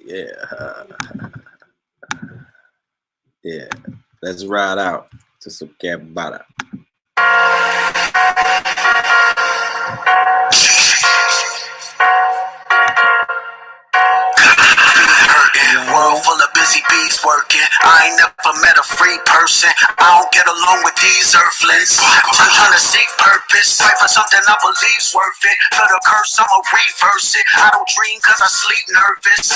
Yeah. Yeah. Let's ride out to some Cambada. World full of busy bees working. I ain't never met a free person. I don't get along with these earthlings. I'm trying to seek purpose, fight for something I believe's worth it. For the curse, I'ma reverse it. I don't dream cause I sleep nervous.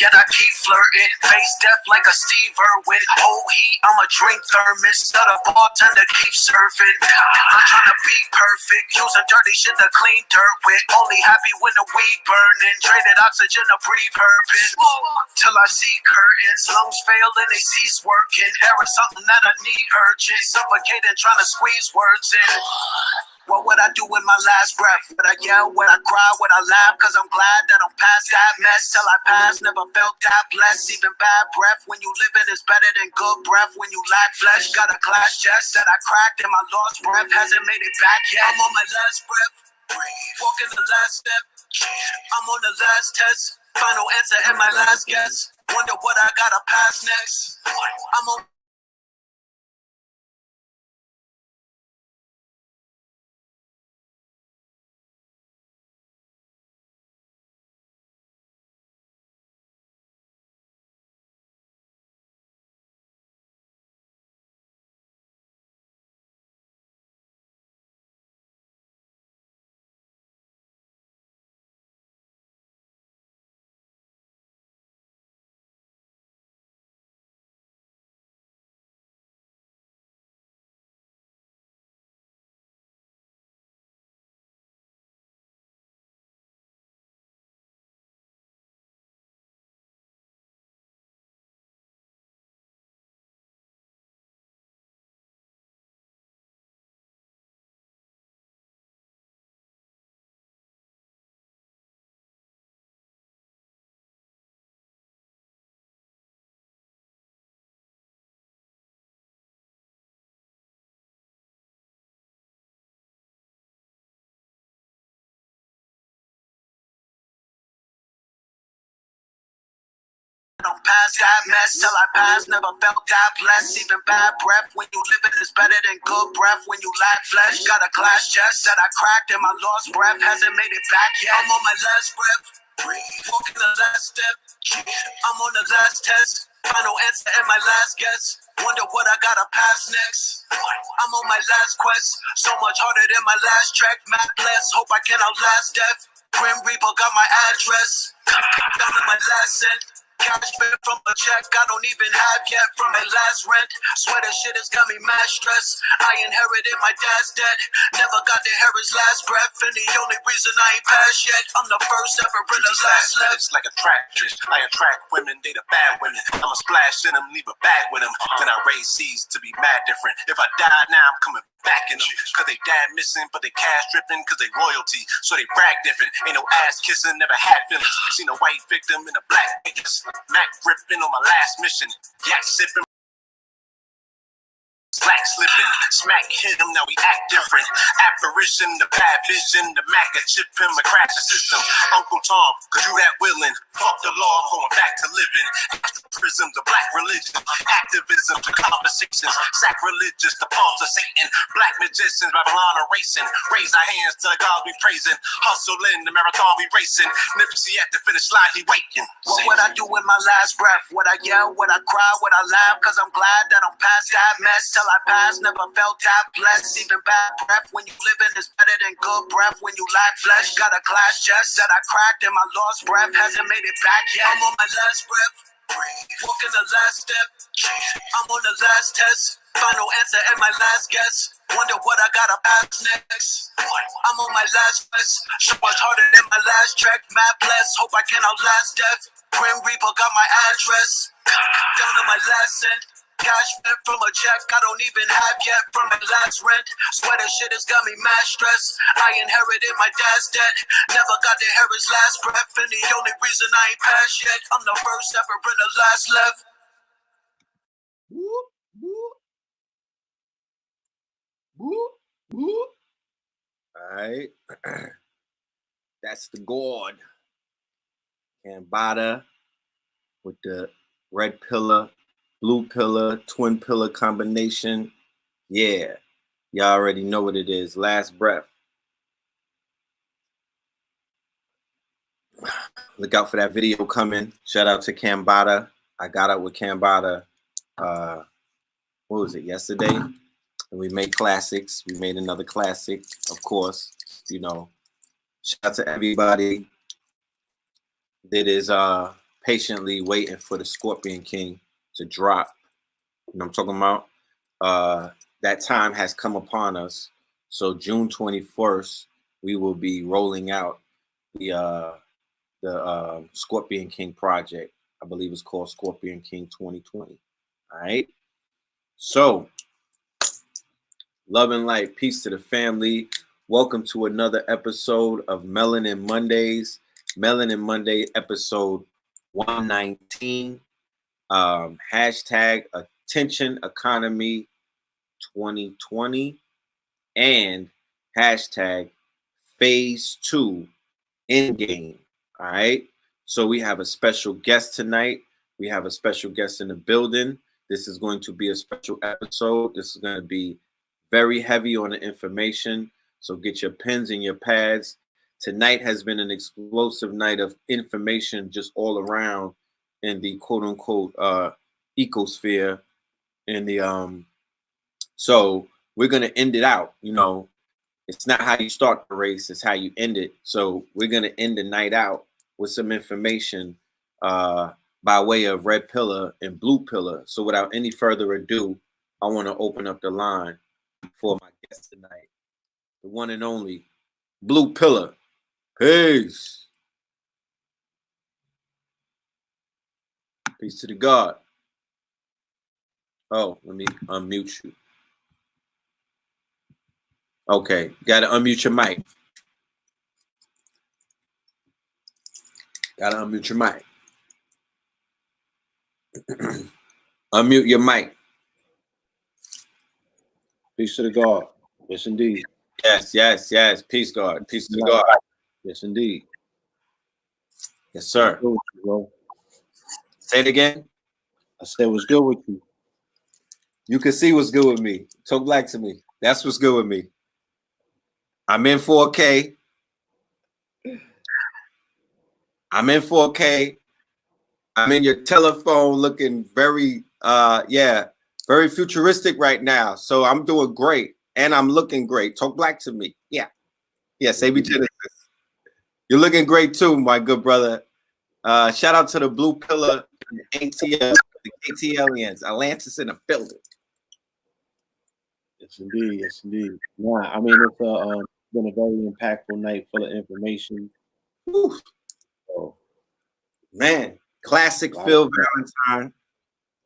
Yet I keep flirting, face death like a Steve Irwin. Oh heat, I'ma drink thermos. Tell the bartender keep serving. I'm trying to be perfect, using dirty shit to clean dirt with. Only happy when the weed burning. Traded oxygen to breathe herpes. Till I see curtains, lungs fail and they cease working. Air is something that I need urgent. Suffocating, trying to squeeze words in. What would I do with my last breath? Would I yell? Would I cry? Would I laugh? Cause I'm glad that I'm past that mess. Till I pass, never felt that blessed. Even bad breath when you living is better than good breath. When you lack flesh, got a class chest that I cracked and my lost breath hasn't made it back yet. I'm on my last breath, walking the last step. I'm on the last test, final answer and my last guess. Wonder what I gotta pass next. I'm on past that mess till I pass. Never felt that blessed. Even bad breath when you living is better than good breath. When you lack flesh, got a glass chest that I cracked and my lost breath hasn't made it back yet. I'm on my last breath, walking the last step. I'm on the last test, final answer and my last guess. Wonder what I gotta pass next. I'm on my last quest, so much harder than my last track. Mad bless, hope I can outlast death. Grim Reaper got my address, down to my last cent. Cash back from a check I don't even have yet from my last rent. Swear that shit has got me mad stressed. I inherited my dad's debt. Never got to hear his last breath. And the only reason I ain't passed yet, I'm the first ever in the last left. It's like a tractress. I attract women, they the bad women. I'ma splash in them, leave a bag with them. Then I raise seeds to be mad different. If I die now, I'm coming back in them. Cause they dad missing, but they cash dripping. Cause they royalty, so they brag different. Ain't no ass kissing, never had feelings. Seen a white victim in a black niggas. Mac ripping on my last mission. Yak sipping. Slack slipping, smack hit him, now we act different. Apparition, the bad vision, the Mac a chip him, a crash the system. Uncle Tom, cause you that willing. Fuck the law, I'm going back to living. Astroprism, the black religion. Activism, the conversations. Sacrilegious, the palms of Satan. Black magicians, Babylon erasing. Raise our hands to the God we praising. Hustling, the marathon we racing. Nipsey at the finish line, he waiting. What would I do with my last breath? Would I yell? Would I cry? Would I laugh? Cause I'm glad that I'm past that mess. Till I pass, never felt that blessed. Even bad breath when you living is better than good breath. When you lack flesh, got a glass chest that I cracked and my lost breath hasn't made it back yet. I'm on my last breath, walking the last step. I'm on the last test, final answer and my last guess. Wonder what I gotta pass next. I'm on my last quest, so much harder than my last track. Mad bless, hope I can outlast death. Grim Reaper got my address, down to my last cent. Cash back from a check I don't even have yet from my last rent. Swear that shit has got me mad stressed. I inherited my dad's debt. Never got to hear his last breath. And the only reason I ain't passed yet, I'm the first ever and the last left. Whoop, whoop. Whoop, whoop. All right. That's the God. Cambada with the red pillar, blue pillar, twin pillar combination. Yeah, y'all already know what it is. Last breath. Look out for that video coming. Shout out to Cambada. I got up with Cambada. What was it, yesterday? And we made classics. We made another classic, of course. You know, shout out to everybody that is patiently waiting for the Scorpion King to drop. You know what I'm talking about? That time has come upon us. So June 21st, we will be rolling out the Scorpion King project. I believe it's called Scorpion King 2020. All right. So, love and light, peace to the family. Welcome to another episode of Melanin Mondays. Melanin Monday episode 119. Hashtag Attention Economy 2020 and hashtag Phase 2 Endgame. All right. So we have a special guest tonight. We have a special guest in the building. This is going to be a special episode. This is going to be very heavy on the information. So get your pens and your pads. Tonight has been an explosive night of information just all around in the quote unquote ecosphere. In the so we're gonna end it out. You know, it's not how you start the race, it's how you end it. So we're gonna end the night out with some information by way of red pillar and blue pillar. So without any further ado, I want to open up the line for my guest tonight, the one and only Blue Pillar. Peace. Peace to the God. Oh, let me unmute you. Okay, gotta unmute your mic. Gotta unmute your mic. Unmute your mic. Peace to the God. Yes, indeed. Yes, yes, yes. Peace, God. Peace to the God. Yes, indeed. Yes, sir. What's good with you, bro? Say it again. I said, what's good with you? You can see what's good with me. Talk black to me. That's what's good with me. I'm in 4K. I'm in 4K. I'm in your telephone looking very, very futuristic right now. So I'm doing great. And I'm looking great. Talk black to me. Yeah. Yeah, say me Genesis. You're looking great too, my good brother. Shout out to the Blue Pillar and the ATL, the ATLians. Atlantis in the building. Yes, indeed. Yes, indeed. Nah, I mean, it's been a very impactful night full of information. Whew. So, man, classic Phil Valentine,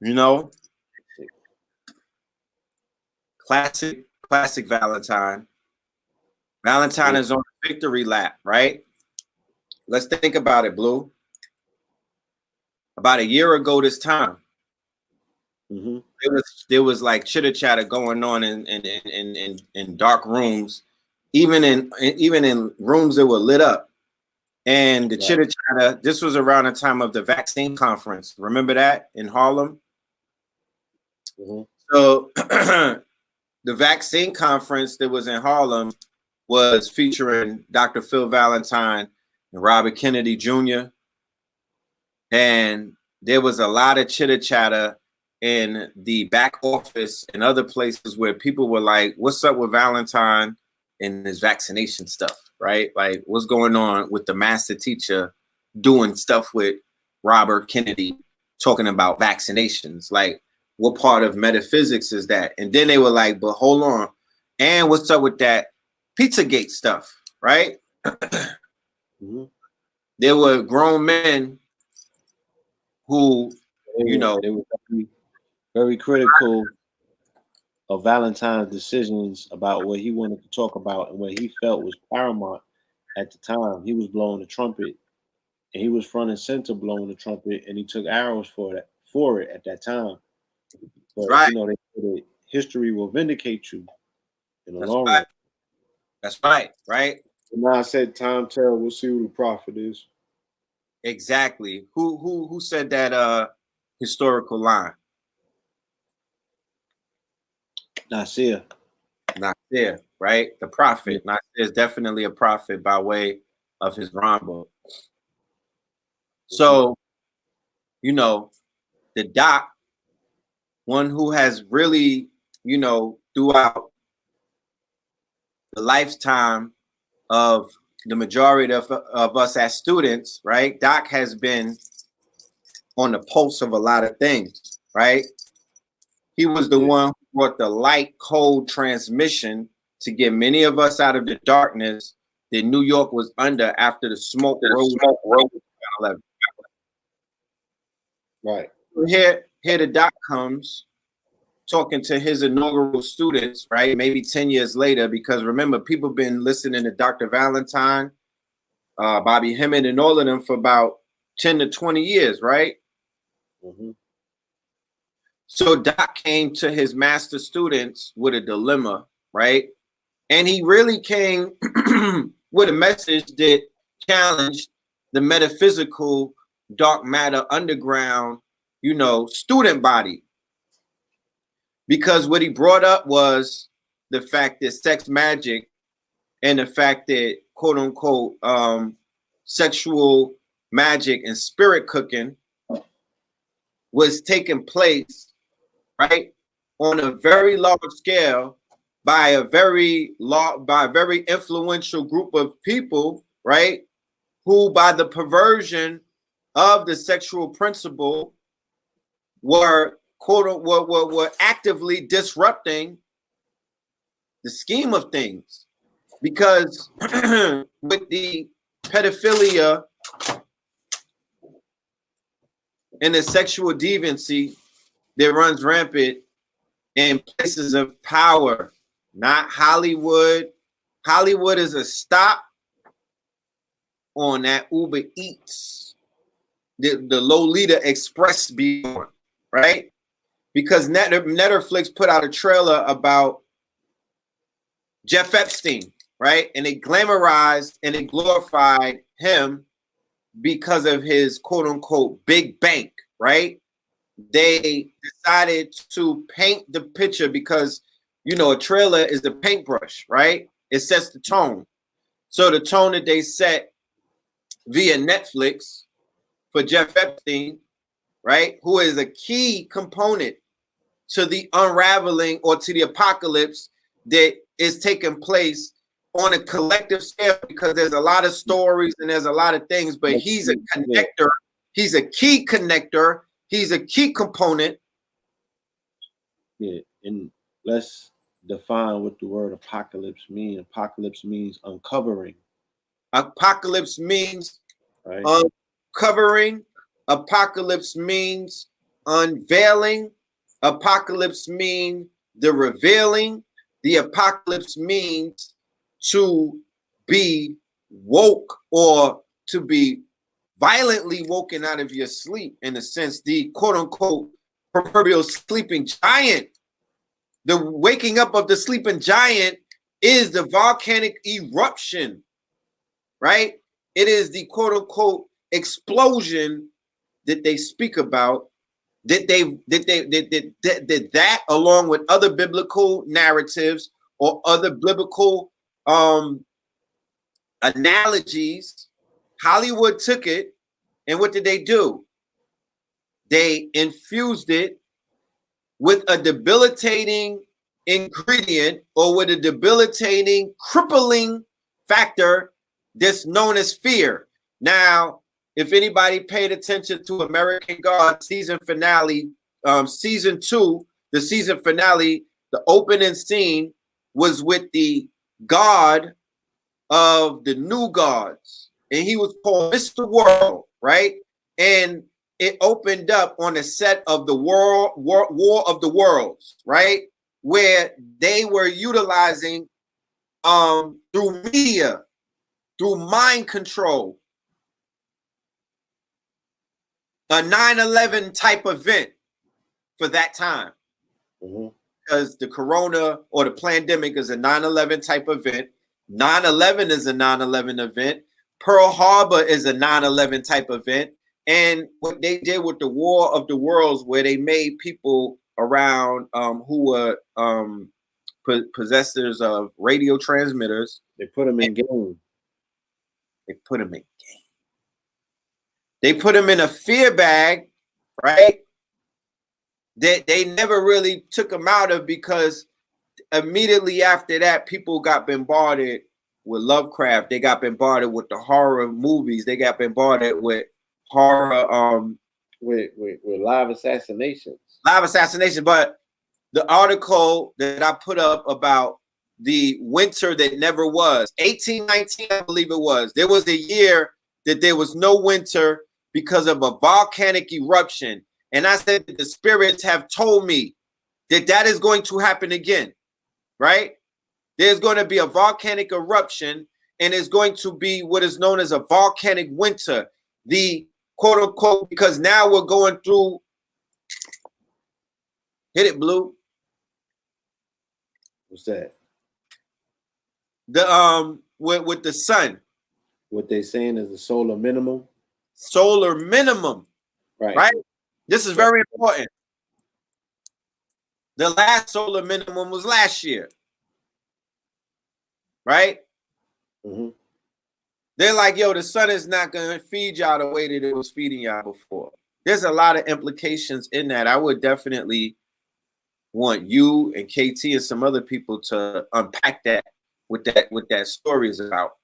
you know? Classic Valentine. Valentine is on a victory lap, right? Let's think about it, Blue. About a year ago this time, there was like chitter chatter going on in dark rooms, even in rooms that were lit up. And the chitter chatter, this was around the time of the vaccine conference. Remember that in Harlem? So the vaccine conference that was in Harlem was featuring Dr. Phil Valentine and Robert Kennedy Jr. And there was a lot of chitter chatter in the back office and other places where people were like, what's up with Valentine and his vaccination stuff, right? Like, what's going on with the master teacher doing stuff with Robert Kennedy talking about vaccinations? Like, what part of metaphysics is that? And then they were like, but hold on. And what's up with that Pizzagate stuff, right? There were grown men who, they were very critical of Valentine's decisions about what he wanted to talk about and what he felt was paramount at the time. He was blowing the trumpet, and he was front and center blowing the trumpet, and he took arrows for it at that time. But you know, they said history will vindicate you in the long run. That's right, right? And now I said, time tell, we'll see who the prophet is. Exactly. Who said that historical line? Nasir. Nasir, right? The prophet. Yeah. Nasir is definitely a prophet by way of his Rambo. So, you know, the doc, one who has really, you know, throughout the lifetime of the majority of us as students, right? Doc has been on the pulse of a lot of things, right? He was the one who brought the light code transmission to get many of us out of the darkness that New York was under after the smoke road. Right. Here the doc comes talking to his inaugural students, right? Maybe 10 years later, because remember, people been listening to Dr. Valentine, Bobby Hemmett, and all of them for about 10 to 20 years, right? Mm-hmm. So Doc came to his master students with a dilemma, right? And he really came with a message that challenged the metaphysical dark matter underground, you know, student body. Because what he brought up was the fact that sex magic and the fact that quote unquote sexual magic and spirit cooking was taking place, right, on a very large scale by a very influential group of people, right, who by the perversion of the sexual principle were were actively disrupting the scheme of things, because with the pedophilia and the sexual deviancy that runs rampant in places of power, not Hollywood. Hollywood is a stop on that Uber Eats, the Lolita Express beyond, right? Because Netflix put out a trailer about Jeff Epstein, right? And it glamorized and it glorified him because of his quote unquote big bank, right? They decided to paint the picture because, you know, a trailer is the paintbrush, right? It sets the tone. So the tone that they set via Netflix for Jeff Epstein, right, who is a key component to the unraveling or to the apocalypse that is taking place on a collective scale, because there's a lot of stories and there's a lot of things, but he's a connector. He's a key connector. He's a key component. Yeah, and let's define what the word apocalypse means. Apocalypse means uncovering. Apocalypse means right? Uncovering. Apocalypse means unveiling. Apocalypse means the revealing. The apocalypse means to be woke or to be violently woken out of your sleep, in a sense, the quote unquote proverbial sleeping giant. The waking up of the sleeping giant is the volcanic eruption, right? It is the quote unquote explosion that they speak about, that along with other biblical narratives or other biblical analogies, Hollywood took it, and what did they do? They infused it with a debilitating ingredient or with a debilitating, crippling factor that's known as fear. Now, if anybody paid attention to American God season finale, season 2, the season finale, the opening scene was with the God of the new gods, and he was called Mr. World, right? And it opened up on the set of the War of the Worlds, right? Where they were utilizing through media, through mind control, a 9/11 type event for that time. Because the corona or the pandemic is a 9/11 type event. 9/11 is a 9/11 event. Pearl Harbor is a 9/11 type event. And what they did with the War of the Worlds, where they made people around who were possessors of radio transmitters. They put them in game. They put them in game. They put them in a fear bag, right? That they never really took them out of, because immediately after that, people got bombarded with Lovecraft. They got bombarded with the horror movies. They got bombarded with horror, with live assassinations. Live assassination. But the article that I put up about the winter that never was, 1819, I believe it was. There was a year that there was no winter because of a volcanic eruption. And I said that the spirits have told me that that is going to happen again, right? There's going to be a volcanic eruption, and it's going to be what is known as a volcanic winter. The quote unquote, because now we're going through, hit it, Blue. What's that? The with the sun. What they saying is the solar minimum. Solar minimum. Right? This is very important. The last solar minimum was last year. Right? Mm-hmm. They're like, yo, the sun is not going to feed y'all the way that it was feeding y'all before. There's a lot of implications in that. I would definitely want you and KT and some other people to unpack that what that story is about.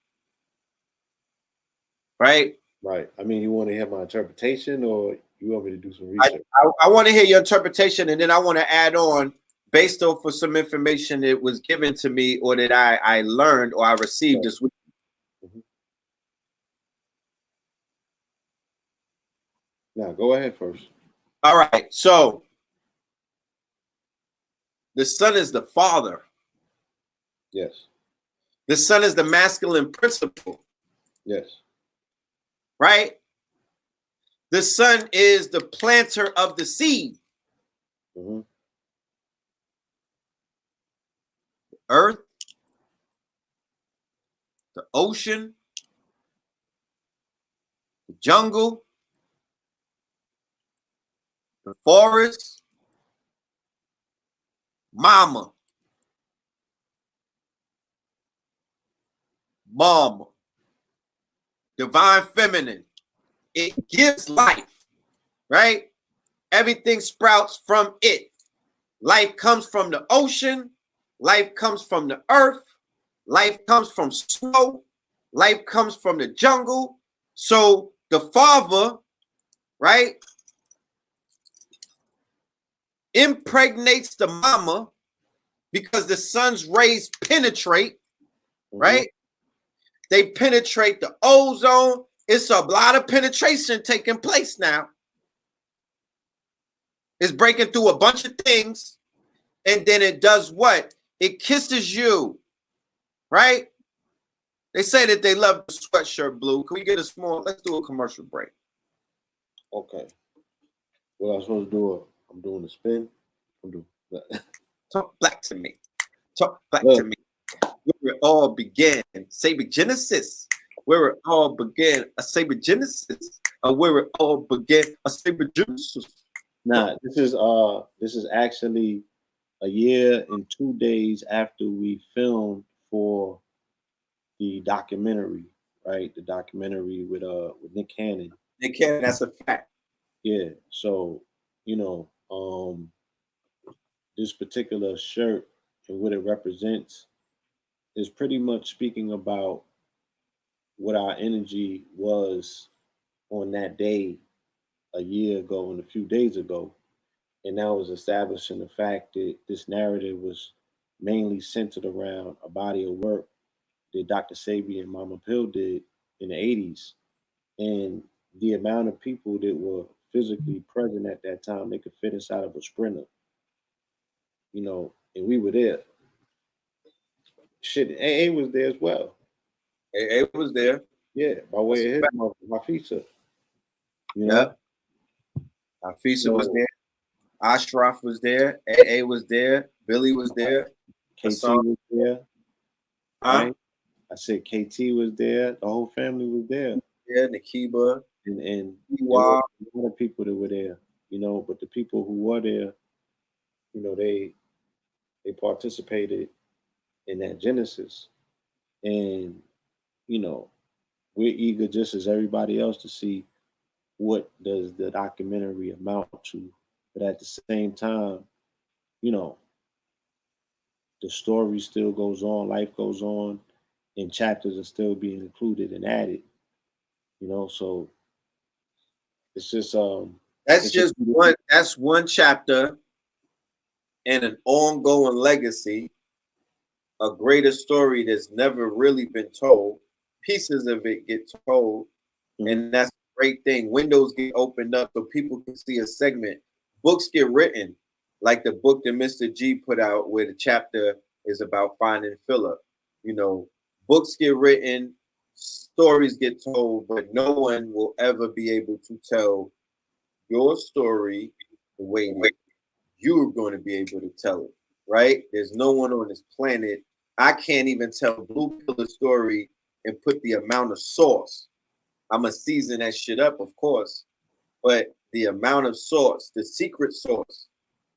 Right? Right. I mean, you want to hear my interpretation, or you want me to do some research? I want to hear your interpretation, and then I want to add on based off of some information that was given to me or that I learned or I received this week. Mm-hmm. Now, go ahead first. All right. So, the sun is the father. Yes. The sun is the masculine principle. Yes. Right? The sun is the planter of the seed. Mm-hmm. The earth, the ocean, the jungle, the forest, mama, divine feminine. It gives life, right? Everything sprouts from it. Life comes from the ocean. Life comes from the earth. Life comes from snow. Life comes from the jungle. So the father, right, impregnates the mama because the sun's rays penetrate, right? They penetrate the ozone. It's a lot of penetration taking place now. It's breaking through a bunch of things. And then it does what? It kisses you, right? They say that they love the sweatshirt, Blue. Can we get a small, let's do a commercial break. Okay. What I was supposed to do, I'm doing a spin. I'm doing that. Talk black to me. Talk black to me. Where it all began. Sabergenesis. Where it all began. A Sabergenesis. Where it all began. A Sabergenesis. Nah, this is actually a year and 2 days after we filmed for the documentary, right? The documentary with Nick Cannon. Nick Cannon, that's a fact. Yeah. So, you know, this particular shirt and what it represents is pretty much speaking about what our energy was on that day a year ago and a few days ago. And that was establishing the fact that this narrative was mainly centered around a body of work that Dr. Sabi and Mama Pill did in the 80s. And the amount of people that were physically present at that time, they could fit inside of a Sprinter. You know, and we were there. Shit, AA was there as well. AA was there. Yeah, by way of his mother, Mafisa. You know? Mafisa was there. Ashraf was there. AA was there. Billy was there. KT was there. Right? I said KT was there. The whole family was there. Yeah, Nakiba, And there were Iwa. a lot of people that were there, but the people who were there, they participated in that Genesis. And, you know, we're eager just as everybody else to see what does the documentary amount to. But at the same time, you know, the story still goes on, life goes on, and chapters are still being included and added, so it's just That's it's just just one. That's one chapter and an ongoing legacy, a greater story that's never really been told. Pieces of it get told, Mhm. and that's a great thing. Windows get opened up so people can see a segment. Books get written, like the book that Mr. G put out, where the chapter is about finding Philip. You know, books get written, stories get told, but no one will ever be able to tell your story the way that you're going to be able to tell it, right? There's no one on this planet. I can't even tell Blue Pillar's story and put the amount of sauce. I'm going to season that shit up, of course, but the amount of sauce, the secret sauce,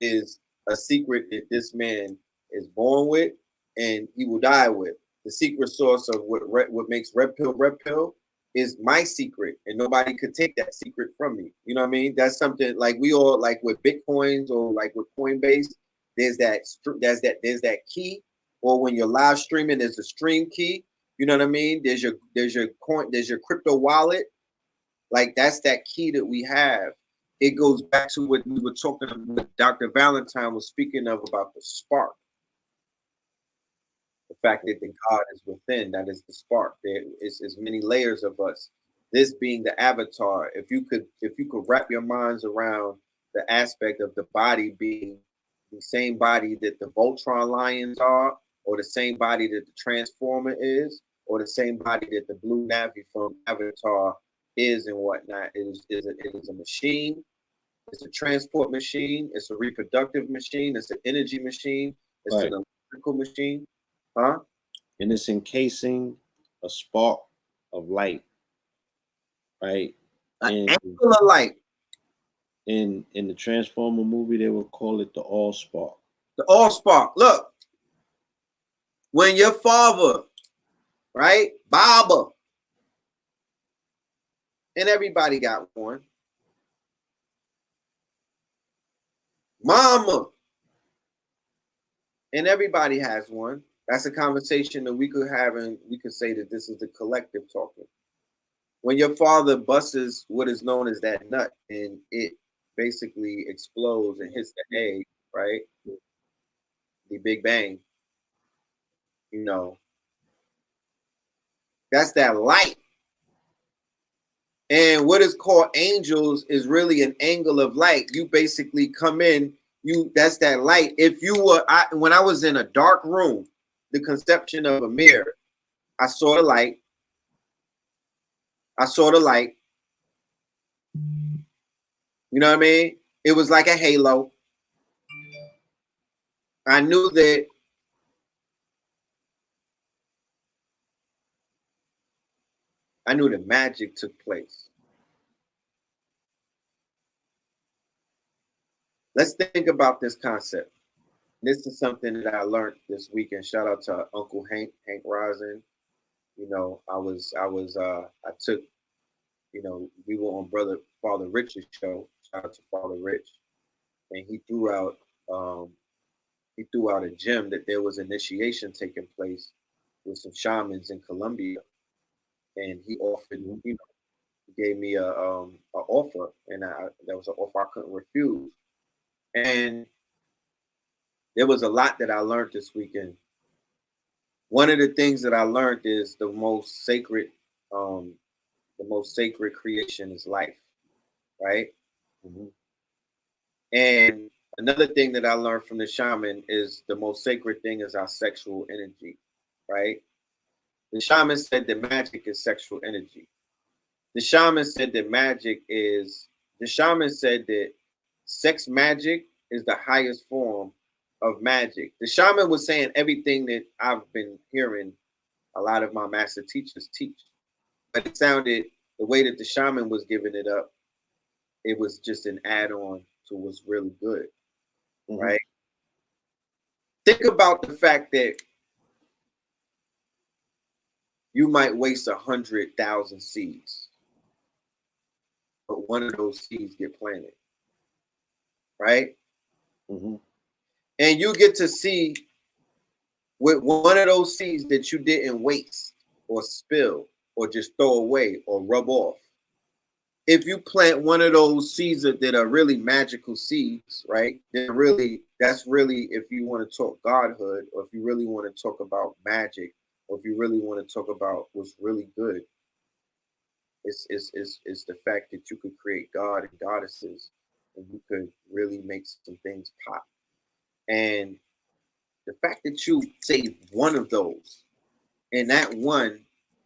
is a secret that this man is born with and he will die with. The secret sauce of what makes Red Pill is my secret, and nobody could take that secret from me. You know what I mean? That's something like we all like with Bitcoins or like with Coinbase. There's that key, or when you're live streaming, there's a stream key. You know what I mean? There's your crypto wallet. Like that's that key that we have. It goes back to what we were talking about, what Dr. Valentine was speaking of about the spark. The fact that the God is within, that is the spark. There is many layers of us. This being the avatar. If you could wrap your minds around the aspect of the body being the same body that the Voltron lions are, or the same body that the Transformer is, or the same body that the Blue Navi from Avatar is and whatnot. It is a machine. It's a transport machine. It's a reproductive machine. It's an energy machine. It's right. an electrical machine. Huh? And it's encasing a spark of light, right? An And angle of light. in the Transformer movie, they would call it the All Spark. The all spark. Look, when your father, right, Baba, and everybody got one. Mama, and everybody has one. That's a conversation that we could have, and we could say that this is the collective talking. When your father busts what is known as that nut, and it basically explodes and hits the egg, right? The Big Bang, you know, that's that light. And what is called angels is really an angle of light. You basically come in, that's that light. If you were when I was in a dark room, the conception of a mirror, I saw the light. I saw the light. You know what I mean? It was like a halo. I knew that magic took place. Let's think about this concept. This is something that I learned this weekend. Shout out to Uncle Hank Rosin. You know, I took, we were on Father Rich's show. Shout out to Father Rich, and um, he threw out a gem that there was initiation taking place with some shamans in Colombia, and he offered, he gave me a offer, and that was an offer I couldn't refuse. And there was a lot that I learned this weekend. One of the things that I learned is um, the most sacred creation is life, right? Mhm. And another thing that I learned from the shaman is the most sacred thing is our sexual energy, right? The shaman said that magic is sexual energy. The shaman said that the shaman said that sex magic is the highest form of magic. The shaman was saying everything that I've been hearing a lot of my master teachers teach. But it sounded, the way that the shaman was giving it up, it was just an add-on to what's really good, right? Think about the fact that you might waste 100,000 seeds, but one of those seeds get planted, right? And you get to see with one of those seeds that you didn't waste or spill or just throw away or rub off. If you plant one of those seeds that are really magical seeds, right? That's really, if you want to talk godhood, or if you really want to talk about magic, or if you really want to talk about what's really good, it's the fact that you could create God and goddesses, and you could really make some things pop. And the fact that you saved one of those, and that one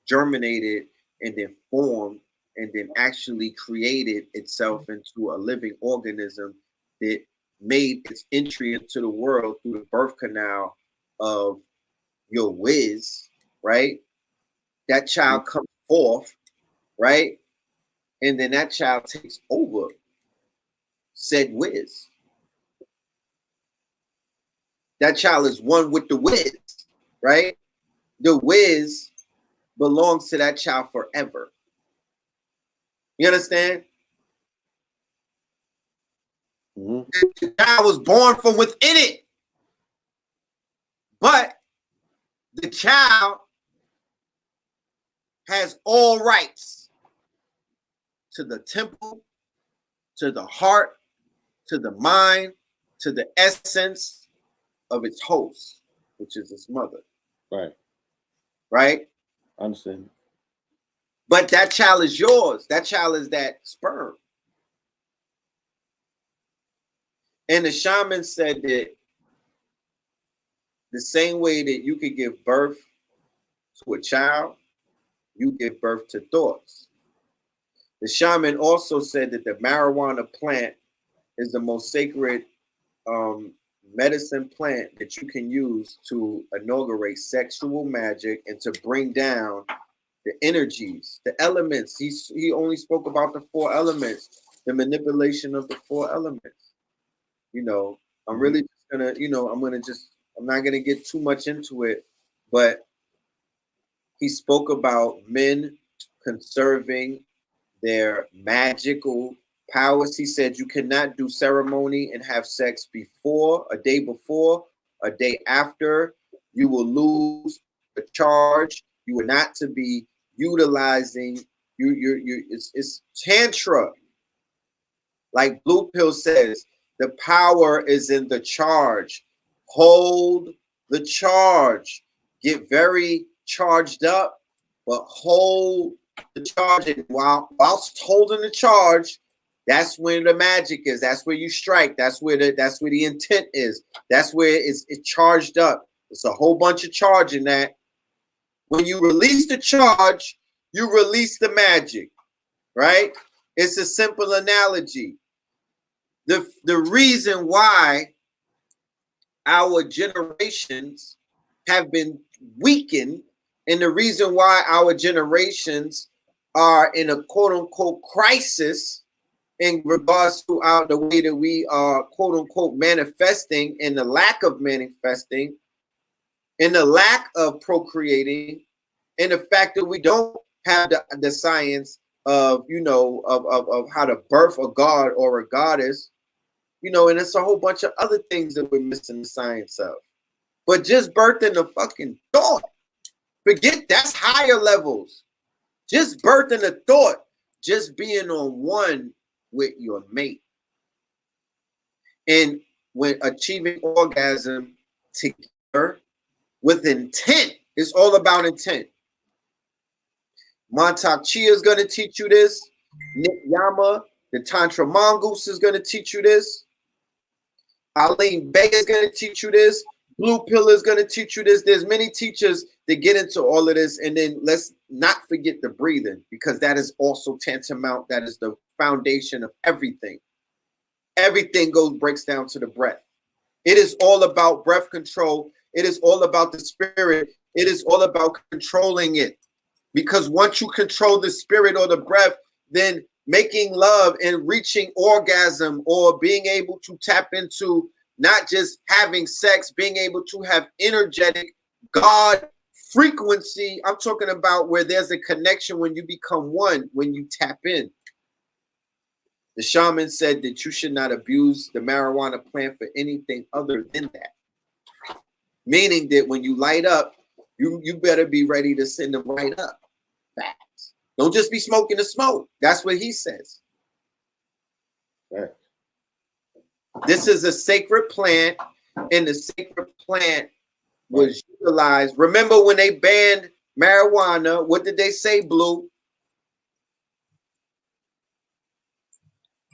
germinated and then formed and then actually created itself into a living organism that made its entry into the world through the birth canal of your whiz, right? That child comes forth, right? And then that child takes over said whiz. That child is one with the whiz, right? The whiz belongs to that child forever. You understand? The child was born from within it. But the child has all rights to the temple, to the heart, to the mind, to the essence of its host, which is its mother. Right. Right? I understand. But that child is yours. That child is that sperm. And the shaman said that the same way that you could give birth to a child, you give birth to thoughts. The shaman also said that the marijuana plant is the most sacred medicine plant that you can use to inaugurate sexual magic and to bring down the energies, the elements. He only spoke about the 4 elements, the manipulation of the 4 elements. You know, I'm really just gonna, I'm not gonna get too much into it, but he spoke about men conserving their magical powers. He said you cannot do ceremony and have sex before, a day after. You will lose the charge. You are not to be utilizing it's tantra. Like Blue Pill says, the power is in the charge. Hold the charge. Get very charged up, but hold the charge. And whilst holding the charge, that's when the magic is. That's where you strike. That's where the intent is. That's where it's charged up. It's a whole bunch of charge in that. When you release the charge, you release the magic, right? It's a simple analogy. The reason why our generations have been weakened, and the reason why our generations are in a quote-unquote crisis in regards to the way that we are quote-unquote manifesting, and the lack of manifesting, and the lack of procreating, and the fact that we don't have the science of of how to birth a god or a goddess, and it's a whole bunch of other things that we're missing the science of. But just birthing the fucking thought, forget that's higher levels. Just birthing a thought, just being on one with your mate, and when achieving orgasm together with intent. It's all about intent. Montauk Chia is going to teach you this. Nick Yama, the Tantra Mongoose, is going to teach you this. Aline Bay is going to teach you this. Blue Pill is going to teach you this. There's many teachers that get into all of this. And then let's not forget the breathing, because that is also tantamount. That is the foundation of everything. Everything breaks down to the breath. It is all about breath control. It is all about the spirit. It is all about controlling it. Because once you control the spirit or the breath, then making love and reaching orgasm or being able to tap into not just having sex, being able to have energetic God frequency. I'm talking about where there's a connection when you become one, when you tap in. The shaman said that you should not abuse the marijuana plant for anything other than that. Meaning that when you light up, you better be ready to send them right up. Facts. Don't just be smoking the smoke. That's what he says. Right. This is a sacred plant, and the sacred plant was utilized. Remember when they banned marijuana, what did they say, Blue?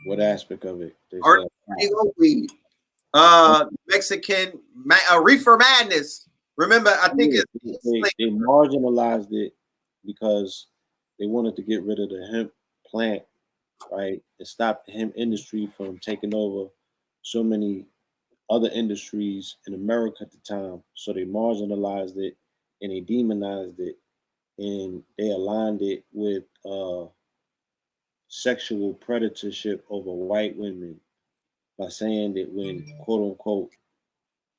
What aspect of it? They weed. Mexican reefer madness. Remember, I think they marginalized it because they wanted to get rid of the hemp plant, right, and stop the hemp industry from taking over so many other industries in America at the time. So they marginalized it and they demonized it, and they aligned it with sexual predatorship over white women by saying that when quote unquote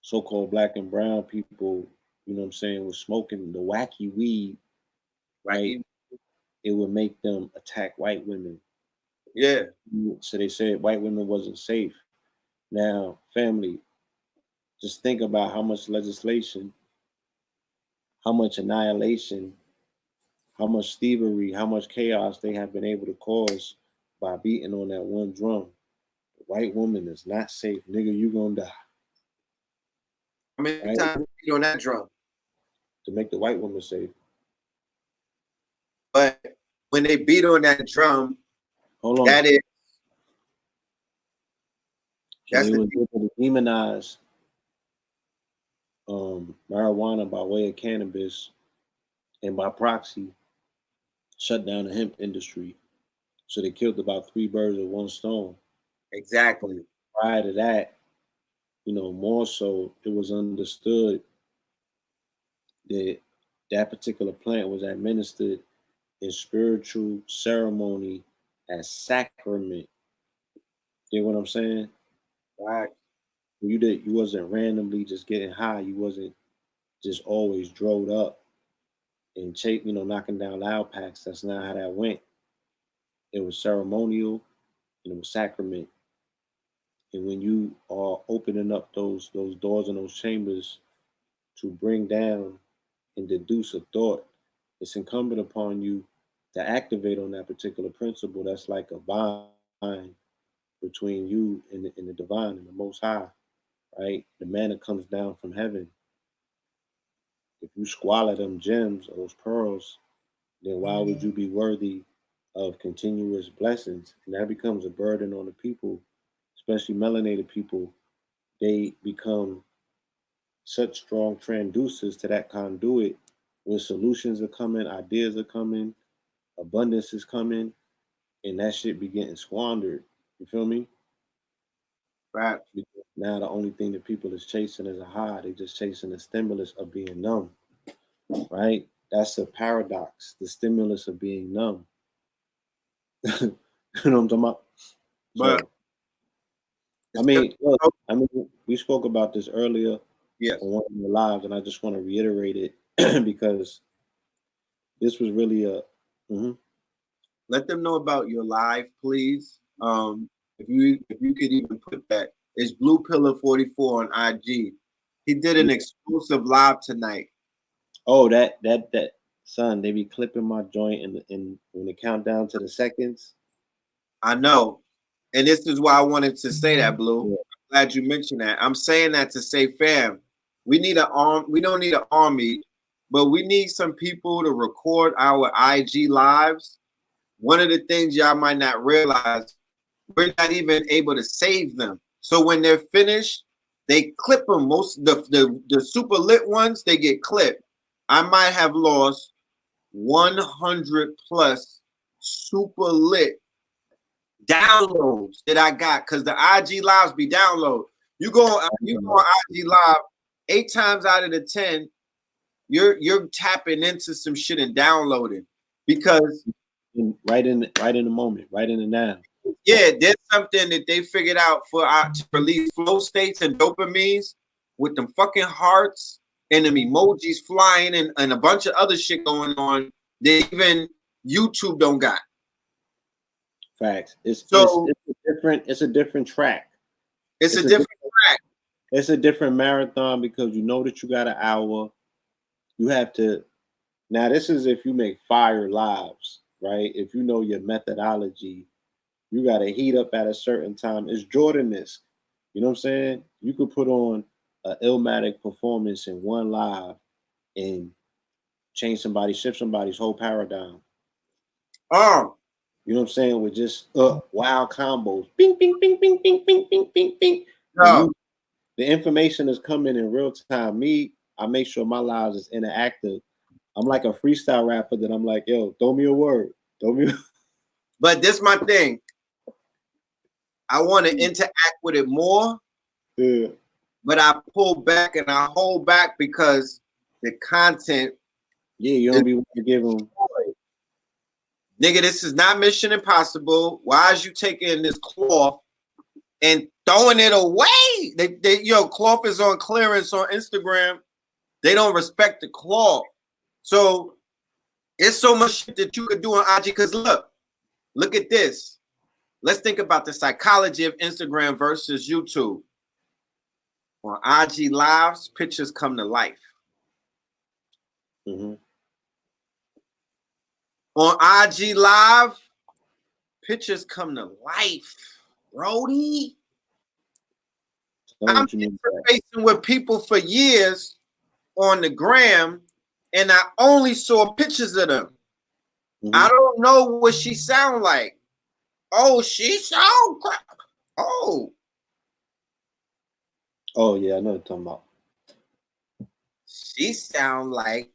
so-called black and brown people, you know what I'm saying, was smoking the wacky weed, right, it would make them attack white women. Yeah. So they said white women wasn't safe. Now, family, just think about how much legislation, how much annihilation, how much thievery, how much chaos they have been able to cause by beating on that one drum. The white woman is not safe. Nigga, you gonna die. How many times you beat on that drum? To make the white woman safe. But when they beat on that drum, that is that's they were able to demonize marijuana by way of cannabis, and by proxy shut down the hemp industry. So they killed about 3 birds with 1 stone. Exactly. Prior to that, you know, more so it was understood that that particular plant was administered in spiritual ceremony as sacrament. You know what I'm saying? Right. You wasn't randomly just getting high. You wasn't just always drove up and knocking down loud packs. That's not how that went. It was ceremonial and it was sacrament. And when you are opening up those doors and those chambers to bring down and deduce a thought, it's incumbent upon you to activate on that particular principle. That's like a bind between you and the divine and the Most High, right? The manna comes down from heaven. If you squalor them gems or those pearls, then why would you be worthy of continuous blessings? And that becomes a burden on the people, especially melanated people. They become such strong transducers to that conduit where solutions are coming, ideas are coming, abundance is coming, and that shit be getting squandered. You feel me? Right. Because now the only thing that people is chasing is a high. They just chasing the stimulus of being numb. Right? That's a paradox. The stimulus of being numb. You know what I'm talking about? But so, I mean, we spoke about this earlier on one of the lives, and I just want to reiterate it because this was really a. Let them know about your live, please. If you could even put that, it's Blue Pillar 44 on IG. He did an exclusive live tonight. Oh, that son, they be clipping my joint and when they count down to the seconds. I know, and this is why I wanted to say that, Blue. Yeah. I'm glad you mentioned that. I'm saying that to say, fam, we need an arm. We don't need an army, but we need some people to record our IG lives. One of the things y'all might not realize, we're not even able to save them. So when they're finished, they clip them. Most the super lit ones, they get clipped. I might have lost 100 plus super lit downloads that I got because the IG lives be download. You go on IG live 8 times out of the 10, you're tapping into some shit and downloading because right in the moment, right in the now. Yeah, there's something that they figured out for to release flow states and dopamines with them fucking hearts and them emojis flying and a bunch of other shit going on that even YouTube don't got. Facts. It's So it's a different track. It's a different track. It's a different marathon because you know that you got an hour. You have to. Now this is if you make fire lives, right? If you know your methodology, you got to heat up at a certain time. It's Jordan-esque. You know what I'm saying? You could put on an Illmatic performance in one live and shift somebody's whole paradigm. You know what I'm saying? With just wild combos. Bing, bing, bing, bing, bing, bing, bing, bing, bing. No. The information is coming in real time. I make sure my lives is interactive. I'm like a freestyle rapper that I'm like, yo, throw me a word. But this my thing. I want to interact with it more. Yeah. But I pull back and I hold back because the content. Yeah, you don't be want to give them. Nigga, this is not Mission Impossible. Why is you taking this cloth and throwing it away? Cloth is on clearance on Instagram. They don't respect the cloth. So it's so much shit that you could do on IG. Because look at this. Let's think about the psychology of Instagram versus YouTube. On IG Lives, pictures come to life. Mm-hmm. On IG Live, pictures come to life, Brody. I'm interfacing with people for years on the gram, and I only saw pictures of them. Mm-hmm. I don't know what she sound like. Oh, she sound crap. Oh yeah, I know what you're talking about. She sound like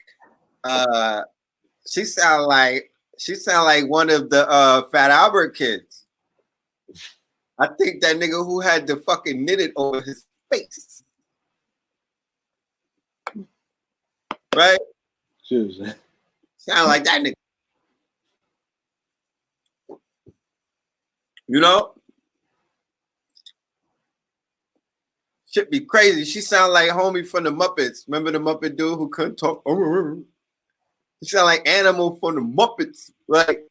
one of the Fat Albert kids. I think that nigga who had the fucking knitted over his face. Right? Seriously. Sound like that nigga. You know? Shit be crazy. She sound like homie from the Muppets. Remember the Muppet dude who couldn't talk? She sound like Animal from the Muppets. Like,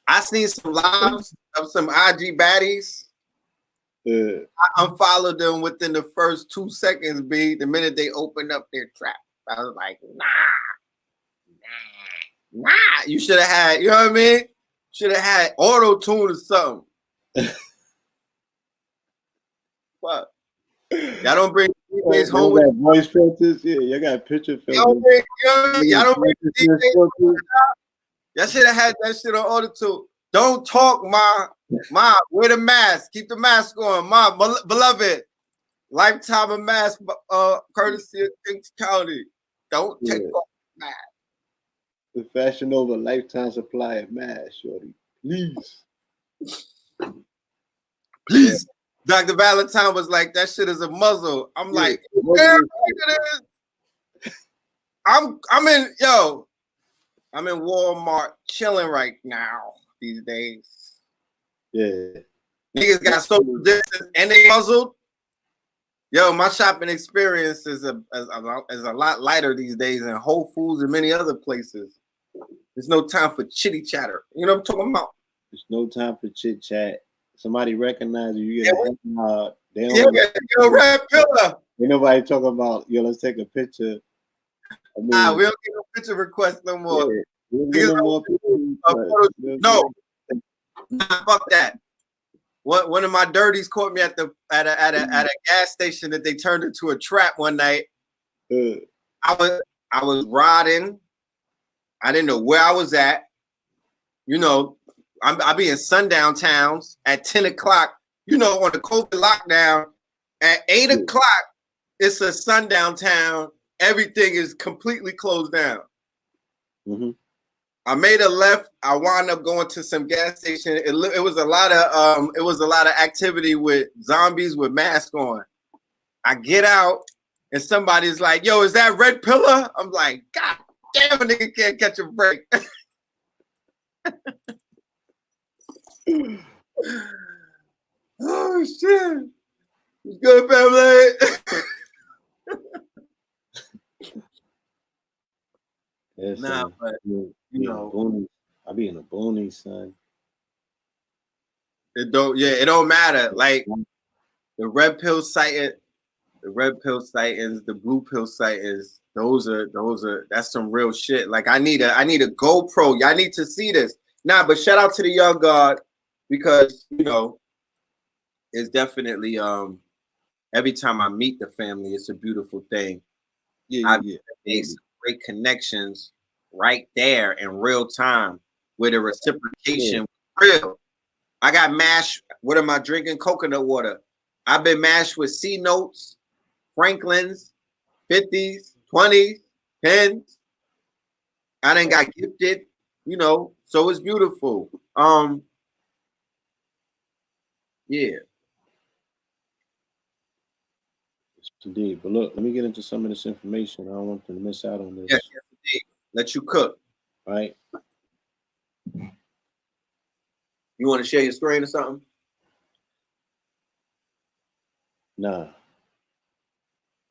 I seen some lives of some IG baddies. Yeah. I unfollowed them within the first 2 seconds, B. The minute they opened up their trap. I was like, nah. You should have had, you know what I mean? Should have had auto-tune or something. What? Y'all don't bring DJs home with voice filters. Yeah, y'all got picture filters. Y'all don't bring DJs home. Y'all should have had that shit on auto-tune. Don't talk, Ma. Wear the mask. Keep the mask on. Ma, beloved. Lifetime of mask, courtesy of Kings County. Don't take off the mask. The Fashion Nova lifetime supply of masks, shorty. Please. Dr. Valentine was like, that shit is a muzzle. I'm like, yeah, I'm in Walmart chilling right now these days. Yeah. Niggas got social distance and they muzzled. Yo, my shopping experience is a lot lighter these days in Whole Foods and many other places. There's no time for chitty chatter. You know what I'm talking about? There's no time for chit chat. Somebody recognize you. You get they don't red pillar. Ain't nobody talking about, yo, let's take a picture. I mean, we don't get no picture requests no more. Yeah, no, fuck that. One of my dirties caught me at a gas station that they turned into a trap one night. I was riding. I didn't know where I was at. You know, I be in sundown towns at 10 o'clock. You know, on the COVID lockdown, at 8 o'clock, it's a sundown town. Everything is completely closed down. Mm-hmm. I made a left. I wound up going to some gas station. It was a lot of activity with zombies with masks on. I get out and somebody's like, "Yo, is that Red Pillar?" I'm like, "God damn, a nigga can't catch a break." Oh shit! It's good, family. Yeah, Nah, son. but You you in the know, boonies. I be in the boonies, son. it don't. Yeah, it don't matter. Like the red pill sighting, the red pill sightings, the blue pill sightings. Those are. That's some real shit. Like I need a GoPro. Y'all need to see this. Nah, but shout out to the young god because you know it's definitely every time I meet the family, it's a beautiful thing. Yeah, I've yeah, made some great connections right there in real time where the yeah. reciprocation was real. I got mashed. What am I drinking? Coconut water. I've been mashed with C notes, Franklin's, 50s, 20s, 10s. I done got gifted, you know, so it's beautiful. Yeah. Indeed. But look, let me get into some of this information. I don't want them to miss out on Yes, this. yes, indeed. Let you cook. Right? You want to share your screen or something? Nah,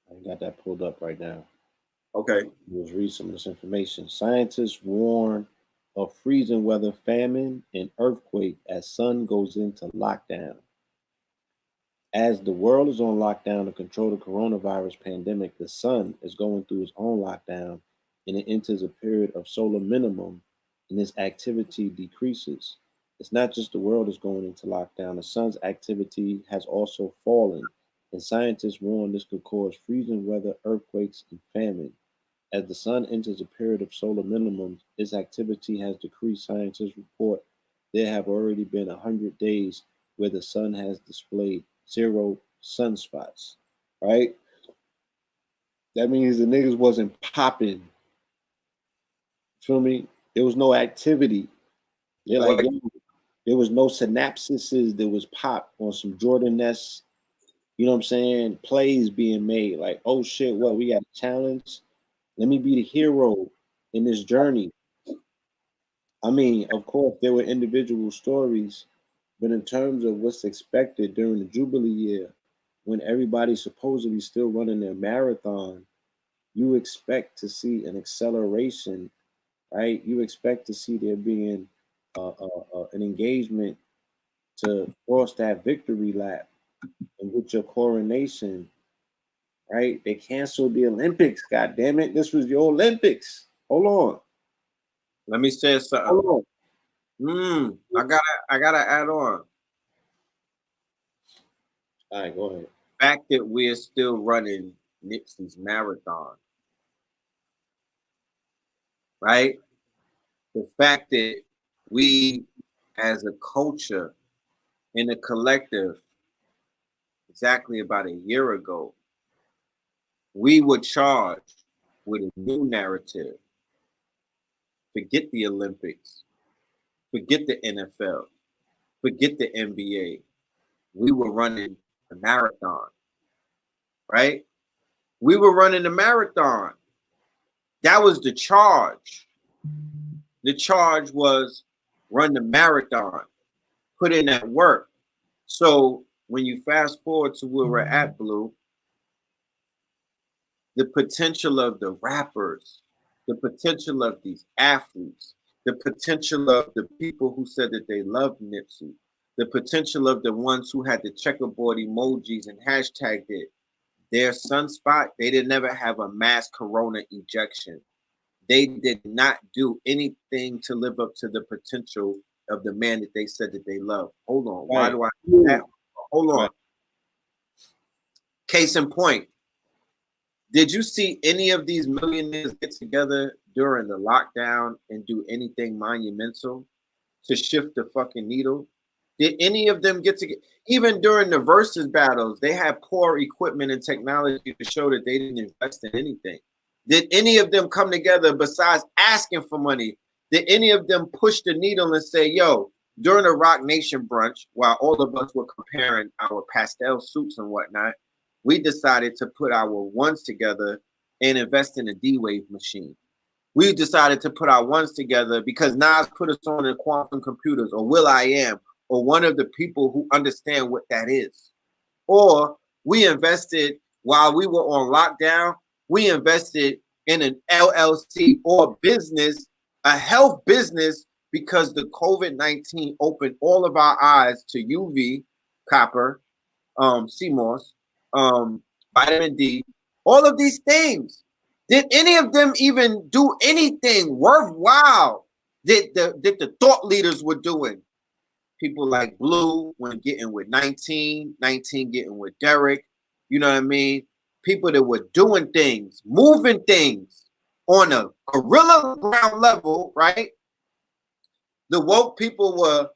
I ain't got that pulled up right now. Okay. Let's read some of this information. Scientists warn of freezing weather, famine, and earthquake as sun goes into lockdown. As the world is on lockdown to control the coronavirus pandemic, the sun is going through its own lockdown and it enters a period of solar minimum and its activity decreases. It's not just the world is going into lockdown, the sun's activity has also fallen, and scientists warn this could cause freezing weather, earthquakes, and famine. As the sun enters a period of solar minimums, its activity has decreased. Scientists report there have already been 100 days where the sun has displayed 0 sunspots. Right? That means the niggas wasn't popping. Feel me? There was no activity. They're like, yo, there was no synapses. There was pop on some Jordan Ness, you know what I'm saying? Plays being made. Like, oh shit, what? We got a challenge. Let me be the hero in this journey. I mean, of course, there were individual stories, but in terms of what's expected during the Jubilee year, when everybody's supposedly still running their marathon, you expect to see an acceleration, right? You expect to see there being an engagement to cross that victory lap and with your coronation, right? They canceled the Olympics. God damn it! This was your Olympics. Hold on, Let me say something. hold on. I gotta add on. All right, go ahead. The fact that we're still running Nipsey's marathon, right? The fact that we as a culture in a collective, exactly about a year ago, we were charged with a new narrative. Forget the Olympics, forget the NFL, forget the NBA. We were running a marathon, right? We were running a marathon. That was the charge. The charge was run the marathon, put in that work. So when you fast forward to where we're at, Blue, the potential of the rappers, the potential of these athletes, the potential of the people who said that they loved Nipsey, the potential of the ones who had the checkerboard emojis and hashtagged it, their sunspot, they did never have a mass corona ejection. They did not do anything to live up to the potential of the man that they said that they love. Hold on. Why Right. do I do that? Hold on. Right. Case in point, did you see any of these millionaires get together during the lockdown and do anything monumental to shift the fucking needle? Did any of them get together? Even during the versus battles, they had poor equipment and technology to show that they didn't invest in anything. Did any of them come together besides asking for money? Did any of them push the needle and say, yo, during a Rock Nation brunch, while all of us were comparing our pastel suits and whatnot, we decided to put our ones together and invest in a D-Wave machine. We decided to put our ones together because Nas put us on the quantum computers, or will.i.am, or one of the people who understand what that is. Or we invested while we were on lockdown, we invested in an LLC or business, a health business, because the COVID-19 opened all of our eyes to UV, copper, CMOS, vitamin D, all of these things. Did any of them even do anything worthwhile that the thought leaders were doing? People like Blue when getting with 19, 19 getting with Derek, you know what I mean? People that were doing things, moving things on a guerrilla ground level, right? The woke people were,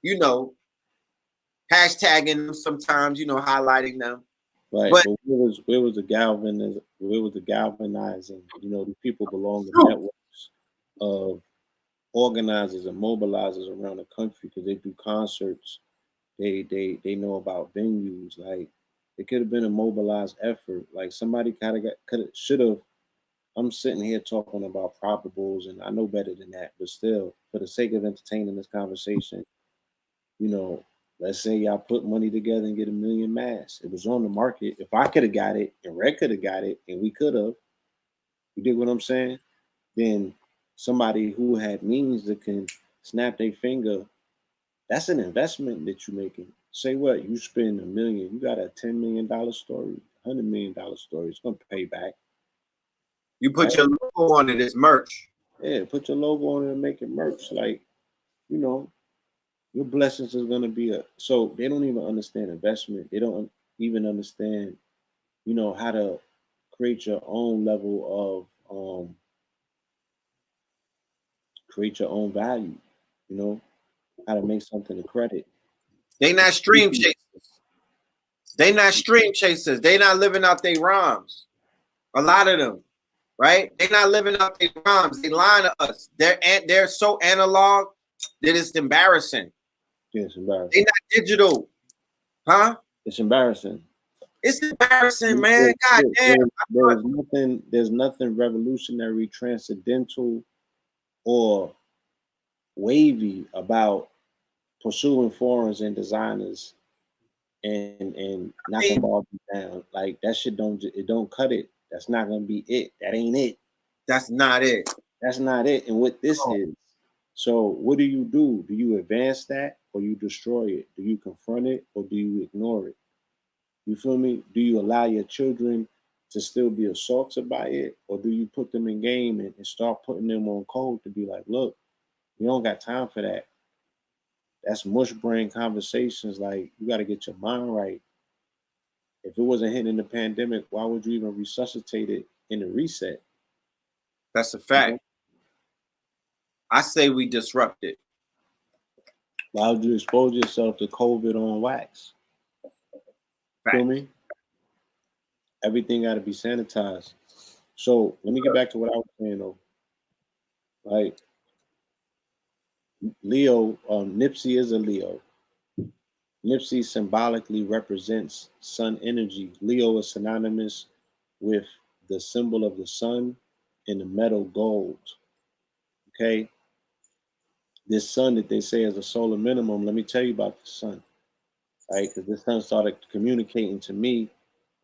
you know, hashtagging them sometimes, you know, highlighting them. Right, But but where was the galvanizing? You know, the people belong to networks of organizers and mobilizers around the country because they do concerts. They know about venues. Like it could have been a mobilized effort. Like somebody should have. I'm sitting here talking about probables, and I know better than that. But still, for the sake of entertaining this conversation, you know, let's say y'all put money together and get 1,000,000 masks. It was on the market. If I could have got it, and Red could have got it, and we could have, you dig what I'm saying? Then somebody who had means that can snap their finger, that's an investment that you're making. Say what? You spend 1,000,000, you got a $10 million story, $100 million story. It's gonna pay back. you put Right? your logo on it as merch. Yeah, put your logo on it and make it merch. Like, you know, your blessings is gonna be so they don't even understand investment. They don't even understand, you know, how to create your own level of create your own value, you know, how to make something a credit. They not stream chasers. They not stream chasers. They not living out their rhymes. A lot of them, right? They not living out their rhymes. They lying to us. They're so analog that it's embarrassing. Yeah, it's embarrassing. They not digital, huh? It's embarrassing. It's embarrassing, man. God damn. There's nothing revolutionary, transcendental, or wavy about pursuing foreigners and designers and knocking balls down. Like that shit don't cut it. That's not gonna be it. That ain't it. That's not it. That's not it. And what this Oh, is. So what do? Do you advance that or you destroy it? Do you confront it or do you ignore it? You feel me? Do you allow your children to still be assaulted by it, or do you put them in game and start putting them on code to be like, look, we don't got time for that. That's mush brain conversations. Like you got to get your mind right. If it wasn't hitting the pandemic, why would you even resuscitate it in the reset? that's a You fact. know? I say we disrupt it. Why would you expose yourself to COVID on wax? Fact. Feel me? Everything got to be sanitized. So let me get back to what I was saying though. Like Leo, Nipsey is a Leo. Nipsey symbolically represents sun energy. Leo is synonymous with the symbol of the sun and the metal gold. Okay. This sun that they say is a solar minimum, let me tell you about the sun, right? Because this sun started communicating to me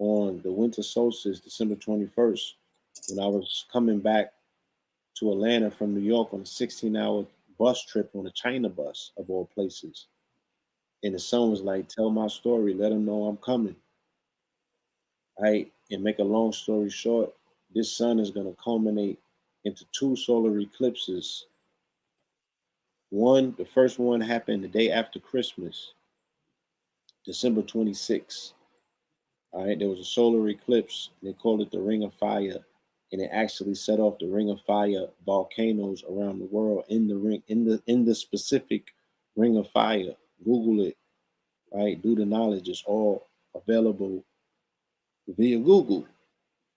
on the winter solstice, December 21st, when I was coming back to Atlanta from New York on a 16-hour bus trip on a China bus, of all places. And the sun was like, tell my story, let them know I'm coming. Right? And make a long story short, this sun is going to culminate into two solar eclipses. The first one happened the day after Christmas, December 26th. All right, there was a solar eclipse. They called it the Ring of Fire, and it actually set off the Ring of Fire volcanoes around the world in the specific Ring of Fire. Google it, right? Do the knowledge. It's all available via Google.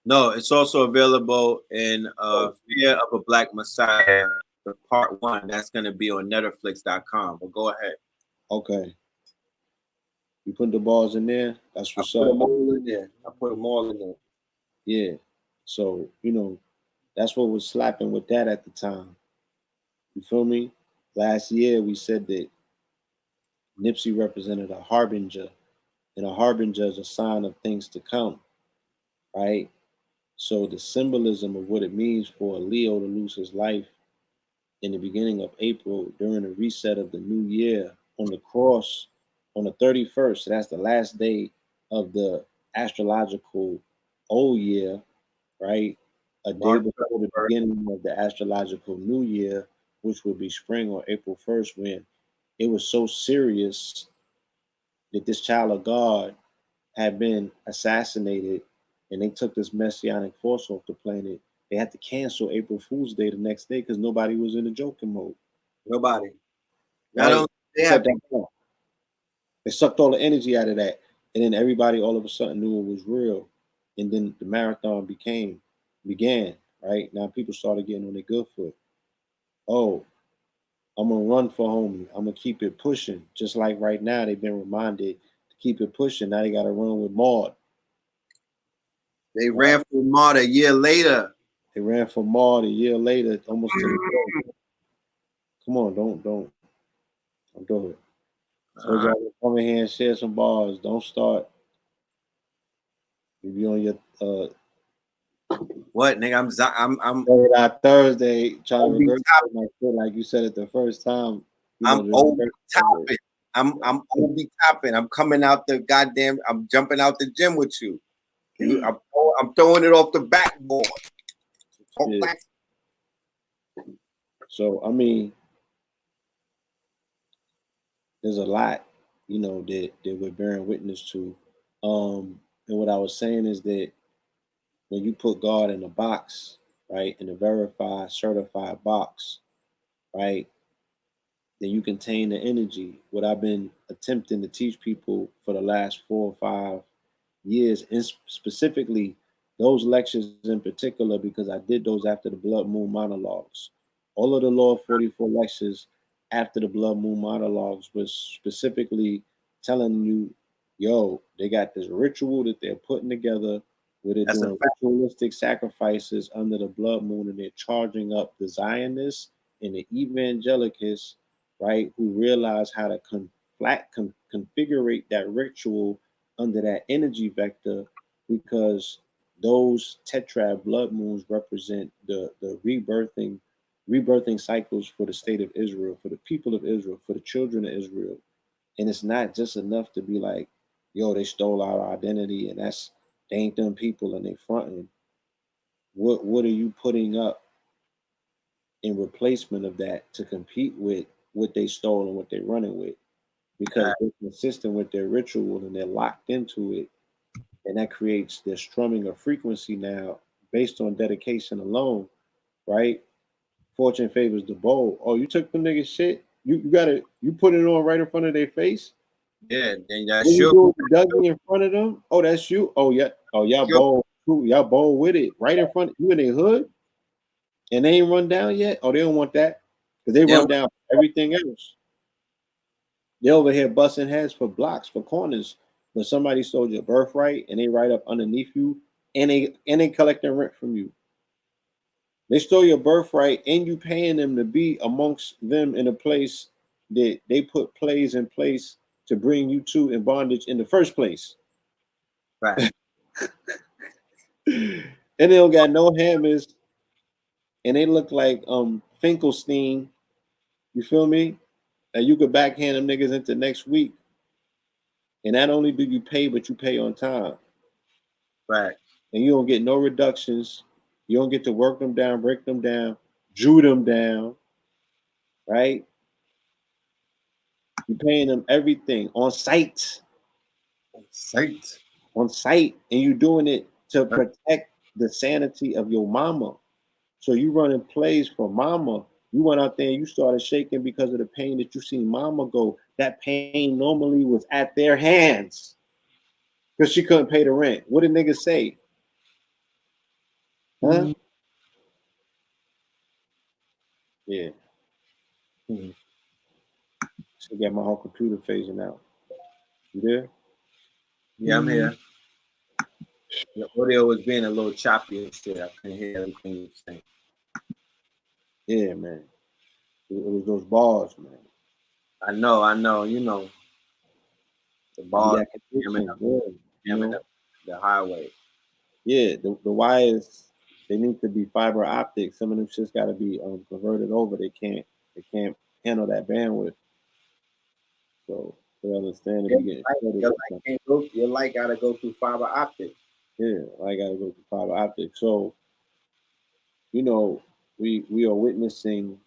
No, it's also available in Fear of a Black Messiah, the part one. That's going to be on Netflix.com. But go ahead. Okay. You put the balls in there. That's I what's put up. them all in there. I put them all in there. Yeah. So that's what was slapping with that at the time. You feel me? Last year we said that Nipsey represented a harbinger, and a harbinger is a sign of things to come, right? So the symbolism of what it means for a Leo to lose his life in the beginning of April during the reset of the new year on the cross on the 31st. So that's the last day of the astrological old year, right? A day March before the 31st. beginning of the astrological new year, which would be spring or April 1st, when it was so serious that this child of God had been assassinated and they took this messianic force off the planet. They had to cancel April Fool's Day the next day because nobody was in the joking mode. Nobody. Not Right? only they Shut have that down. They sucked all the energy out of that. And then everybody all of a sudden knew it was real. And then the marathon began, right? Now people started getting on their good foot. Oh, I'm gonna run for homie. I'm gonna keep it pushing. Just like right now, they've been reminded to keep it pushing. Now they gotta run with Maud. they Right? ran for Marta a year later. They ran for Maud a year later, almost to the day. Come on, don't do it. Told y'all to come in here and share some bars. Don't start. You be on your What, nigga? I'm Thursday trying to OB top. regurgitate my shit like you said it the first time. I'm The OB reverse topping. I'm OB topping. I'm coming out the goddamn. I'm jumping out the gym with you. I'm throwing it off the backboard. yeah. So I mean, there's a lot, that we're bearing witness to. And what I was saying is that when you put God in a box, right, in a verified, certified box, right, then you contain the energy. What I've been attempting to teach people for the last 4 or 5 years, and specifically those lectures in particular, because I did those after the Blood Moon monologues. All of the Law 44 lectures after the Blood Moon monologues was specifically telling you, yo, they got this ritual that they're putting together where they're That's a doing fact. ritualistic sacrifices under the blood moon, and they're charging up the Zionists and the evangelicals, right, who realize how to configure that ritual under that energy vector, because those tetrad blood moons represent the rebirthing cycles for the state of Israel, for the people of Israel, for the children of Israel. And it's not just enough to be like, yo, they stole our identity and they ain't them people and they fronting. What are you putting up in replacement of that to compete with what they stole and what they're running with? Because they're consistent with their ritual and they're locked into it, and that creates their strumming of frequency now based on dedication alone, right? Fortune favors the bold. Oh, you took the nigga shit. You put it on right in front of their face. Yeah, then that's What you sure. doing, Dougie, in front of them? Oh, that's you. Oh yeah. Oh, y'all bold. Y'all bold with it. Right in front of you in their hood, and they ain't run down yet. Oh, they don't want that because they run down everything else. They over here busting heads for blocks, for corners. But somebody stole your birthright and they right up underneath you, and they collecting rent from you. They stole your birthright and you paying them to be amongst them in a place that they put plays in place to bring you to in bondage in the first place. Right. And they don't got no hammers, and they look like Finkelstein. You feel me? And you could backhand them niggas into next week. And not only do you pay, but you pay on time. Right. And you don't get no reductions. You don't get to work them down, break them down, Jew them down, right? You're paying them everything on site. Sight. On site, and you're doing it to protect the sanity of your mama. So you running plays for mama. You went out there and you started shaking because of the pain that you seen mama go. That pain normally was at their hands because she couldn't pay the rent. What did niggas say? Huh? Yeah. She got my whole computer phasing out. You there? Yeah, I'm here. The audio was being a little choppy and shit. I couldn't hear everything you were saying. Yeah, man. It was those bars, man. I know. You know, the ball That condition, jamming up the highway. Yeah, the wires, they need to be fiber optic. Some of them shit's got to be converted over. They can't handle that bandwidth. So they understand if you get Your light gotta go through fiber optic. Yeah, I gotta go through fiber optic. So you know, we are witnessing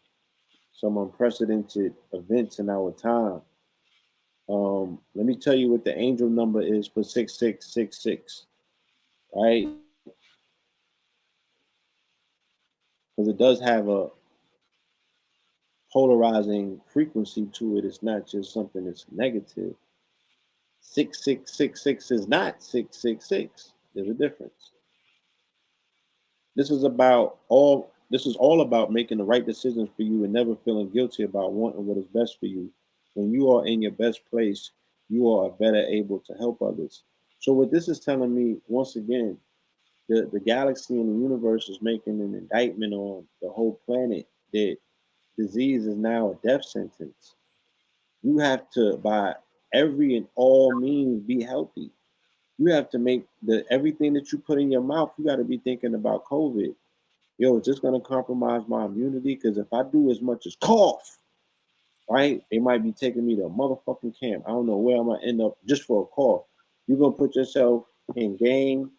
some unprecedented events in our time. Let me tell you what the angel number is for 6666, right? Because it does have a polarizing frequency to it. It's not just something that's negative. 6666 is not 666. There's a difference. This is all about making the right decisions for you and never feeling guilty about wanting what is best for you. When you are in your best place, you are better able to help others. So what this is telling me, once again, the galaxy and the universe is making an indictment on the whole planet that disease is now a death sentence. You have to, by every and all means, be healthy. You have to make everything that you put in your mouth, you got to be thinking about COVID. Yo, is this going to compromise my immunity? Because if I do as much as cough, right, they might be taking me to a motherfucking camp. I don't know where I'm going to end up just for a cough. You're going to put yourself in game.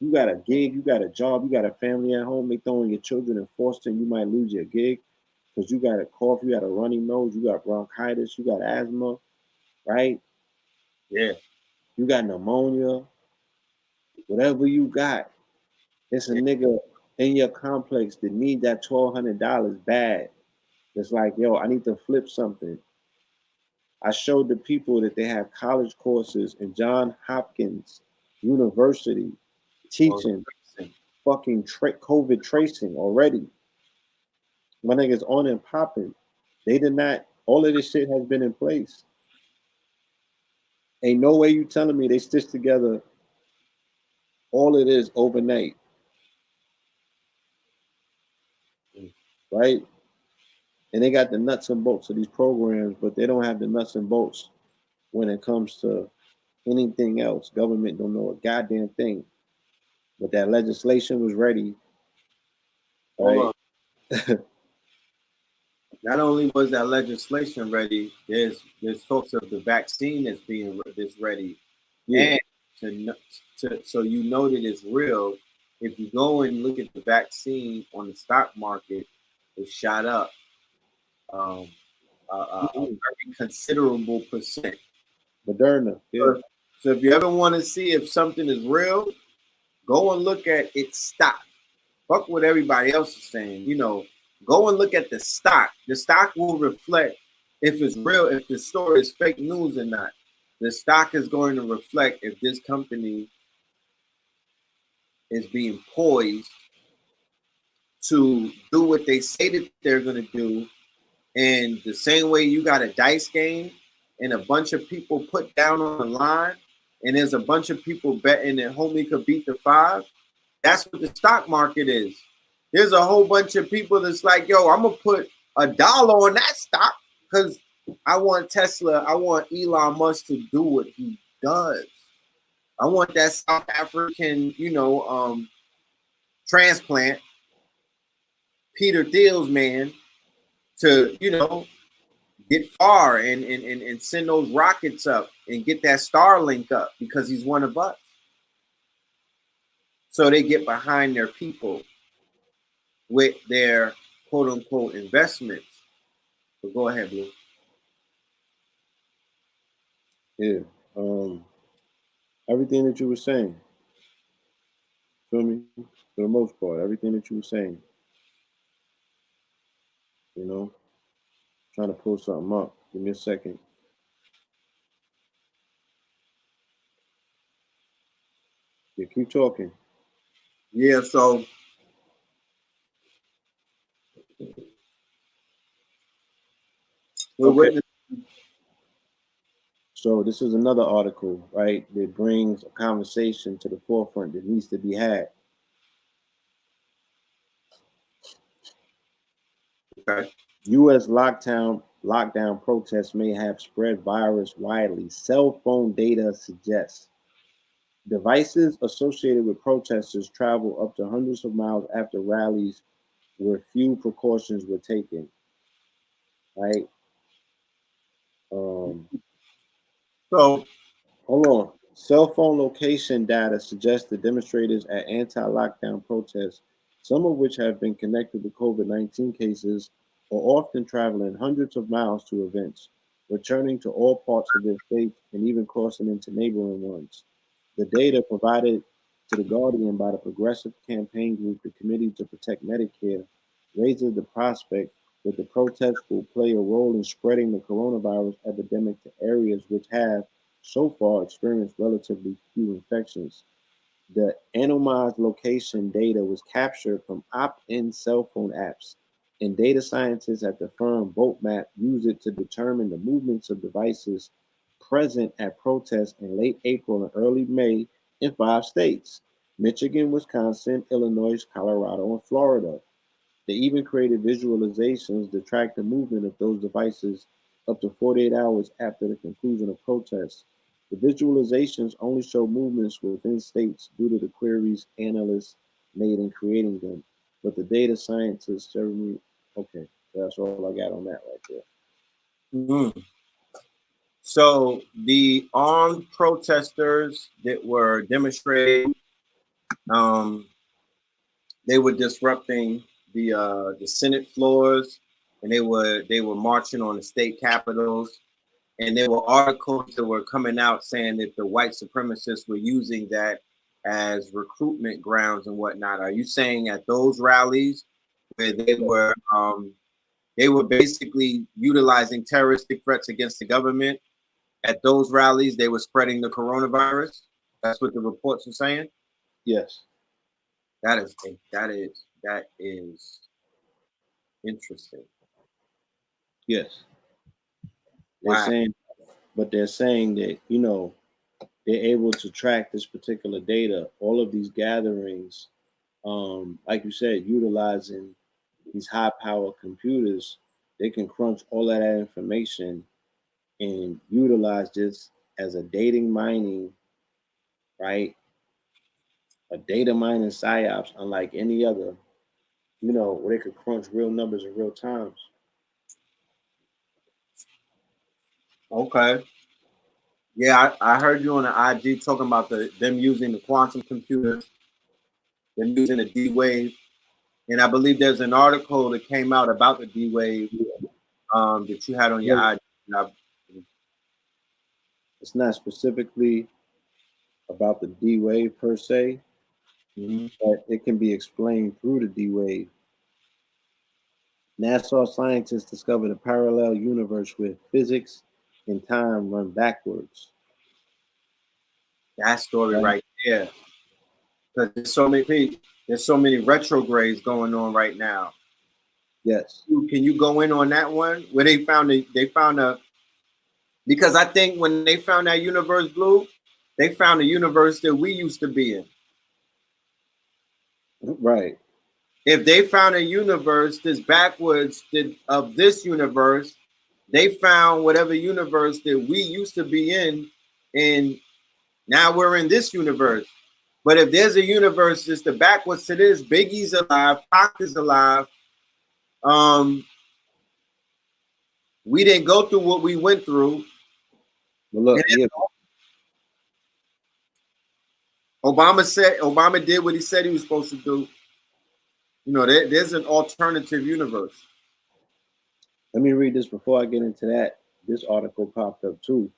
You got a gig, you got a job, you got a family at home. They throwing your children in foster, and you might lose your gig because you got a cough, you got a runny nose, you got bronchitis, you got asthma, right? Yeah. You got pneumonia, whatever you got. It's a nigga in your complex that need that $1,200 bad. It's like, yo, I need to flip something. I showed the people that they have college courses in Johns Hopkins University teaching fucking COVID tracing already. My niggas on and popping. They did not, all of this shit has been in place. Ain't no way you telling me they stitched together all of this overnight. Right? And they got the nuts and bolts of these programs, but they don't have the nuts and bolts when it comes to anything else. Government don't know a goddamn thing. But that legislation was ready. Right? Not only was that legislation ready, there's talks of the vaccine that's ready, and so you know that it's real. If you go and look at the vaccine on the stock market, it shot up a very considerable percent. Moderna. Yeah. So if you ever want to see if something is real, go and look at its stock. Fuck what everybody else is saying. You know, go and look at the stock. The stock will reflect if it's real, if the story is fake news or not. The stock is going to reflect if this company is being poised to do what they say that they're going to do. And the same way you got a dice game and a bunch of people put down on the line, and there's a bunch of people betting that homie could beat the 5. That's what the stock market is. There's a whole bunch of people that's like, yo, I'm going to put $1 on that stock because I want Tesla, I want Elon Musk to do what he does. I want that South African, transplant, Peter Thiel's man, to, get far and send those rockets up and get that Starlink up because he's one of us. So they get behind their people with their quote unquote investments. But go ahead, Blue. Yeah. Everything that you were saying. Feel me? For the most part, everything that you were saying. You know? Trying to pull something up. Give me a second. Yeah, keep talking. Yeah, so we're witnessing. So this is another article, right, that brings a conversation to the forefront that needs to be had. Okay. U.S. lockdown protests may have spread virus widely. Cell phone data suggests devices associated with protesters travel up to hundreds of miles after rallies where few precautions were taken. Right? Um, So, Hold on. Cell phone location data suggests the demonstrators at anti-lockdown protests, some of which have been connected to COVID-19 cases, are often traveling hundreds of miles to events, returning to all parts of their states and even crossing into neighboring ones. The data provided to the Guardian by the Progressive Campaign Group, the Committee to Protect Medicare, raises the prospect that the protests will play a role in spreading the coronavirus epidemic to areas which have so far experienced relatively few infections. The anonymized location data was captured from opt-in cell phone apps, and data scientists at the firm BoatMap use it to determine the movements of devices present at protests in late April and early May in 5 states: Michigan, Wisconsin, Illinois, Colorado, and Florida. They even created visualizations to track the movement of those devices up to 48 hours after the conclusion of protests. The visualizations only show movements within states due to the queries analysts made in creating them. But the data scientists, Jeremy, okay, that's all I got on that right there. mhm. So the armed protesters that were demonstrating, um, they were disrupting the Senate floors, and they were marching on the state capitals. And there were articles that were coming out saying that the white supremacists were using that as recruitment grounds and whatnot. Are you saying at those rallies where they were basically utilizing terroristic threats against the government? At those rallies, they were spreading the coronavirus. That's what the reports are saying. Yes, That is interesting. yes. They're Wow. saying, but they're saying that, they're able to track this particular data, all of these gatherings, like you said, utilizing these high power computers, they can crunch all of that information and utilize this as a dating mining, right? A data mining psyops, unlike any other, where they could crunch real numbers in real times. Okay. Yeah, I heard you on the IG talking about them using the quantum computers, them using the D wave, and I believe there's an article that came out about the D wave that you had on your Well, IG. it's not specifically about the D wave per se, Mhm. but it can be explained through the D wave. NASA scientists discovered a parallel universe where physics and time run backwards. That story Right? right there, because there's so many retrogrades going on right now. Yes. Can you go in on that one where they found a because I think when they found that universe blue, they found a universe that we used to be in. Right. If they found a universe that's backwards of this universe, they found whatever universe that we used to be in, and now we're in this universe. But if there's a universe that's the backwards to this, Biggie's alive, Pac is alive. Um, we didn't go through what we went through. But And look, yeah, Obama did what he said he was supposed to do. There's an alternative universe. let me read this before I get into that. This article popped up too.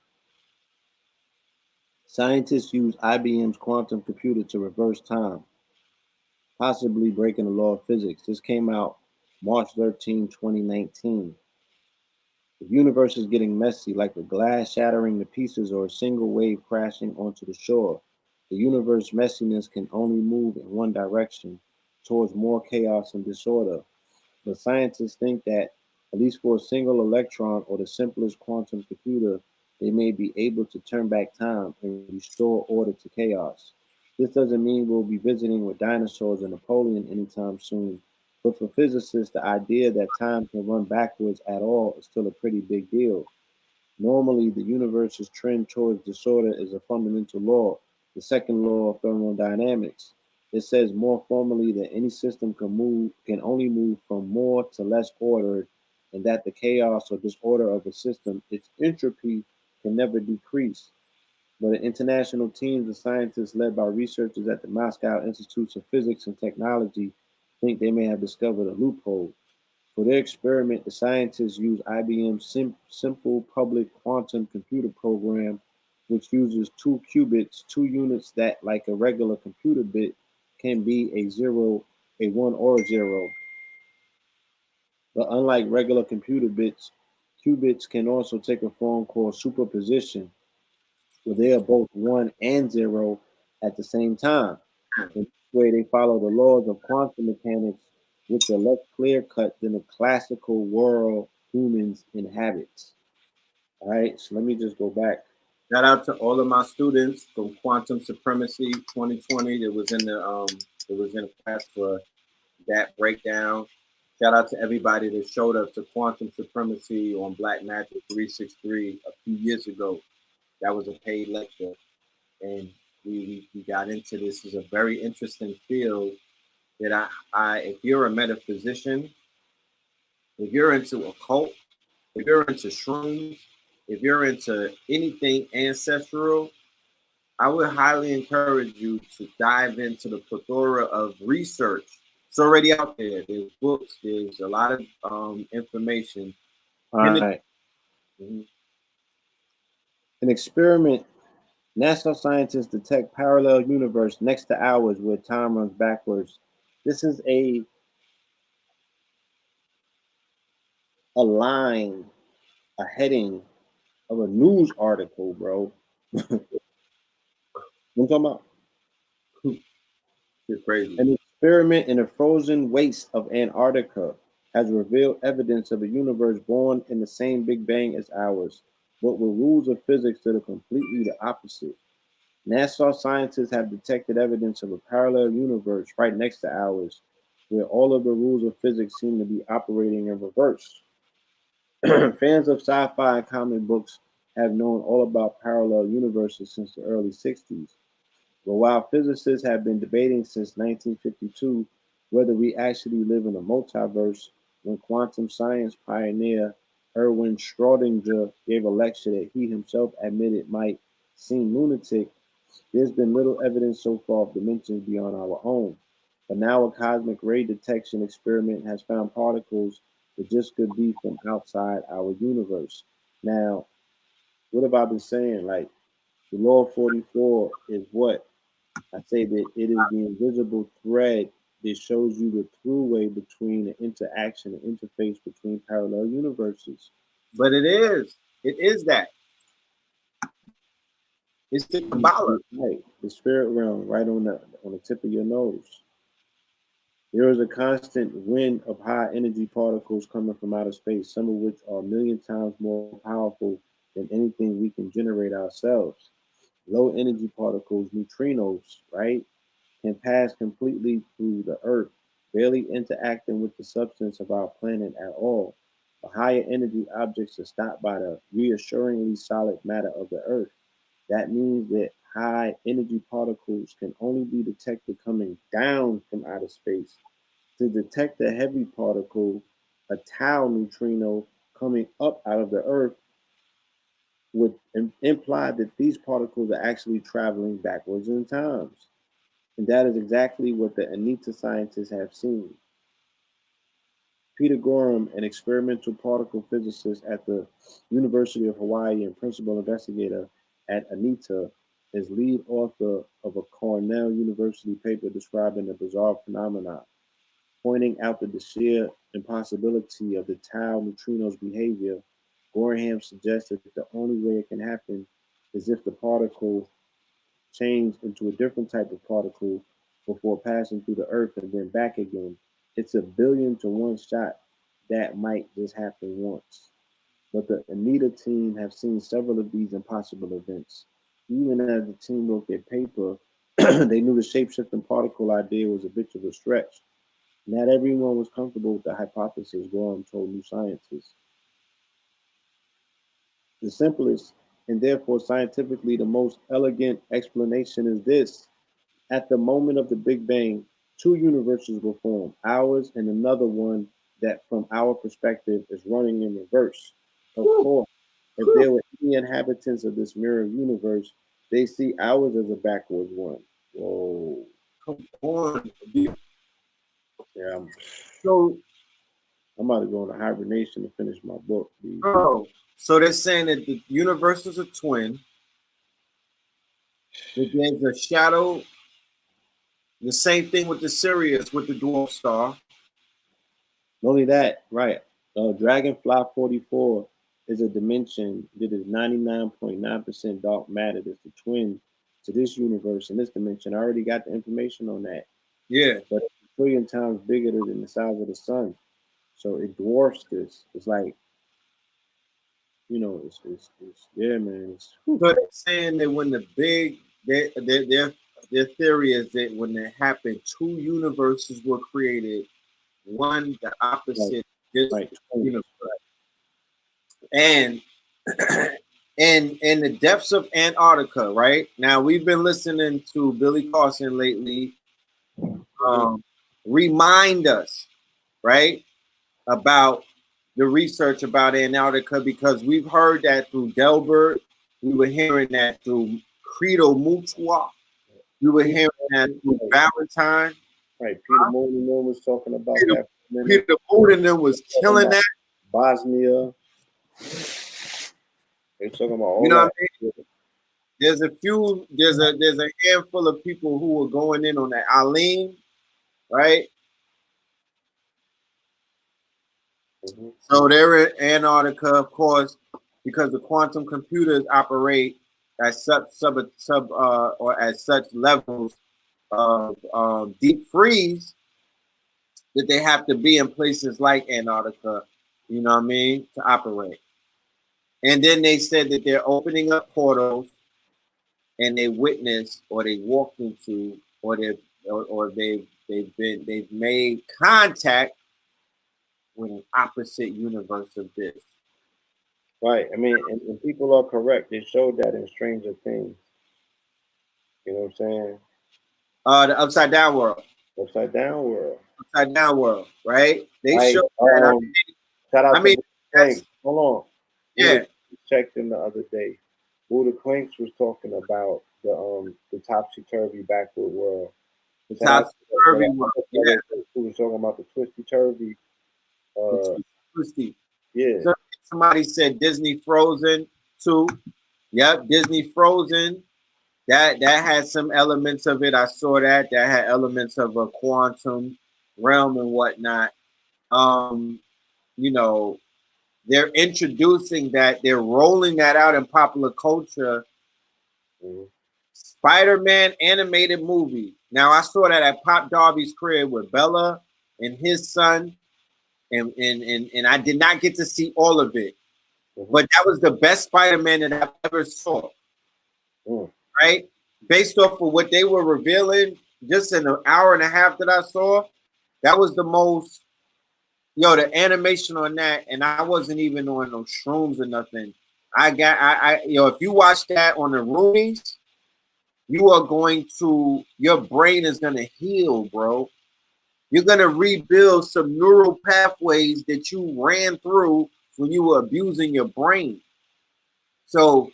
Scientists use IBM's quantum computer to reverse time, possibly breaking the law of physics. This came out March 13, 2019. The universe is getting messy, like a glass shattering to pieces or a single wave crashing onto the shore. The universe messiness can only move in one direction, towards more chaos and disorder. But scientists think that, at least for a single electron or the simplest quantum computer, they may be able to turn back time and restore order to chaos. This doesn't mean we'll be visiting with dinosaurs or Napoleon anytime soon, but for physicists, the idea that time can run backwards at all is still a pretty big deal. Normally, the universe's trend towards disorder is a fundamental law, the second law of thermodynamics. It says more formally that any system can only move from more to less ordered, and that the chaos or disorder of a system, its entropy, can never decrease. But an international team of scientists led by researchers at the Moscow Institutes of Physics and Technology think they may have discovered a loophole. For their experiment, the scientists used IBM's simple public quantum computer program, which uses two qubits, two units that, like a regular computer bit, can be a zero, a one, or a zero. But unlike regular computer bits, qubits can also take a form called superposition, where they are both one and zero at the same time. In this way, they follow the laws of quantum mechanics, which are less clear cut than the classical world humans inhabit. All right, so let me just go back. Shout out to all of my students from Quantum Supremacy 2020 that was in the class for that breakdown. Shout out to everybody that showed up to Quantum Supremacy on Black Magic 363 a few years ago. That was a paid lecture, and we got into this. Is a very interesting field that I if you're a metaphysician, if you're into occult, if you're into shrooms, if you're into anything ancestral, I would highly encourage you to dive into the plethora of research. It's already out there. There's books. There's a lot of information. All right. Mm-hmm. An experiment, NASA scientists detect parallel universe next to ours where time runs backwards. This is a line, a heading of a news article, bro. I'm talking about You're crazy. an experiment in the frozen wastes of Antarctica has revealed evidence of a universe born in the same Big Bang as ours, but with rules of physics that are completely the opposite. NASA scientists have detected evidence of a parallel universe right next to ours, where all of the rules of physics seem to be operating in reverse. Fans of sci fi and comic books have known all about parallel universes since the early 60s. But while physicists have been debating since 1952 whether we actually live in a multiverse, when quantum science pioneer Erwin Schrödinger gave a lecture that he himself admitted might seem lunatic, there's been little evidence so far of dimensions beyond our own. But now a cosmic ray detection experiment has found particles that just could be from outside our universe. Now, what have I been saying? Like, the law of 44 is what? I say that it is the invisible thread that shows you the throughway between the interaction, the interface between parallel universes. But it is. It is that. It's the Kabbalah. Right, the spirit realm, right on the tip of your nose. There is a constant wind of high energy particles coming from outer space, some of which are a million times more powerful than anything we can generate ourselves. Low energy particles, neutrinos, right, can pass completely through the Earth, barely interacting with the substance of our planet at all. The higher energy objects are stopped by the reassuringly solid matter of the Earth. That means that high energy particles can only be detected coming down from outer space. To detect a heavy particle, a tau neutrino coming up out of the Earth would imply that these particles are actually traveling backwards in times. And that is exactly what the Anita scientists have seen. Peter Gorham, an experimental particle physicist at the University of Hawaii and principal investigator at ANITA, is lead author of a Cornell University paper describing the bizarre phenomena, pointing out the sheer impossibility of the tau neutrino's behavior. Gorham suggested that the only way it can happen is if the particle changed into a different type of particle before passing through the Earth and then back again. It's a billion to one shot that might just happen once. but the Anita team have seen several of these impossible events. Even as the team wrote their paper, they knew the shape-shifting particle idea was a bit of a stretch. Not everyone was comfortable with the hypothesis, Gorham told New Scientist. The simplest and therefore scientifically the most elegant explanation is this. At the moment of the Big Bang, two universes were formed, ours and another one that, from our perspective, is running in reverse. Of course, if there were any inhabitants of this mirror universe, they see ours as a backwards one. Whoa. Come on. Yeah, So, I'm about to go into hibernation to finish my book. Dude. bro, so they're saying that the universe is a twin, that there's a shadow, the same thing with the Sirius, with the dwarf star. Not only that, right? Dragonfly 44 is a dimension that is 99.9% dark matter. That's the twin to this universe and this dimension. I already got the information on that. Yeah. But it's a trillion times bigger than the size of the sun. So it dwarfs this. It's like, it's yeah, man. So they're saying that when the big, their theory is that when it happened, two universes were created, one the opposite this right. universe, and and in the depths of Antarctica. Right now, we've been listening to Billy Carson lately. Remind us, right, about the research about Antarctica, because we've heard that through Delbert, we were hearing that through Credo Mutua, we were hearing that through Valentine. Right, Peter Molyneux was talking about that. Peter Molyneux was killing that. Bosnia. They're talking about all you know that. What I mean? There's a handful of people who were going in on that. Eileen, right? So they're in Antarctica, of course, because the quantum computers operate at or at such levels of deep freeze that they have to be in places like Antarctica, you know what I mean, to operate. And then they said that they're opening up portals, and they witnessed, or they walked into, or they've made contact with an opposite universe of this. Right. I mean, and people are correct. They showed that in Stranger Things. You know what I'm saying? The upside down world. Upside down world. Upside down world, right? They right. showed that. Shout out to Clanks. Hold on. Yeah. Checked in the other day. Buddha Clanks was talking about the topsy turvy backward world. The topsy turvy world. Yeah. He was talking about the twisty turvy. Twisty. Yeah. Somebody said Disney Frozen too. Yep, Disney Frozen. That had some elements of it. I saw that. That had elements of a quantum realm and whatnot. You know, they're introducing that. They're rolling that out in popular culture. Spider-Man animated movie. Now I saw that at Pop Darby's crib with Bella and his son, and I did not get to see all of it, but that was the best Spider-Man that I've ever saw. Right, based off of what they were revealing, just in an hour and a half that I saw, that was the most. The animation on that, and I wasn't even on no shrooms or nothing. If you watch that on the Roomies, your brain is gonna heal, bro. You're gonna rebuild some neural pathways that you ran through when you were abusing your brain. So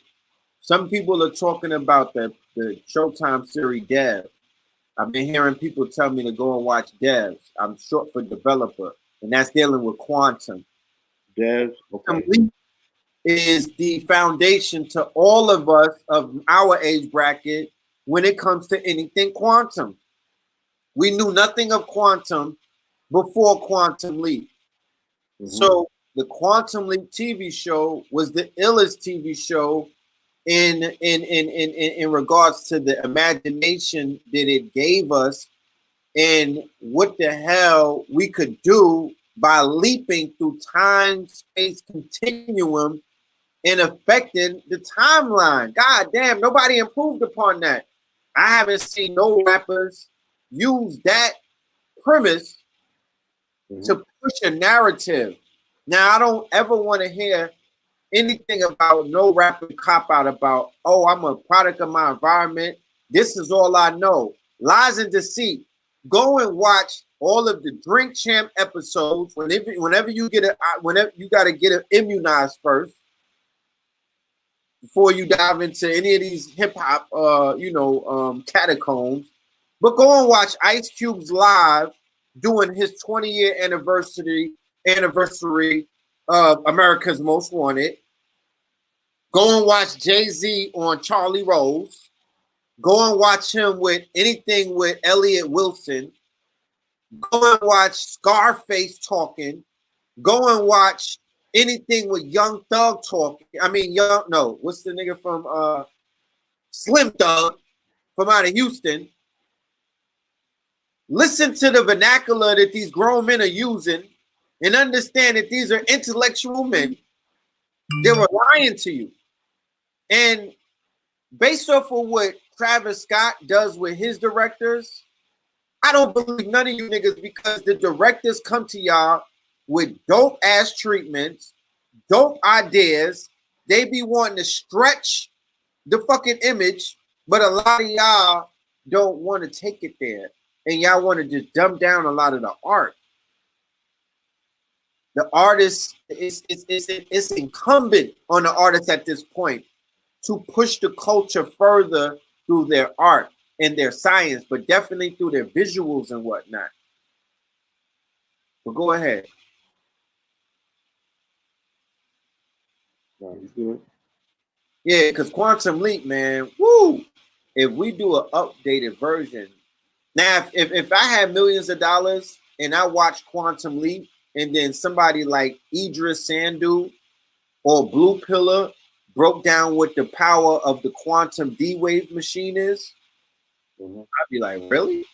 some people are talking about the Showtime series Dev. I've been hearing people tell me to go and watch Devs. I'm short for developer, and that's dealing with quantum. Devs, okay. Is the foundation to all of us of our age bracket when it comes to anything quantum. We knew nothing of quantum before Quantum Leap. So the Quantum Leap TV show was the illest TV show in regards to the imagination that it gave us and what the hell we could do by leaping through time-space continuum and affecting the timeline. God damn, nobody improved upon that. I haven't seen no rappers use that premise to push a narrative. Now, I don't ever want to hear anything about no rapper cop out about, oh, I'm a product of my environment. This is all I know. Lies and deceit. Go and watch all of the Drink Champ episodes. Whenever you get it, whenever you got to get it immunized first before you dive into any of these hip hop, catacombs. But go and watch Ice Cube's live doing his 20-year anniversary of America's Most Wanted. Go and watch Jay-Z on Charlie Rose. Go and watch him with anything with Elliot Wilson. Go and watch Scarface talking. Go and watch anything with Young Thug talking. What's the nigga from Slim Thug from out of Houston? Listen to the vernacular that these grown men are using and understand that these are intellectual men. They were lying to you. And based off of what Travis Scott does with his directors, I don't believe none of you niggas, because the directors come to y'all with dope ass treatments, dope ideas. They be wanting to stretch the fucking image, but a lot of y'all don't want to take it there. And y'all want to just dumb down a lot of the art. The artist, it's incumbent on the artist at this point to push the culture further through their art and their science, but definitely through their visuals and whatnot. But go ahead. No, you good. Yeah, because Quantum Leap, man, woo! If we do an updated version. Now, if I had millions of dollars and I watched Quantum Leap, and then somebody like Idris Sandu or Blue Pillar broke down what the power of the quantum D-wave machine is, I'd be like, really?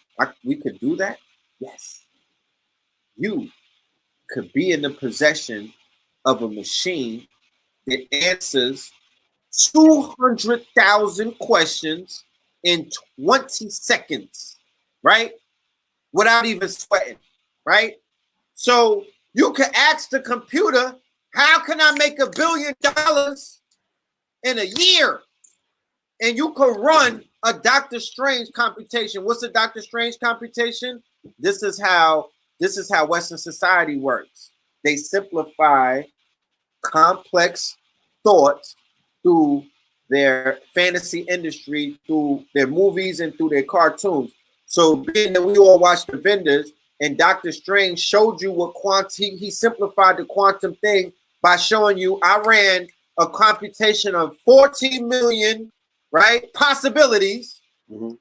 We could do that? Yes. You could be in the possession of a machine that answers 200,000 questions in 20 seconds, right? Without even sweating, right? So you can ask the computer, how can I make $1 billion in a year? And you can run a Dr. Strange computation. What's a Dr. Strange computation? This is how Western society works. They simplify complex thoughts through their fantasy industry, through their movies and through their cartoons. So being that we all watch The Vendors, and Dr. Strange showed you what he simplified the quantum thing by showing you, I ran a computation of 14 million, right, possibilities, and